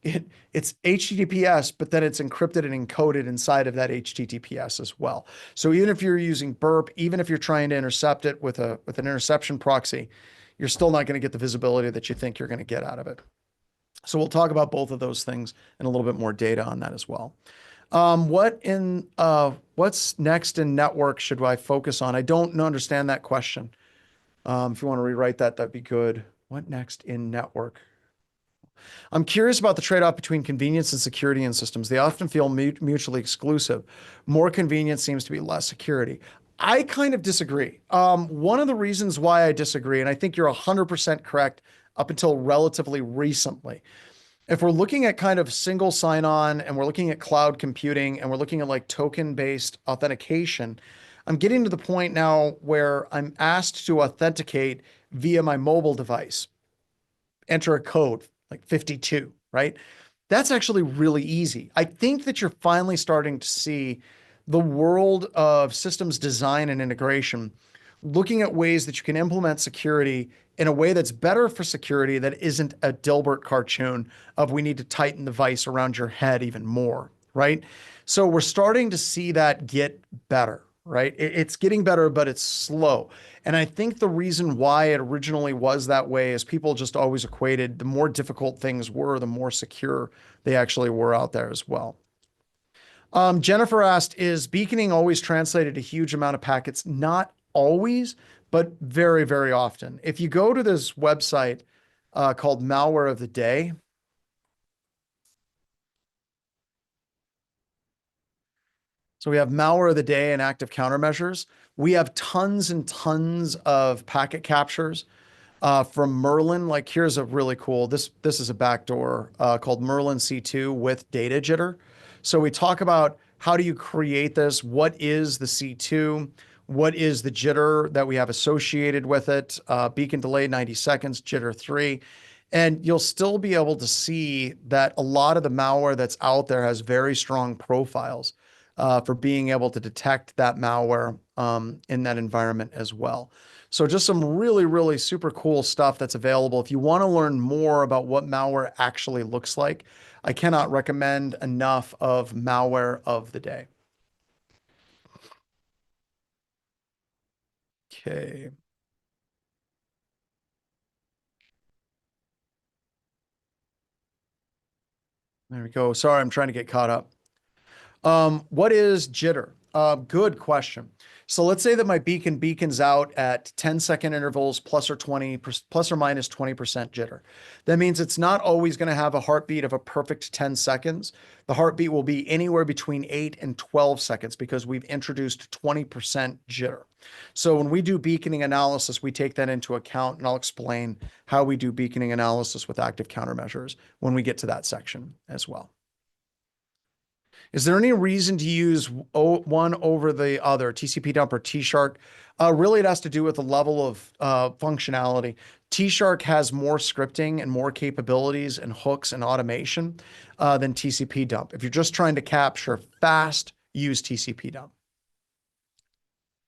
HTTPS, but then it's encrypted and encoded inside of that HTTPS as well. So even if you're using burp, even if you're trying to intercept it with an interception proxy, you're still not going to get the visibility that you think you're going to get out of it. So we'll talk about both of those things and a little bit more data on that as well. What's next in network should I focus on? I don't understand that question. If you want to rewrite that, that'd be good. What next in network? I'm curious about the trade-off between convenience and security in systems. They often feel mutually exclusive. More convenience seems to be less security. I kind of disagree. One of the reasons why I disagree, and I think you're 100% correct up until relatively recently, if we're looking at kind of single sign-on and we're looking at cloud computing and we're looking at like token-based authentication, I'm getting to the point now where I'm asked to authenticate via my mobile device, enter a code like 52, right? That's actually really easy. I think that you're finally starting to see the world of systems design and integration, looking at ways that you can implement security in a way that's better for security, that isn't a Dilbert cartoon of we need to tighten the vice around your head even more, right? So we're starting to see that get better, right? It's getting better, but it's slow. And I think the reason why it originally was that way is people just always equated the more difficult things were, the more secure they actually were out there as well. Jennifer asked, is beaconing always translated a huge amount of packets? Not always, but very, very often. If you go to this website called Malware of the Day, so we have malware of the day and active countermeasures. We have tons and tons of packet captures from Merlin. Like here's a really cool, this is a backdoor called Merlin C2 with data jitter. So we talk about how do you create this? What is the C2? What is the jitter that we have associated with it? Beacon delay 90 seconds, jitter 3. And you'll still be able to see that a lot of the malware that's out there has very strong profiles for being able to detect that malware in that environment as well. So just some really, really super cool stuff that's available. If you want to learn more about what malware actually looks like, I cannot recommend enough of Malware of the Day. Okay. There we go. Sorry, I'm trying to get caught up. What is jitter? Good question. So let's say that my beacons out at 10-second intervals plus or 20 plus or minus 20% jitter. That means it's not always going to have a heartbeat of a perfect 10 seconds. The heartbeat will be anywhere between 8 and 12 seconds because we've introduced 20% jitter. So when we do beaconing analysis, we take that into account, and I'll explain how we do beaconing analysis with active countermeasures when we get to that section as well. Is there any reason to use one over the other, TCP Dump or T-Shark? Really, it has to do with the level of functionality. T-Shark has more scripting and more capabilities and hooks and automation than TCP Dump. If you're just trying to capture fast, use TCP Dump.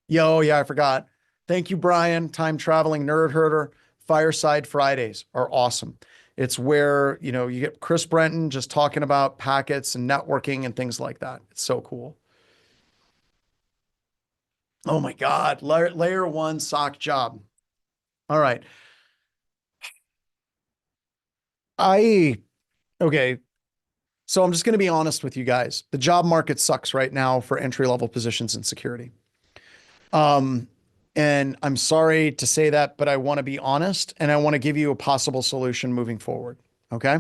Yo, yeah, I forgot. Thank you, Brian. Time traveling nerd herder. Fireside Fridays are awesome. It's where, you know, you get Chris Brenton just talking about packets and networking and things like that. It's so cool. Oh my God. Layer one SOC job. All right. I, okay. So I'm just going to be honest with you guys. The job market sucks right now for entry level positions in security. Um, and I'm sorry to say that, but I want to be honest and I want to give you a possible solution moving forward. Okay.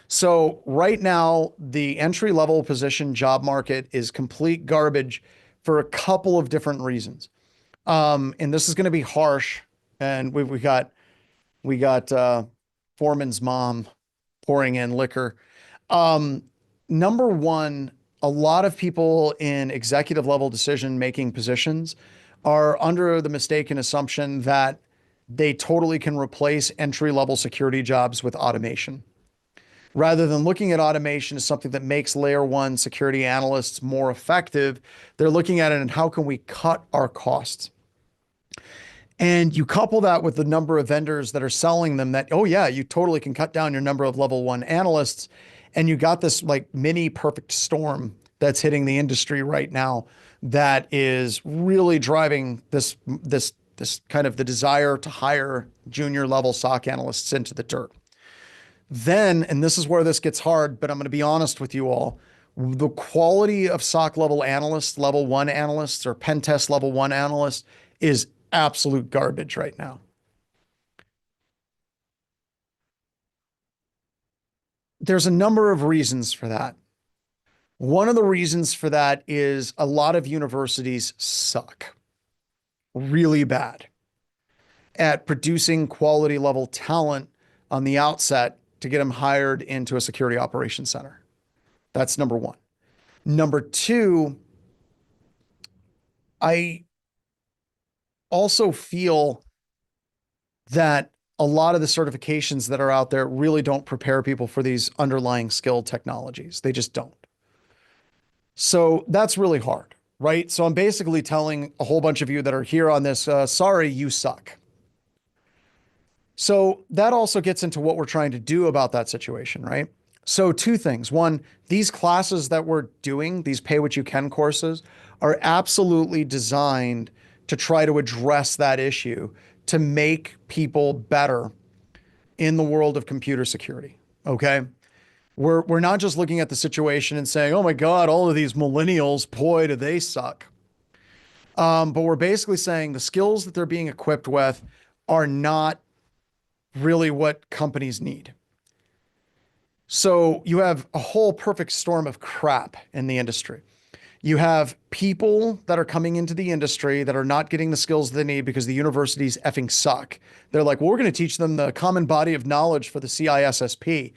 So right now, the entry level position job market is complete garbage for a couple of different reasons. And this is going to be harsh. And we got Foreman's mom pouring in liquor. Um, Number one, a lot of people in executive level decision making positions are under the mistaken assumption that they totally can replace entry level security jobs with automation. Rather than looking at automation as something that makes layer one security analysts more effective, they're looking at it and how can we cut our costs? And you couple that with the number of vendors that are selling them that, oh, yeah, you totally can cut down your number of level one analysts. And you got this like mini perfect storm that's hitting the industry right now that is really driving this kind of the desire to hire junior level SOC analysts into the dirt. Then, and this is where this gets hard, but I'm going to be honest with you all. The quality of SOC level analysts, level one analysts, or pen test level one analysts is absolute garbage right now. There's a number of reasons for that. One of the reasons for that is a lot of universities suck really bad at producing quality level talent on the outset to get them hired into a security operations center. That's number one. Number two, I also feel that a lot of the certifications that are out there really don't prepare people for these underlying skill technologies. They just don't. So that's really hard, right? So I'm basically telling a whole bunch of you that are here on this, sorry, you suck. So that also gets into what we're trying to do about that situation, right? So two things. One, these classes that we're doing, these pay what you can courses, are absolutely designed to try to address that issue to make people better in the world of computer security. Okay. We're not just looking at the situation and saying, oh my God, all of these millennials, boy, do they suck. But we're basically saying the skills that they're being equipped with are not really what companies need. So you have a whole perfect storm of crap in the industry. You have people that are coming into the industry that are not getting the skills they need because the universities effing suck. They're like, well, we're going to teach them the common body of knowledge for the CISSP.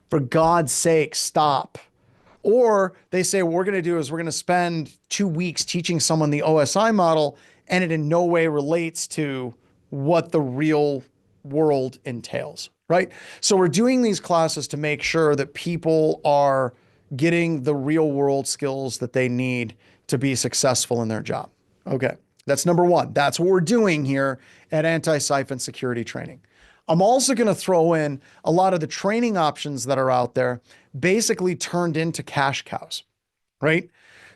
For God's sake, stop. Or they say, what we're going to do is we're going to spend 2 weeks teaching someone the OSI model, and it in no way relates to what the real world entails, right? So we're doing these classes to make sure that people are getting the real world skills that they need to be successful in their job. Okay. That's number one. That's what we're doing here at Anti-Siphon Security Training. I'm also going to throw in a lot of the training options that are out there, basically turned into cash cows, right?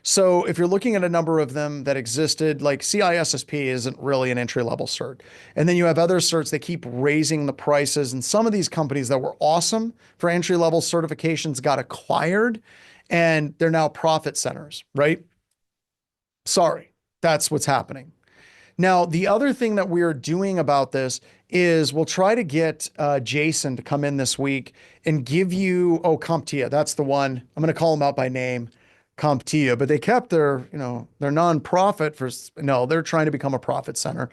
So if you're looking at a number of them that existed, like CISSP isn't really an entry level cert. And then you have other certs that keep raising the prices. And some of these companies that were awesome for entry level certifications got acquired and they're now profit centers, right? Sorry, that's what's happening. Now, the other thing that we're doing about this is we'll try to get Jason to come in this week and give you, oh, CompTIA, that's the one. I'm going to call him out by name, CompTIA, but they kept their, their nonprofit for, no, they're trying to become a profit center.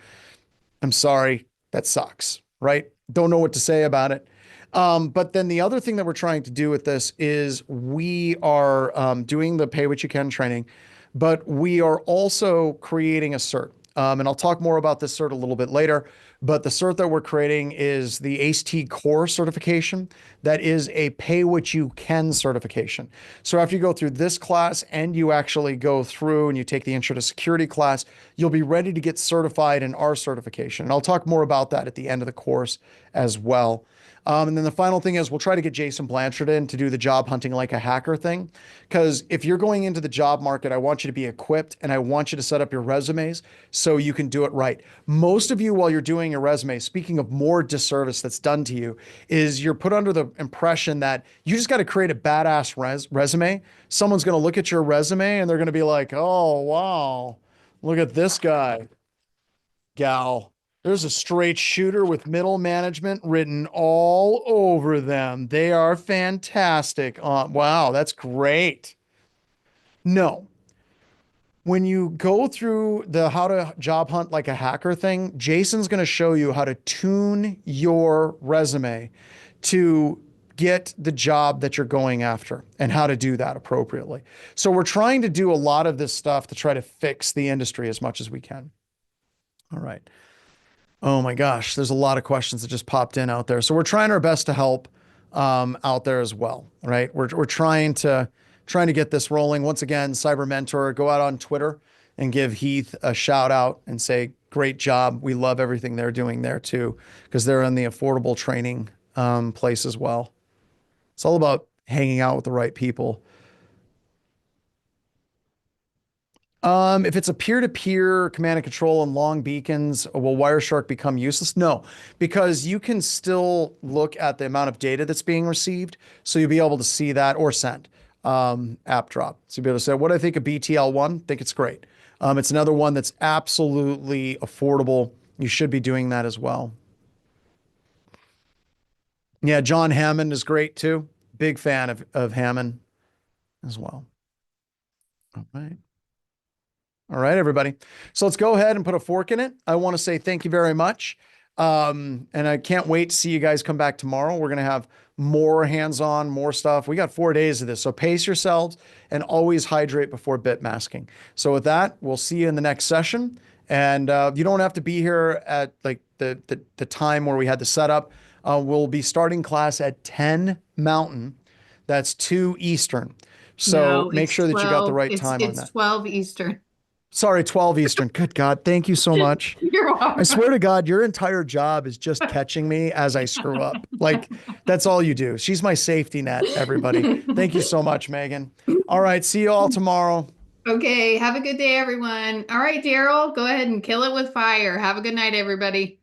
I'm sorry, that sucks, right? Don't know what to say about it. But then the other thing that we're trying to do with this is we are doing the pay what you can training, but we are also creating a cert. And I'll talk more about this cert a little bit later, but the cert that we're creating is the ACE-T Core certification. That is a pay what you can certification. So after you go through this class and you actually go through and you take the Intro to Security class, you'll be ready to get certified in our certification. And I'll talk more about that at the end of the course as well. And then the final thing is we'll try to get Jason Blanchard in to do the job hunting like a hacker thing. Because if you're going into the job market, I want you to be equipped and I want you to set up your resumes so you can do it right. Most of you, while you're doing your resume, speaking of more disservice that's done to you, is you're put under the impression that you just got to create a badass resume. Someone's going to look at your resume and they're going to be like, oh, wow, look at this guy, gal. There's a straight shooter with middle management written all over them. They are fantastic. Wow, that's great. No. When you go through the how to job hunt like a hacker thing, Jason's going to show you how to tune your resume to get the job that you're going after and how to do that appropriately. So we're trying to do a lot of this stuff to try to fix the industry as much as we can. All right. Oh my gosh, there's a lot of questions that just popped in out there. So we're trying our best to help out there as well, right? We're trying to get this rolling. Once again, Cyber Mentor, go out on Twitter and give Heath a shout out and say, great job. We love everything they're doing there too, because they're in the affordable training place as well. It's all about hanging out with the right people. If it's a peer-to-peer command and control and long beacons, will Wireshark become useless? No, because you can still look at the amount of data that's being received. So you'll be able to see that or send app drop. So you'll be able to say, what do I think of BTL1? Think it's great. It's another one that's absolutely affordable. You should be doing that as well. Yeah, John Hammond is great too. Big fan of Hammond as well. All right. All right, everybody. So let's go ahead and put a fork in it. I want to say thank you very much. And I can't wait to see you guys come back tomorrow. We're going to have more hands-on, more stuff. We got 4 days of this. So pace yourselves and always hydrate before bit masking. So with that, we'll see you in the next session. And you don't have to be here at like the time where we had the setup. We'll be starting class at 10 Mountain. That's 2 Eastern. So No, make it's sure that you got the 12. right It's time on it's that. 12 Eastern. Sorry, 12 Eastern. Good God. Thank you so much. You're I swear welcome. to God, your entire job is just catching me as I screw up. Like, that's all you do. She's my safety net, everybody. Thank you so much, Megan. All right. See you all tomorrow. Okay, have a good day, everyone. All right, Daryl, go ahead and kill it with fire. Have a good night, everybody.